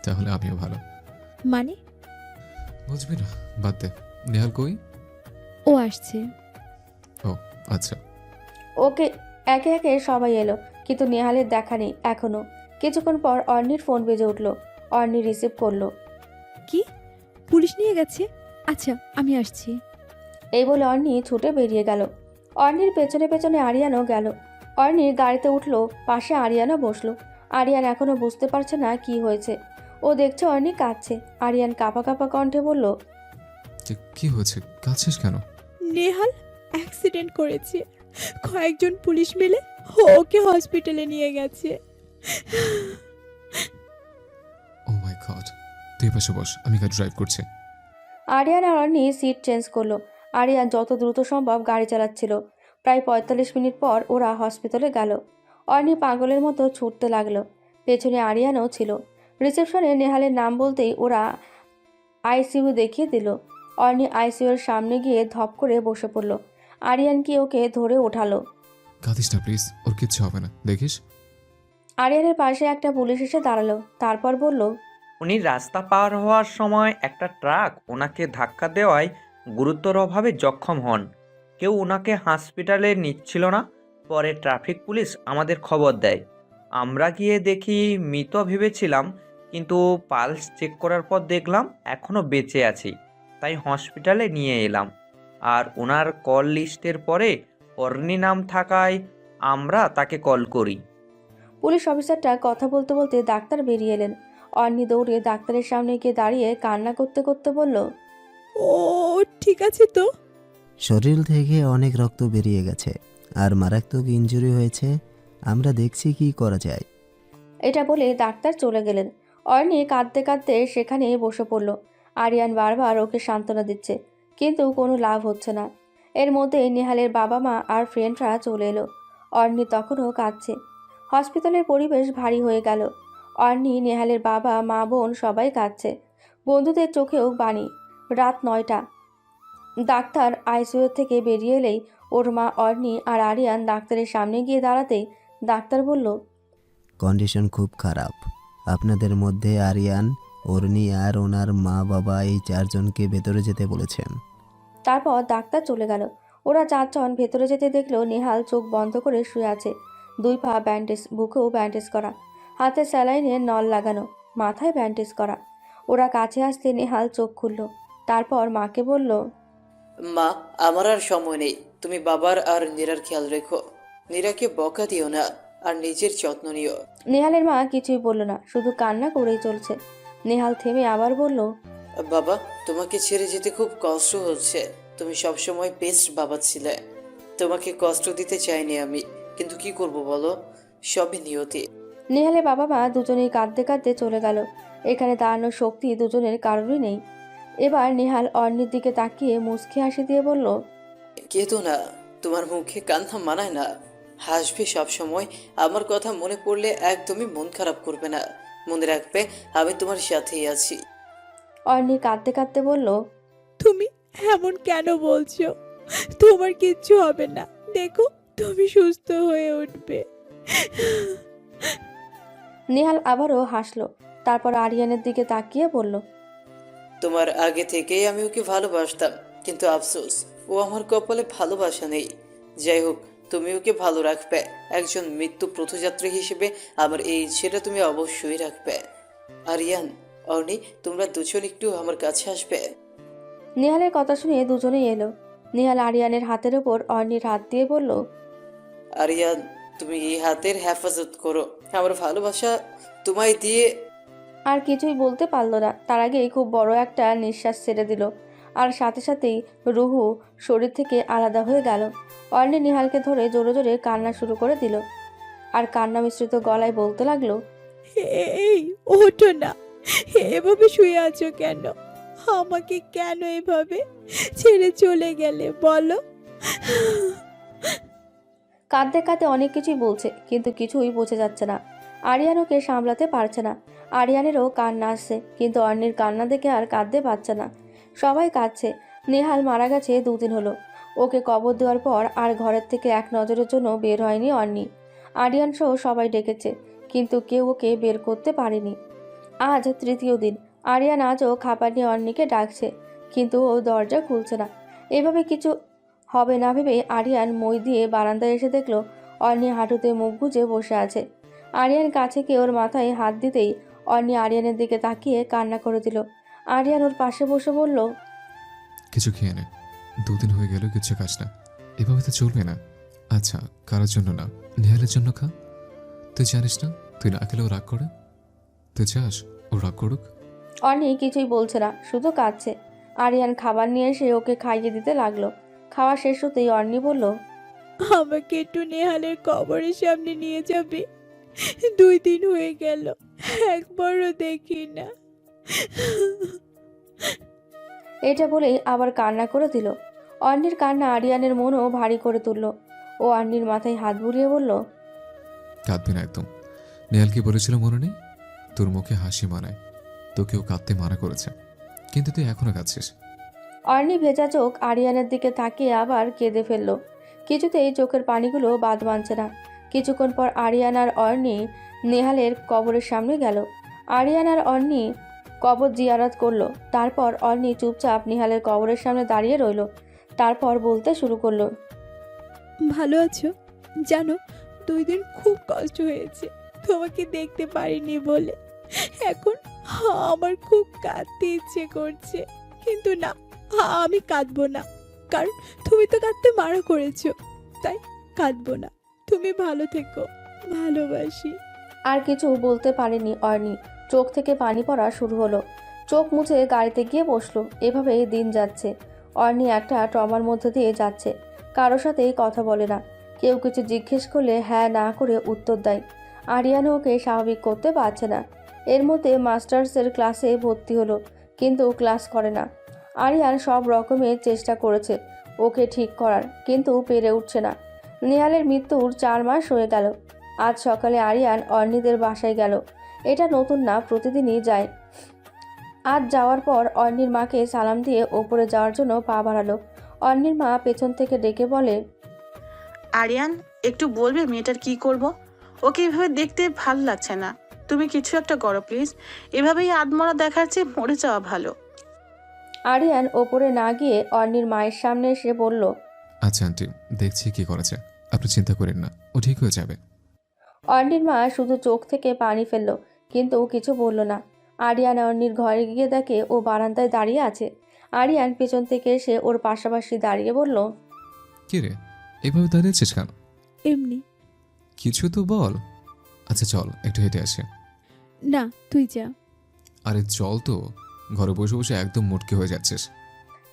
তাহলে আমিও ভালো। মানে? বুঝবি না, বাদ দে। নেহাল কই? ও আসছে। ও আচ্ছা। ওকে একে একে সবাই এলো, কিন্তু নেহালের দেখা নেই এখনো। কিছুক্ষণ পর অর্নির ফোন বেজে উঠল। অর্নি রিসিভ করলো। কি, পুলিশ নিয়ে গেছে? আচ্ছা, আমি আসছি। এই বলে অর্নি ছুটে বেরিয়ে গেল। অর্নির পেছনে পেছনে আরিয়ানও গেল। অর্নির গাড়িতে উঠলো, পাশে আরিয়ানও বসলো। আরিয়ান এখনো বুঝতে পারছে না কি হয়েছে। ও দেখছে অর্নি কাঁদছে। আরিয়ান কাঁপা কাঁপা কণ্ঠে বলল, কি হয়েছে, কাঁদছিস কেন? নেহাল অ্যাক্সিডেন্ট করেছে, কয়েকজন পুলিশ মিলে ওকে হসপিটালে নিয়ে গেছে। ও মাই গড, তুই পাশে বস, আমি গাড়ি ড্রাইভ করছি। আরিয়ান আর অর্নি সিট চেঞ্জ করলো। আরিয়ান যত দ্রুত সম্ভব গাড়ি চালাচ্ছিল। প্রায় ৪৫ মিনিট পর ওরা হসপিটালে গেল। অর্নি পাগলের মতো ছুটতে লাগলো। পেছনে আরিয়ানও ছিল। রিসেপশনে নেহালের নাম বলতেই ওরা আইসিইউ দেখিয়ে দিল। অর্নি আইসিইউর সামনে গিয়ে ধপ করে বসে পড়ল। আরিয়ান কি ওকে ধরে ওঠালো। কাঁদিস না প্লিজ, ওর কিচ্ছু হবে না, দেখিস। আরিয়ানের পাশে একটা পুলিশ এসে দাঁড়ালো। তারপর বলল, উনি রাস্তা পার হওয়ার সময় একটা ট্রাক ওনাকে ধাক্কা দেওয়ায় গুরুতরভাবে জখম হন। কেউ ওনাকে হাসপাতালে নিচ্ছিল না। পরে ট্রাফিক পুলিশ আমাদের খবর দেয়। আমরা গিয়ে দেখি মৃত ভেবেছিলাম, কিন্তু পালস চেক করার পর দেখলাম এখনও বেঁচে আছি, তাই হসপিটালে নিয়ে এলাম। আর ওনার কল লিস্টের পরে অর্নি নাম থাকায় আমরা তাকে কল করি। পুলিশ অফিসারটা কথা বলতে বলতে ডাক্তার বেরিয়ে এলেন। অর্নি দৌড়ে ডাক্তারের সামনে গিয়ে দাঁড়িয়ে কান্না করতে করতে বলল, ও ঠিক আছে তো? শরীর থেকে অনেক রক্ত বেরিয়ে গেছে আর মারাত্মক ইনজুরি হয়েছে, আমরা দেখছি কি করা যায়। এটা বলে ডাক্তার চলে গেলেন। অর্নি কাঁদতে কাঁদতে সেখানে বসে পড়ল। আরিয়ান বারবার ওকে সান্ত্বনা দিচ্ছে, কিন্তু কোনো লাভ হচ্ছে না। এর মধ্যে নেহালের বাবা মা আর ফ্রেন্ডরা চলে এলো। অর্নি তখনও কাঁদছে। হসপিটালের পরিবেশ ভারী হয়ে গেল। অর্নি, নেহালের বাবা মা বোন সবাই কাঁদছে। বন্ধুদের চোখেও বাণী। রাত ৯টা। ডাক্তার আইসিইউ থেকে বেরিয়ে এলেই ওর মা অর্নি আর আরিয়ান ডাক্তারের সামনে গিয়ে দাঁড়াতেই ডাক্তার বলল, কন্ডিশন খুব খারাপ। আপনাদের মধ্যে আরিয়ান, অর্নি আর ওনার মা বাবা এই 4 জনকে ভেতরে যেতে বলেছেন। তারপর ডাক্তার চলে গেল। ওরা 4 জন ভেতরে যেতে দেখলো নেহাল চোখ বন্ধ করে শুয়ে আছে। 2 পা ব্যান্ডেজ, বুকেও ব্যান্ডেজ করা, হাতে স্যালাইনের নল লাগানো, মাথায় ব্যান্ডেজ করা। ওরা কাছে আসতে নেহাল চোখ খুলল। তারপর মাকে বলল, মা, আমার আর সময় নেই। তুমি বাবার আর নীরার খেয়াল রেখো। নীরাকে বকা দিও না, আর নিজের যত্ন নিও। নেহালের মা কিছুই বলল না, শুধু কান্না করেই চলছে। নেহাল থেমে আবার বলল, বাবা, তোমাকে ছেড়ে যেতে খুব কষ্ট হচ্ছে। তুমি সবসময় বেস্ট বাবা ছিলে। তোমাকে কষ্ট দিতে চাইনি আমি, কিন্তু কি করব বলো, সবই নিয়তি। নেহালের বাবা মা দুজনেই কাঁদতে কাঁদতে চলে গেল। এখানে দাঁড়ানোর শক্তি দুজনের কারোরই নেই। এবার নেহাল অর্নির দিকে তাকিয়ে মুচকি হাসি দিয়ে বলল, কেঁদো না, তোমার মুখে কান্না মানায় না। হাসবে সব সময়। আমার কথা মনে পড়লে একদমই মন খারাপ করবে না। মনে রাখবে, আমি তোমার সাথেই আছি। অর্নি কাঁদতে কাঁদতে বলল, তুমি এমন কেন বলছো? তোমার কিচ্ছু হবে না, দেখো তুমি সুস্থ হয়ে উঠবে। নেহাল আবারও হাসলো। তারপর আরিয়ানের দিকে তাকিয়ে বলল, তোমার আগে থেকেই আমি ওকে ভালোবাসতাম, কিন্তু আফসোস, ও আমার কপালে ভালোবাসা নেই। যাই হোক, তুমি ওকে ভালো রাখবে। একজন মৃত্যু পথযাত্রী হিসেবে আমার এই ইচ্ছেটা তুমি অবশ্যই রাখবে। আরিয়ান, অর্নি, তোমরা দুজন একটু আমার কাছে আসবে। নেহালের কথা শুনে দুজনেই এলো। নেহাল আরিয়ানের হাতের ওপর অর্নির হাত দিয়ে বলল, আরিয়ান, তুমি এই হাতের হেফাজত করো। আমার ভালোবাসা তোমায় দিয়ে। আর কিছুই বলতে পারল না। তার আগেই খুব বড় একটা নিঃশ্বাস ছেড়ে দিল। আর সাথে সাথেই রুহু শরীর থেকে আলাদা হয়ে গেল। অর্ণি নিহালকে ধরে জোরে জোরে কান্না শুরু করে দিল আর কান্না মিশ্রিত গলায় বলতে লাগলো, এই ওঠো না, এভাবে শুয়ে আছো কেন? আমাকে কেন এভাবে ছেড়ে চলে গেলে বলো? কাঁদতে কাঁদতে অনেক কিছুই বলছে, কিন্তু কিছুই বোঝা যাচ্ছে না। আরিয়ান ওকে সামলাতে পারছে না। আরিয়ানেরও কান্না আসছে, কিন্তু অর্ণির কান্না দেখে আর কাঁদতে পারছে না। সবাই কাঁদছে। নেহাল মারা গেছে 2 দিন হলো। ওকে কবর দেওয়ার পর আর ঘরের থেকে এক নজরের জন্য বের হয়নি অর্ণি। আরিয়ান সহ সবাই ডেকেছে, কিন্তু কেউ ওকে বের করতে পারেনি। আজ 3য় দিন। আরিয়ান আজও খাবার নিয়ে অর্ণিকে ডাকছে, কিন্তু ও দরজা খুলছে না। এভাবে কিছু হবে না ভেবে আরিয়ান মই দিয়ে বারান্দায় এসে দেখলো অর্ণি হাঁটুতে মুখ গুজে বসে আছে। আরিয়ান কাছে গিয়ে ওর মাথায় হাত দিতেই অর্ণি আরিয়ানের দিকে তাকিয়ে কান্না করে দিল। আরিয়ান ওর পাশে বসে বলল, কিছু খেয়ে নে, 2 দিন হয়ে গেল কিছু খাস না, এভাবে তো চলবে না। আচ্ছা, কারোর জন্য না, নেহালের জন্য খা। তুই জানিস না তুই না খেলেও রাগ করে? তুই চাস ও রাগ করুক? অর্ণি কিছুই বলছে না, শুধু কাঁদছে। আরিয়ান খাবার নিয়ে এসে ওকে খাইয়ে দিতে লাগলো। খাওয়া শেষ হতেই অর্ণি বলল, আমাকে একটু নেহালের কবরের সামনে নিয়ে যাবে? 2 দিন হয়ে গেল, একবারও দেখি না। এটা বলেই আবার কান্না করে দিল। অর্ণির কান্না আরিয়ানের মনও ভারী করে তুলল। ও অর্ণির মাথায় হাত বুলিয়ে বলল, কাঁদবি না একদম। নেহাল কি বলেছিল মনে নেই? তোর মুখে হাসি মানায়, তোকেও কাঁদতে মানা করেছে, কিন্তু তুই এখনো কাঁদছিস। অর্ণি ভেজা চোখ আরিয়ানের দিকে তাকিয়ে আবার কেঁদে ফেলল। কিছুতেই চোখের পানিগুলো বাদ মানছে না। কিছুক্ষণ পর আরিয়ান আর অর্ণি নেহালের কবরের সামনে গেল। আরিয়ান আর অর্ণি কবর জিয়ারত করলো। তারপর অর্ণি চুপচাপ নেহালের কবরের সামনে দাঁড়িয়ে রইল। তারপর বলতে শুরু করলো, ভালো আছো? জানো, 2 দিন খুব কষ্ট হয়েছে তোমাকে দেখতে পারিনি বলে। এখন আমার খুব কাঁদতে ইচ্ছে করছে, কিন্তু না, আমি কাঁদবো না, কারণ তুমি তো কাঁদতে মানা করেছো। তাই কাঁদবো না। তুমি ভালো থেকো, ভালোবাসি। আর কিছু বলতে পারেনি অর্ণি। চোখ থেকে পানি পড়া শুরু হলো। চোখ মুছে গাড়িতে গিয়ে বসলো। এভাবেই দিন যাচ্ছে। অর্ণি একটা ট্রমার মধ্যে দিয়ে যাচ্ছে। কারোর সাথেই কথা বলে না। কেউ কিছু জিজ্ঞেস করলে হ্যাঁ না করে উত্তর দেয়। আরিয়ান ওকে স্বাভাবিক করতে পারছে না। এর মধ্যে মাস্টার্সের ক্লাসে ভর্তি হলো, কিন্তু ক্লাস করে না। আরিয়ান সব রকমের চেষ্টা করেছে ওকে ঠিক করার, কিন্তু পেরে উঠছে না। নেহালের মৃত্যুর 4 মাস হয়ে গেল। আজ সকালে আরিয়ান অর্ণিদের বাসায় গেল। এটা নতুন না, প্রতিদিনই যায়। আজ যাওয়ার পর অর্ণির মাকে সালাম দিয়ে ওপরে যাওয়ার জন্য পা বাড়ালো। অর্ণির মা পেছন থেকে ডেকে বলে, আরিয়ান, একটু বলবে মেয়েটার কি করব? ওকে এভাবে দেখতে ভালো লাগছে না। তুমি কিছু একটা করো প্লিজ। এভাবেই আদমরা দেখার চেয়ে মরে যাওয়া ভালো। আরিয়ান ওপরে না গিয়ে অর্ণির মায়ের সামনে এসে বলল, আচ্ছা আন্টি, দেখছি কি করেছে, আপনি চিন্তা করেন না, ও ঠিক হয়ে যাবে। অর্ণির মা শুধু চোখ থেকে পানি ফেলল, কিন্তু কিছু বলল না। আরিয়ান অর্ণির ঘরে গিয়ে দেখে ও বারান্দায় দাঁড়িয়ে আছে। আরিয়ান পেছন থেকে এসে ওর পাশাপাশি দাঁড়িয়ে বলল, কি রে, এভাবে দাঁড়িয়েছিস কেন? এমনি। কিছু তো বল। আচ্ছা চল একটু হেঁটে আসি। না, তুই যা। আরে চল তো, ঘরে বসে বসে একদম মোটকে হয়ে যাচ্ছিস।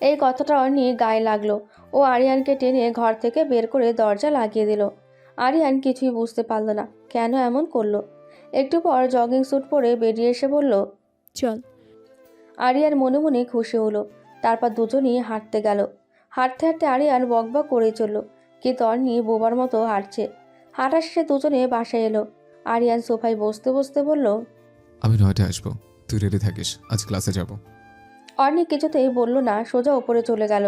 এই কথাটা অর্ণি গায়ে লাগলো। ও আরিয়ানকে টেনে ঘর থেকে বের করে দরজা লাগিয়ে দিল। আরিয়ান কিছুই বুঝতে পারল না কেন এমন করলো। একটু পর জগিং স্যুট পরে বেরিয়ে এসে বলল, চল। আরিয়ান মনে মনে খুশি হলো। তারপর দুজনেই হাঁটতে গেল। হাঁটতে হাঁটতে আরিয়ান বকবক করেই চলল, কিন্তু অর্ণি বোবার মতো হাঁটছে। হাঁটা শেষে দুজনে বাসায় এলো। আরিয়ান সোফায় বসতে বসতে বলল, আমি 9টায় আসবো, তুই রেডি থাকিস, আজ ক্লাসে যাব। অর্ণি কিছুতেই বলল না, সোজা ওপরে চলে গেল।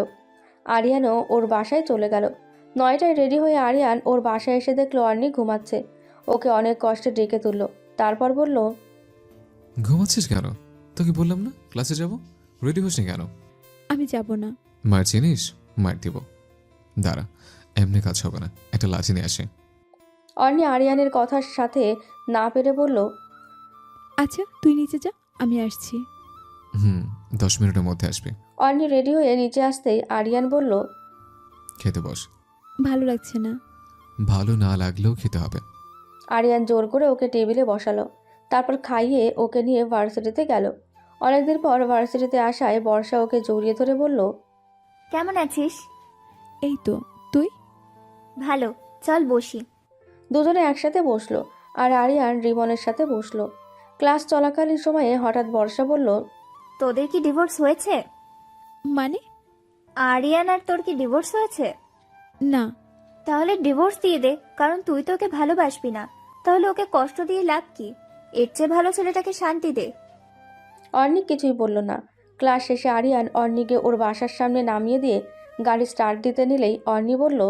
আরিয়ানও ওর বাসায় চলে গেল। 9টায় রেডি হয়ে আরিয়ান ওর বাসায় এসে দেখলো অর্ণি ঘুমাচ্ছে। ওকে অনেক কষ্টে ডেকে তুলল। তারপর বলল, ঘুমাচ্ছিস কেন? তোকে বললাম না ক্লাসে যাব, রেডি হসনি কেন? আমি যাব না। মার চিনিস? মার দিব। দাঁড়া, এমনি কাজ হবে না, একটা লাঠি নিয়ে আসে। অর্ণি আরিয়ানের কথার সাথে না পেরে বলল, আচ্ছা তুই নিচে যা, আমি আসছি। 10 মিনিটের মধ্যে আসবি। অর্ণি রেডি হয়ে নিচে আসতেই আরিয়ান বলল, খেতে বস। ভালো লাগছে না। ভালো না লাগলেও খেতে হবে। আরিয়ান জোর করে ওকে টেবিলে বসালো। তারপর খাইয়ে ওকে নিয়ে ভার্সিটিতে গেল। অনেকদিন পর ভার্সিটিতে আসায় বর্ষা ওকে জড়িয়ে ধরে বলল, কেমন আছিস? এই তো, তুই? ভালো, চল বসি। দুজনে একসাথে বসলো আর আরিয়ান রিমনের সাথে বসলো। ক্লাস চলাকালীন সময়ে হঠাৎ বর্ষা বলল, তোদের কি ডিভোর্স হয়েছে? মানে? আরিয়ান আর তোর কি ডিভোর্স হয়েছে? না। তাহলে ডিভোর্স দিয়ে দে, কারণ তুই তো ওকে ভালোবাসবি না। তাহলে ওকে কষ্ট দিয়ে লাভ কি? এর চেয়ে ভালো ছেলেটাকে শান্তি দে। অর্ণিক কিছুই বলল না। ক্লাস শেষে আরিয়ান অর্ণিকে ওর বাসার সামনে নামিয়ে দিয়ে গাড়ি স্টার্ট দিতে নিলেই অর্ণি বলল,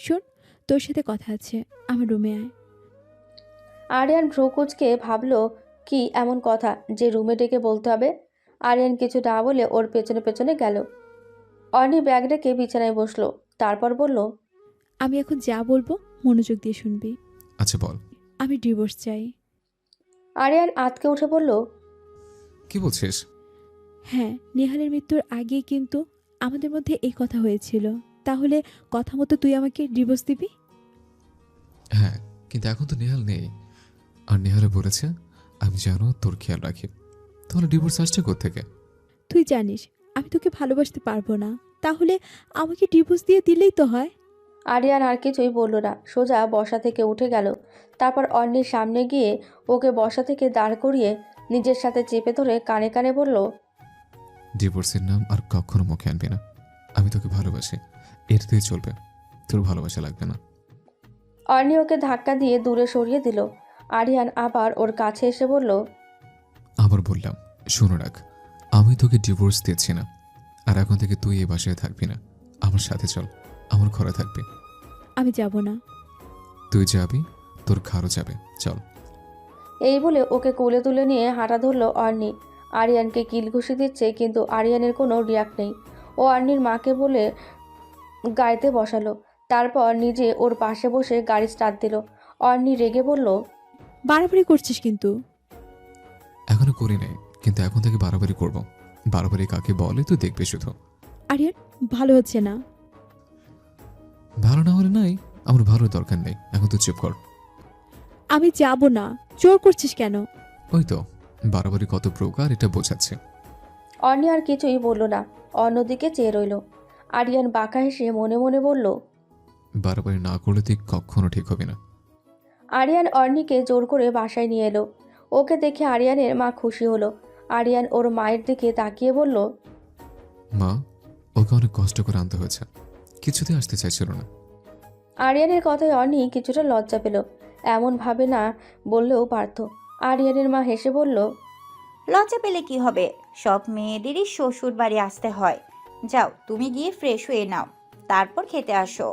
শোন, তোর সাথে কথা আছে, আমার রুমে আয়। আরিয়ান ভ্রুকুচকে ভাবলো কি এমন কথা যে রুমে ডেকে বলতে হবে। আরিয়ান কিছু না বলে ওর পেছনে পেছনে গেল। অর্ণি ব্যাগ রেখে বিছানায় বসলো, তারপর বলল, আমি এখন যা বলবো মনোযোগ দিয়ে শুনবি। আচ্ছা বল। আমি ডিভোর্স চাই। আরিয়ান আতকে উঠে বলল, কি বলছিস? হ্যাঁ, নেহালের মৃত্যুর আগেই কিন্তু আমাদের মধ্যে এই কথা হয়েছিল। তাহলে কথা মতো তুই আমাকে ডিভোর্স দিবি? হ্যাঁ, কিন্তু এখন তো নেহাল নেই। আর নেহালে বলেছে আমি যেন তোর খেয়াল রাখি। তাহলে ডিভোর্স আসছে কোত্থেকে? তুই জানিস আমি তোকে ভালোবাসতে পারবো না, তাহলে আমাকে ডিভোর্স দিয়ে দিলেই তো হয়। আরিয়ান আর কিছুই বলল না, সোজা বসা থেকে উঠে গেল। তারপর অন্যের সামনে গিয়ে ওকে বসা থেকে দাঁড় করিয়ে নিজের সাথে চেপে ধরে কানে কানে বলল, ডিভোর্সের নাম আর কখনো মুখে আনবি না। আমি তোকে ভালোবাসি, এটাতেই চলবে। তোর ভালোবাসা লাগবে না। অর্ণি ওকে ধাক্কা দিয়ে দূরে সরিয়ে দিল। আরিয়ান আবার ওর কাছে এসে বলল, আবার বললাম, শুনে রাখ, আমি তোকে ডিভোর্স দিচ্ছি না। আর এখন থেকে তুই এই বাসায় থাকবি না। আমার সাথে চল, আমার ঘরে থাকবি। আমি যাব না। তুই যাবি, তোর ঘরও যাবে, চল। এই বলে ওকে কোলে তুলে নিয়ে হাঁটা ধরল অর্ণি। আরিয়ানকে কিল ঘুষি দিচ্ছে, কিন্তু আরিয়ানের কোনো রিয়াক্ট নেই। ও অর্ণির মাকে বলে গাড়িতে বসালো, তারপর নিজে ওর পাশে বসে গাড়ি স্টার্ট দিল। অর্ণি রেগে বলল, বাড়াবাড়ি করছিস কিন্তু। এখনো করি নাই, কিন্তু এখন থেকে বাড়াবাড়ি করব। বাড়াবাড়ি কাকে বলে তুই দেখবি শুধু। আরিয়ান, ভালো হচ্ছে না। ভালো না হলে নাই, আমার ভালো দরকার নেই। এখন তুই চুপ কর। আমি যাব না। জোর করছিস কেন? ওই তো, বাড়াবাড়ি কত প্রকার এটা বোঝাচ্ছে। অর্ণি আর কিছুই বলল না, অন্যদিকে চেয়ে রইল। আরিয়ান বাঁকা হেসে মনে মনে বলল, বাড়াবাড়ি না করলে তুই কখনো ঠিক হবে না। আরিয়ান অর্ণিকে জোর করে বাসায় নিয়ে এলো। ওকে দেখে আরিয়ানের মা খুশি হলো। আরিয়ান ওর মায়ের দিকে তাকিয়ে বলল, মা, ওকে অনেক কষ্ট করে আনতে হয়েছে, কিছুতে আসতে চাইছিল না। আরিয়ানের কথায় অর্ণি কিছুটা লজ্জা পেল। এমন ভাবে না বললেও পারত। আরিয়ানের মা হেসে বলল, লজ্জা পেলে কি হবে? সব মেয়েদেরই শ্বশুর বাড়ি আসতে হয়। যাও, তুমি গিয়ে ফ্রেশ হয়ে নাও, তারপর খেতে আসো।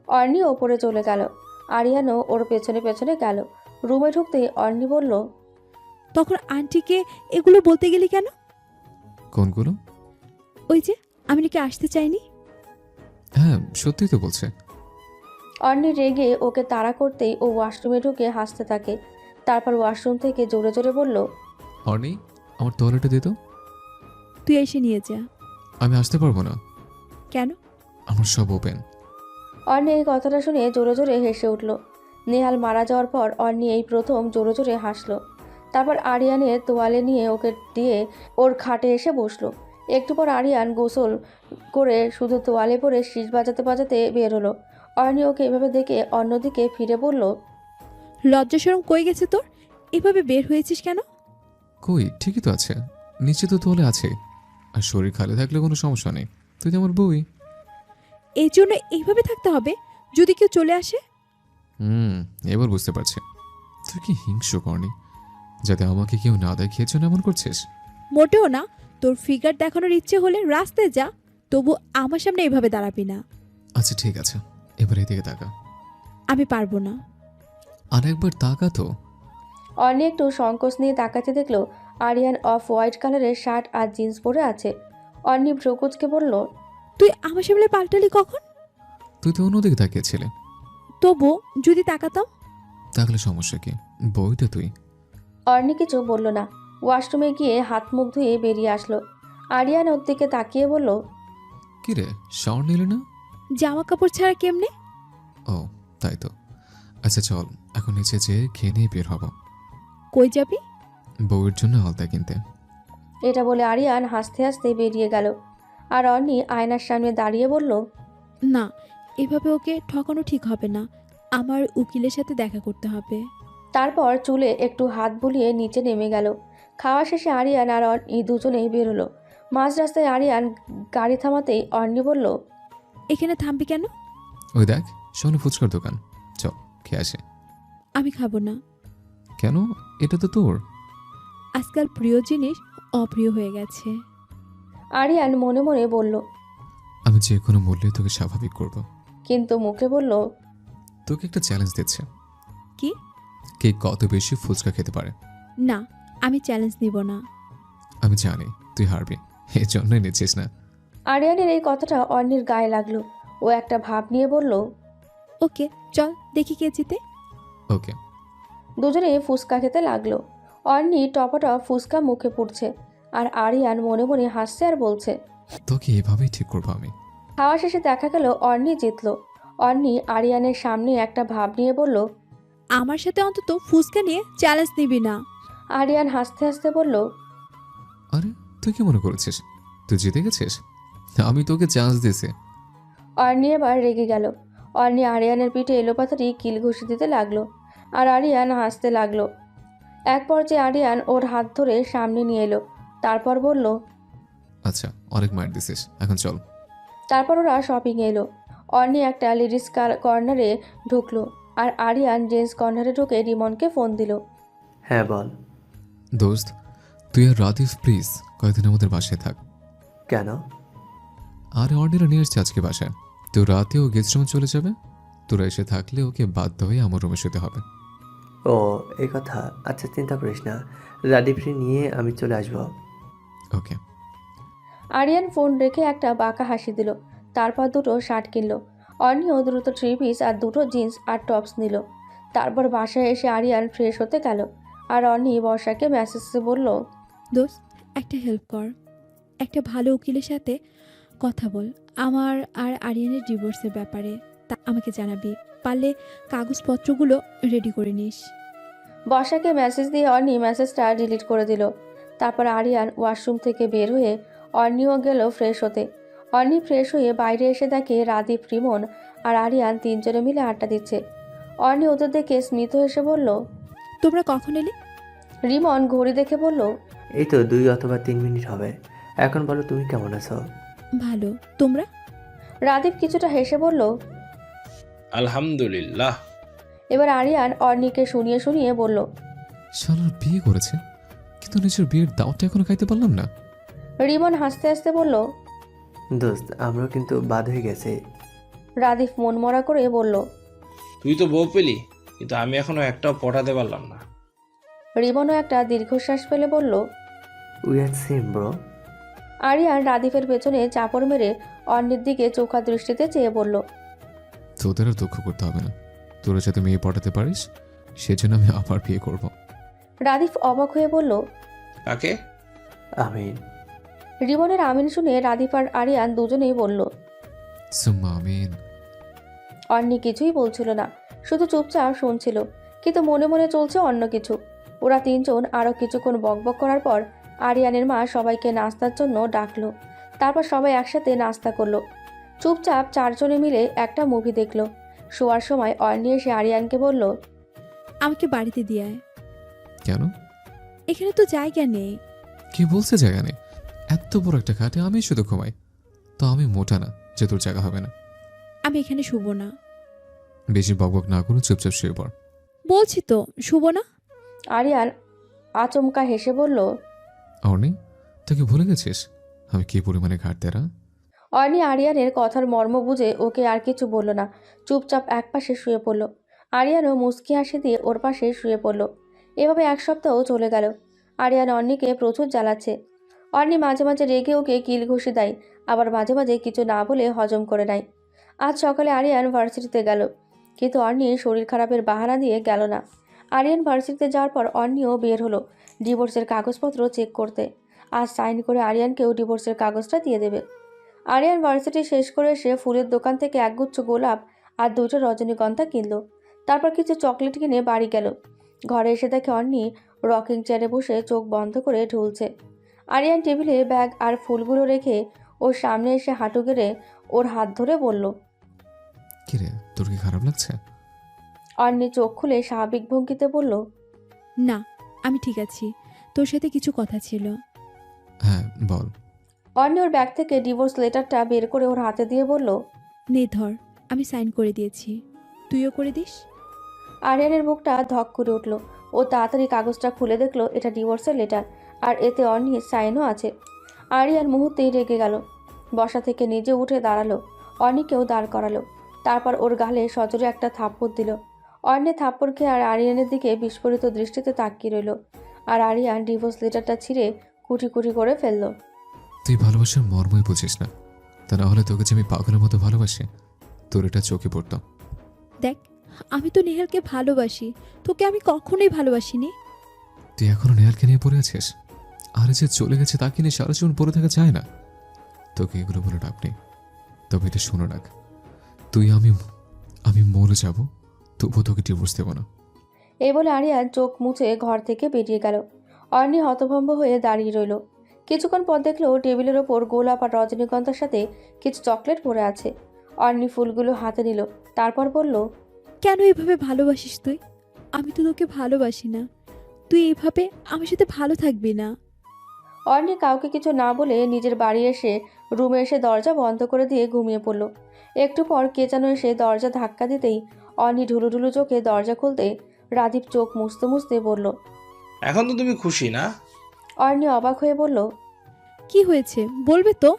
অর্ণি ওপরে চলে গেল। আরিয়ানও ওর পেছনে পেছনে গেল। রুমে ঢুকতেই অর্ণি বলল, তখন আন্টিকে এগুলো বলতে গেলি কেন? কোনগুলো? ওই যে আমি নাকি আসতে চাইনি। হ্যাঁ, সত্যিই তো বলছে। অর্ণি রেগে ওকে তাড়া করতেই ও ওয়াশরুমে ঢুকে হাসতে থাকে। তারপর ওয়াশরুম থেকে জোরে জোরে বলল, অর্ণি, আমার টয়লেটে দে তো। তুই এসে নিয়ে যা। আমি আসতে পারবো না। কেন? আমার সব ওপেন। অর্ণি এই কথাটা শুনে জোরে জোরে হেসে উঠল। নেহাল মারা যাওয়ার পর অর্ণি এই প্রথম জোরে জোরে হাসলো। তারপর আরিয়ানের তোয়ালে নিয়ে ওকে দিয়ে ওর খাটে এসে বসলো। একটু পর আরিয়ান গোসল করে শুধু তোয়ালে পরে শীষ বাজাতে বাজাতে বের হলো। অর্ণি ওকে এভাবে দেখে অন্যদিকে ফিরে বলল, লজ্জা শরম কই গেছে তোর? এভাবে বের হয়েছিস কেন? কই, ঠিকই তো আছে, নিচে তো তোলে আছে। আর শরীর খালি থাকলে কোনো সমস্যা নেই, তুই তো আমার বউই। এই জন্য এইভাবে থাকতে হবে যদি কেউ চলে আসে? এবার বুঝতে পারছি। তুই কি হিংস্র করনি, যাতে আমাকে কেউ না দেখিয়েছ এমন করছিস? মোটেও না। তোর ফিগার দেখানোর ইচ্ছে হলে রাস্তায় যা, তবু আমার সামনে এইভাবে দাঁড়াবি না। আচ্ছা ঠিক আছে, এবার এদিকে তাকা। আমি পারবো না। আর একবার তাকা তো। অর্ণি একটু সংকোচ নিয়ে তাকাতে দেখলো আরিয়ান অফ হোয়াইট কালারের শার্ট আর জিন্স পরে আছে। অর্ণি ভ্রকুচকে বলল, তুই আমার সামনে পাল্টালি কখন? তুই তো অন্যদিকে তাকিয়েছিলি। তবু যদি তাকাতাম? তাহলে সমস্যা কি? বই তো তুই। অর্ণি কিছু বলল না। ওয়াশরুমে গিয়ে হাত মুখ ধুয়ে বেরিয়ে আসলো। আরিয়ান ওর দিকে তাকিয়ে বলল, কি রে, শাওয়ার নিলে না? জামা কাপড় ছাড়া কেমনে? ও তাই তো। আচ্ছা চল, এখন নিচে যেয়ে খেয়ে নিয়ে বের হব। কই যাবি? বউয়ের জন্য আলতা কিনতে। এটা বলে আরিয়ান হাসতে হাসতে বেরিয়ে গেল। আর অর্ণি আয়নার সামনে দাঁড়িয়ে বলল, না, এভাবে ওকে ঠকানো ঠিক হবে না। আমার উকিলের সাথে দেখা করতে হবে। তারপর চুলে একটু হাত বুলিয়ে নিচে নেমে গেল। খাওয়া শেষে আরিয়ান আর অর্ণি দুজনেই বেরোলো। মাঝ রাস্তায় আরিয়ান গাড়ি থামাতেই অর্ণি বলল, এখানে থামবি কেন? ওই দেখ সামনে ফুচকার দোকান, চল খেয়ে আসে। আমি খাবো না। কেন? এটা তো তোর। আজকাল প্রিয় জিনিস অপ্রিয় হয়ে গেছে। আরিয়ান মনে মনে বলল, আমি যে কোনো মূল্যে তোকে স্বাভাবিক করব। কিন্তু মুখে বলল, তোকে একটা চ্যালেঞ্জ দিচ্ছে। কি? কে কত বেশি ফুচকা খেতে পারে। না, আমি চ্যালেঞ্জ নিব না। আমি জানি তুই হারবি, এই জন্যই নিচ্ছিস না। আরিয়ানের এই কথাটা অর্ণির গায়ে লাগলো। ও একটা ভাব নিয়ে বলল, ওকে চল দেখি কে জিতে। ওকে। দুজনে ফুচকা খেতে লাগলো। অর্ণি টপাটপ ফুচকা মুখে পুড়ছে, আর আরিয়ান মনে মনে হাসছে আর বলছে, তোকে এভাবেই ঠিক করবো আমি। খাওয়া শেষে দেখা গেল অর্ণি জিতল। অর্ণি আরিয়ানের সামনে একটা ভাব নিয়ে বলল, আমার সাথে অন্তত ফুচকা নিয়ে চ্যালেঞ্জ নিবি না। আরিয়ান হাসতে হাসতে বলল, আরে তুই কি মনে করেছিস তুই জিতে গেছিস? আমি তোকে চান্স দিয়েছি। অর্ণি এবার রেগে গেল। অর্ণি আরিয়ানের পিঠে এলোপাতারি কিল ঘুষি দিতে লাগলো, আর আরিয়ান হাসতে লাগলো। এক পর্যায়ে আরিয়ান ওর হাত ধরে সামনে নিয়ে এলো। তারপর বলল, আচ্ছা অনেক মার দিছিস, এখন চল। তারপর ওরা শপিংয়ে এলো। অর্ণি একটা লেডিস কর্নারে ঢুকলো, আর আরিয়ান জেন্টস কর্নারে ঢুকে রিমনকে ফোন দিল। হ্যাঁ বল। দোস্ত তুই আর রাদিফ প্লিজ কয়েকদিন আমাদের বাসায় থাক। কেন? আরে অর্ডার নিয়ে এসছে আজকে বাসায়, তো রাতে ও গেস্ট রুমে চলে যাবে। তোরা এসে থাকলে ওকে বাধ্য হয়ে আমার রুমে শুতে হবে। ও এই কথা, আচ্ছা চিন্তা করিস না, রাডিফ্রি নিয়ে আমি চলে আসবো। ওকে। আরিয়ান ফোন রেখে একটা বাঁকা হাসি দিল। তারপর দুটো শার্ট কিনলো। অর্ণিও দ্রুত 3 পিস আর দুটো জিন্স আর টপস নিল। তারপর বাসায় এসে আরিয়ান ফ্রেশ হতে গেল, আর অর্ণি বর্ষাকে মেসেজে বলল, দোস্ত একটা হেল্প কর, একটা ভালো উকিলের সাথে কথা বল আমার আর আরিয়ানের ডিভোর্সের ব্যাপারে। তা আমাকে জানাবি, পারলে কাগজপত্রগুলো রেডি করে নিস। বর্ষাকে মেসেজ দিয়ে অর্ণি মেসেজটা ডিলিট করে দিল। তারপর আরিয়ান ওয়াশরুম থেকে বের হয়ে অর্ণিও গেল ফ্রেশ হতে। অর্ণি ফ্রেশ হয়ে বাইরে এসে দেখে রাদীপ, রিমন আর আরিয়ান তিনজনে মিলে আড্ডা দিচ্ছে। অর্ণি ওদের দেখে স্মিত হেসে বলল, তোমরা কখন এলে? রিমন ঘড়ি দেখে বলল, এই তো 2 অথবা 3 মিনিট হবে। এখন বলো তুমি কেমন আছো? ভালো, তোমরা? রাদীপ কিছুটা হেসে বলল, আলহামদুলিল্লাহ। এবার আরিয়ান অর্ণিকে শুনিয়ে শুনিয়ে বলল, শালার বিয়ে করেছে কিন্তু নিজের বিয়ের দাওয়াতটা এখনো খাইতে পারলাম না। রিমন হাসতে হাসতে বলল, দোস্ত আমরাও কিন্তু বাদ হয়ে গেছে। রাদীপ মন মরা করে বলল, তুই তো বউ পেলি, কিন্তু আমি এখনো একটাও পটাতে পারলাম না। রিমনও একটা দীর্ঘশ্বাস ফেলে বলল, we are same bro. Aryan রাদীপের পেছনে চাপড় মেরে অর্ণির দিকে চোখা দৃষ্টিতে চেয়ে বলল, তোদের আর দুঃখ করতে হবে না, তোরা যাতে মেয়ে পটাতে পারিস সেজন্য আমি আবার বিয়ে করব। রাদীপ অবাক হয়ে বলল, কাকে? আমিন। রিমনের আমিন শুনে রাদীপ আর আরিয়ান দুজনেই বলল। সুম্মা আমিন। অর্ণি কিছুই বলছিল না, শুধু চুপচাপ শুনছিল, কিন্তু মনে মনে চলছে অন্য কিছু। ওরা তিনজন আরও কিছুক্ষণ বকবক করার পর আরিয়ানের মা সবাইকে নাস্তার জন্য ডাকলো। তারপর সবাই একসাথে নাস্তা করলো। চুপচাপ চারজনে মিলে একটা মুভি দেখলো। শোয়ার সময় অর্ণি এসে আরিয়ানকে বলল, আমাকে বাড়িতে দিয়ে আয়। কেন? এখানে তো জায়গা নেই। কি বলছে জায়গা নেই? এত বড় একটা খাটে আমি শুধু ঘুমাই, তো আমি মোটা না যে তোর জায়গা হবে না। আমি এখানে শুবো না। বেশি বকবক না করো, চুপচাপ শুয়ে পড়। বলছি তো শুবো না। আরিয়ান আচমকা হেসে বলল, অর্ণি তুই কি ভুলে গেছিস আমি কি পরিমাণে ঘাটতেরা? অর্ণি আরিয়ানের কথার মর্ম বুঝে ওকে আর কিছু বলল না, চুপচাপ একপাশে শুয়ে পড়ল। আরিয়ানও মুচকি হাসি দিয়ে ওর পাশে শুয়ে পড়ল। এভাবে 1 সপ্তাহ চলে গেল। আরিয়ান অর্ণিকে প্রচুর জ্বালাচ্ছে। অর্ণি মাঝে মাঝে রেগে ওকে কিল ঘুষি দেয়, আবার মাঝে মাঝে কিছু না বলে হজম করে নেয়। আজ সকালে আরিয়ান ভার্সিটিতে গেল, কিন্তু অর্ণি শরীর খারাপের বাহানা দিয়ে গেল না। আরিয়ান ভার্সিটিতে যাওয়ার পর অর্ণিও বের হলো ডিভোর্সের কাগজপত্র চেক করতে। আজ সাইন করে আরিয়ানকেও ডিভোর্সের কাগজটা দিয়ে দেবে। আরিয়ান ভার্সিটি শেষ করে এসে ফুলের দোকান থেকে একগুচ্ছ গোলাপ আর 2টো রজনীগন্ধা কিনলো। তারপর কিছু চকলেট কিনে বাড়ি গেল। ঘরে এসে দেখে অর্ণি রকিং চেয়ারে বসে চোখ বন্ধ করে ঢুলছে। আরিয়ান টেবিলে ব্যাগ আর ফুলগুলো রেখে ওর সামনে এসে হাঁটু গেড়ে ওর হাত ধরে বলল। কিরে, তোর কি খারাপ লাগছে? অর্ণি চোখ খুলে স্বাভাবিক ভঙ্গিতে বলল, না, আমি ঠিক আছি। তোর সাথে কিছু কথা ছিল। হ্যাঁ, বল। অর্ণি ওর ব্যাগ থেকে ডিভোর্স লেটারটা বের করে ওর হাতে দিয়ে বলল, নে ধর, আমি সাইন করে দিয়েছি, তুইও করে দিস। আরিয়ানের বুকটা ধক করে উঠল। ও তাড়াতাড়ি কাগজটা খুলে দেখলো এটা ডিভোর্সের লেটার, আর এতে অর্ণির সাইনও আছে। আরিয়ান মুহূর্তেই রেগে গেল। বসা থেকে নিজে উঠে দাঁড়ালো, অর্ণিকেও দাঁড় করালো। তারপর ওর গালে সজোরে একটা থাপ্পড় দিল। অর্ণি থাপ্পড় খেয়ে আর আরিয়ানের দিকে বিস্ফোরিত দৃষ্টিতে তাকিয়ে রইল। আর আরিয়ান ডিভোর্স লেটারটা ছিঁড়ে কুটি কুটি করে ফেললো। তুই ভালোবাসার মর্মই বুঝিস না, তা না হলে তোকে যে আমি পাগলের মতো ভালোবাসি, তোর এটা চোখে পড়তো। দেখ, আমি তো নেহালকে ভালোবাসি, তোকে আমি কখনোই ভালোবাসিনি। তুই এখনো নেহালকে নিয়ে পড়ে আছিস? আর যে চলে গেছে তাকে নিয়ে সারা জীবন পড়ে থাকা যায় না। তোকে এগুলো বলে ডাক নেই, তবে এটা শোনো রাখ, তুই আমি মরে যাব, তবুও তোকে ডিভোর্স দেবো না। এই বলে আরিয়ান চোখ মুছে ঘর থেকে বেরিয়ে গেল। অর্ণি হতভম্ব হয়ে দাঁড়িয়ে রইল। কিছুক্ষণ পর দেখলো টেবিলের ওপর গোলাপ আর রজনীগন্ধার সাথে কিছু চকলেট পড়ে আছে। অর্ণি ফুলগুলো হাতে নিল, তারপর বলল, কেন এভাবে ভালোবাসিস তুই? আমি তো তোকে ভালোবাসি না, তুই এভাবে আমার সাথে ভালো থাকবি না। অর্ণি কাউকে কিছু না বলে নিজের বাড়ি এসে রুমে এসে দরজা বন্ধ করে দিয়ে ঘুমিয়ে পড়ল। একটু পর কে যেন এসে দরজা ধাক্কা দিতেই অর্ণি ঢুলু ঢুলু চোখে দরজা খুলতে রাদীপ চোখ মুছতে মুছতে বলল, এখন তো তুমি খুশি না? অর্ণি অবাক হয়ে বলল, কি হয়েছে বলবে তো?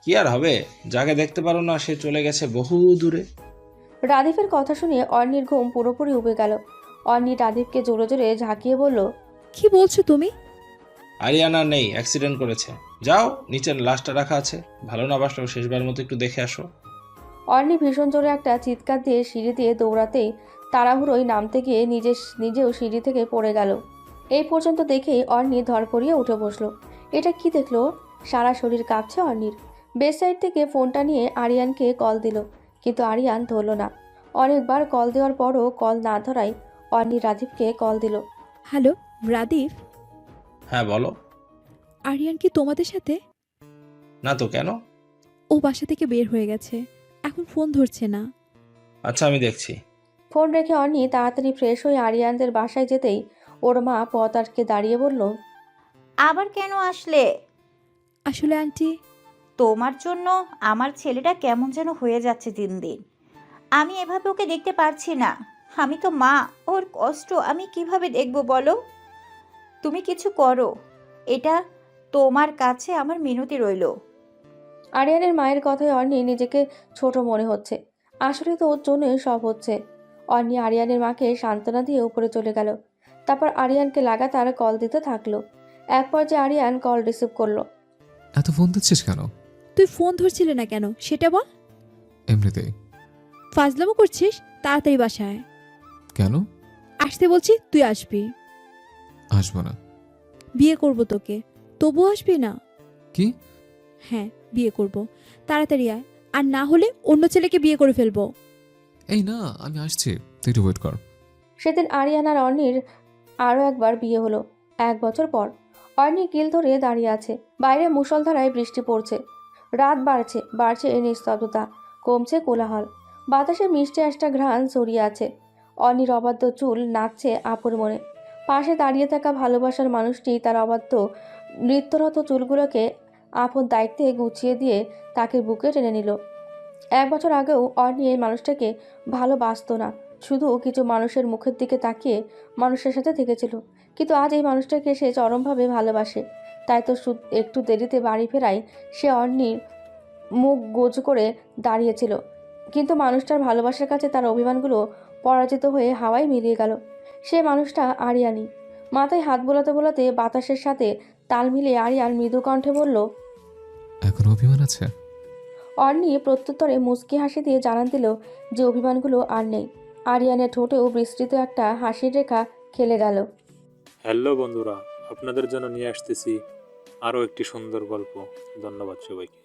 কি আর হবে, যাকে দেখতে পারো না সে চলে গেছে বহু দূরে। রাদীপের কথা শুনে অর্ণির ঘুম পুরোপুরি উবে গেল। অর্ণি রাদীপকে জোরে জোরে ঝাঁকিয়ে বলল, কি বলছো তুমি? আরিয়ানা নেই, অ্যাক্সিডেন্ট করেছে। যাও, নিচের লাশটা রাখা আছে, ভালো না বাসলেও শেষবার মতো একটু দেখে আসো। অর্ণি ভীষণ জোরে একটা চিৎকার দিয়ে সিঁড়ি দিয়ে দৌড়াতেই তাড়াহুড়োই নামতে গিয়ে নিজেও সিঁড়ি থেকে পড়ে গেল। এই পর্যন্ত দেখেই অর্ণি ধরপড়িয়ে উঠে বসলো। এটা কি দেখলো? সারা শরীর কাঁপছে অর্ণির। বেড সাইড থেকে ফোনটা নিয়ে আরিয়ানকে কল দিল, কিন্তু আরিয়ান ধরল না। অনেকবার কল দেওয়ার পরও কল না ধরায় অর্ণি রাদীপকে কল দিল। হ্যালো রাদীপ, হ্যাঁ বলো। আরিয়ান কি তোমাদের সাথে? না তো, কেন? ও বাসা থেকে বের হয়ে গেছে, এখন ফোন ধরছে না। আচ্ছা, আমি দেখছি। ফোন রেখে অর্ণি তাড়াতাড়ি ফ্রেশ হয়ে আরিয়ানদের বাসায় যেতেই ওর মা পথ আটকে দাঁড়িয়ে বলল, আবার কেন আসলে? আসলে আন্টি, তোমার জন্য আমার ছেলেটা কেমন যেন হয়ে যাচ্ছে দিন দিন। আমি এভাবে ওকে দেখতে পারছি না। আমি তো মা, ওর কষ্ট আমি কিভাবে দেখব বলো? তুমি কিছু করো, এটা তোমার কাছে আমার মিনতি রইল। আরিয়ানের মায়ের কথায় অর্ণি নিজেকে ছোট মনে হচ্ছে। আসলে তো ওর জন্যই সব হচ্ছে। অর্ণি আরিয়ানের মাকে সান্ত্বনা দিয়ে উপরে চলে গেল। তারপর আরিয়ানকে লাগাতার কল দিতে থাকলো। এক পর্যায়ে আরিয়ান কল রিসিভ করলো। এত ফোন দিচ্ছিস কেন? তুই ফোন ধরছিলে না কেন সেটা বল। এমনিতেই। ফাজলামো করছিস? তাড়াতাড়ি বাসায় কেন? আসতে বলছি, তুই আসবি। আসবো না। বিয়ে করব তোকে, তবুও আসবি না? কি? হ্যাঁ, বিয়ে করব, তাড়াতাড়ি আয়, আর না হলে অন্য ছেলেকে বিয়ে করে ফেলবো। এই না, আমি আসছি, তুই একটু ওয়েট কর। সেদিন আরিয়ান আর অর্ণির আরও একবার বিয়ে হলো 1 বছর পর। অর্ণি কিল ধরে দাঁড়িয়ে আছে। বাইরে মুষলধারায় বৃষ্টি পড়ছে। রাত বাড়ছে এই নিস্তব্ধতা, কমছে কোলাহল। বাতাসে মিষ্টি একটা ঘ্রাণ ছড়িয়ে আছে। অর্ণির অবাধ্য চুল নাচছে আপন মনে। পাশে দাঁড়িয়ে থাকা ভালোবাসার মানুষটি তার অবাধ্য নৃত্যরত চুলগুলোকে আপন দায়িত্বে গুছিয়ে দিয়ে তাকে বুকে টেনে নিল। 1 বছর আগেও অর্ণি এই মানুষটাকে ভালোবাসত না, শুধু কিছু মানুষের মুখের দিকে তাকিয়ে মানুষের সাথে থেকেছিল। কিন্তু আজ এই মানুষটাকে সে চরমভাবে ভালোবাসে। তাই তো একটু দেরিতে বাড়ি ফেরায় সে অর্ণির মুখ গোজ করে দাঁড়িয়েছিল। কিন্তু মানুষটার ভালোবাসার কাছে তার অভিমানগুলো পরাজিত হয়ে হাওয়ায় মিলিয়ে গেল। সে মানুষটা আরিয়ানই। মাথায় হাত বোলাতে বোলাতে বাতাসের সাথে তাল মিলিয়ে আরিয়ান মৃদু কণ্ঠে বলল, এখন অভিমান আছে? অর্ণি প্রত্যুত্তরে মুচকি হাসি দিয়ে জানান দিল যে অভিমানগুলো আর নেই। আরিয়ানের ঠোঁটেও বিস্তৃত একটা হাসির রেখা খেলে গেল। হ্যালো বন্ধুরা, আপনাদের জন্য নিয়ে আসতেছি আরও একটি সুন্দর গল্প। ধন্যবাদ সবাইকে।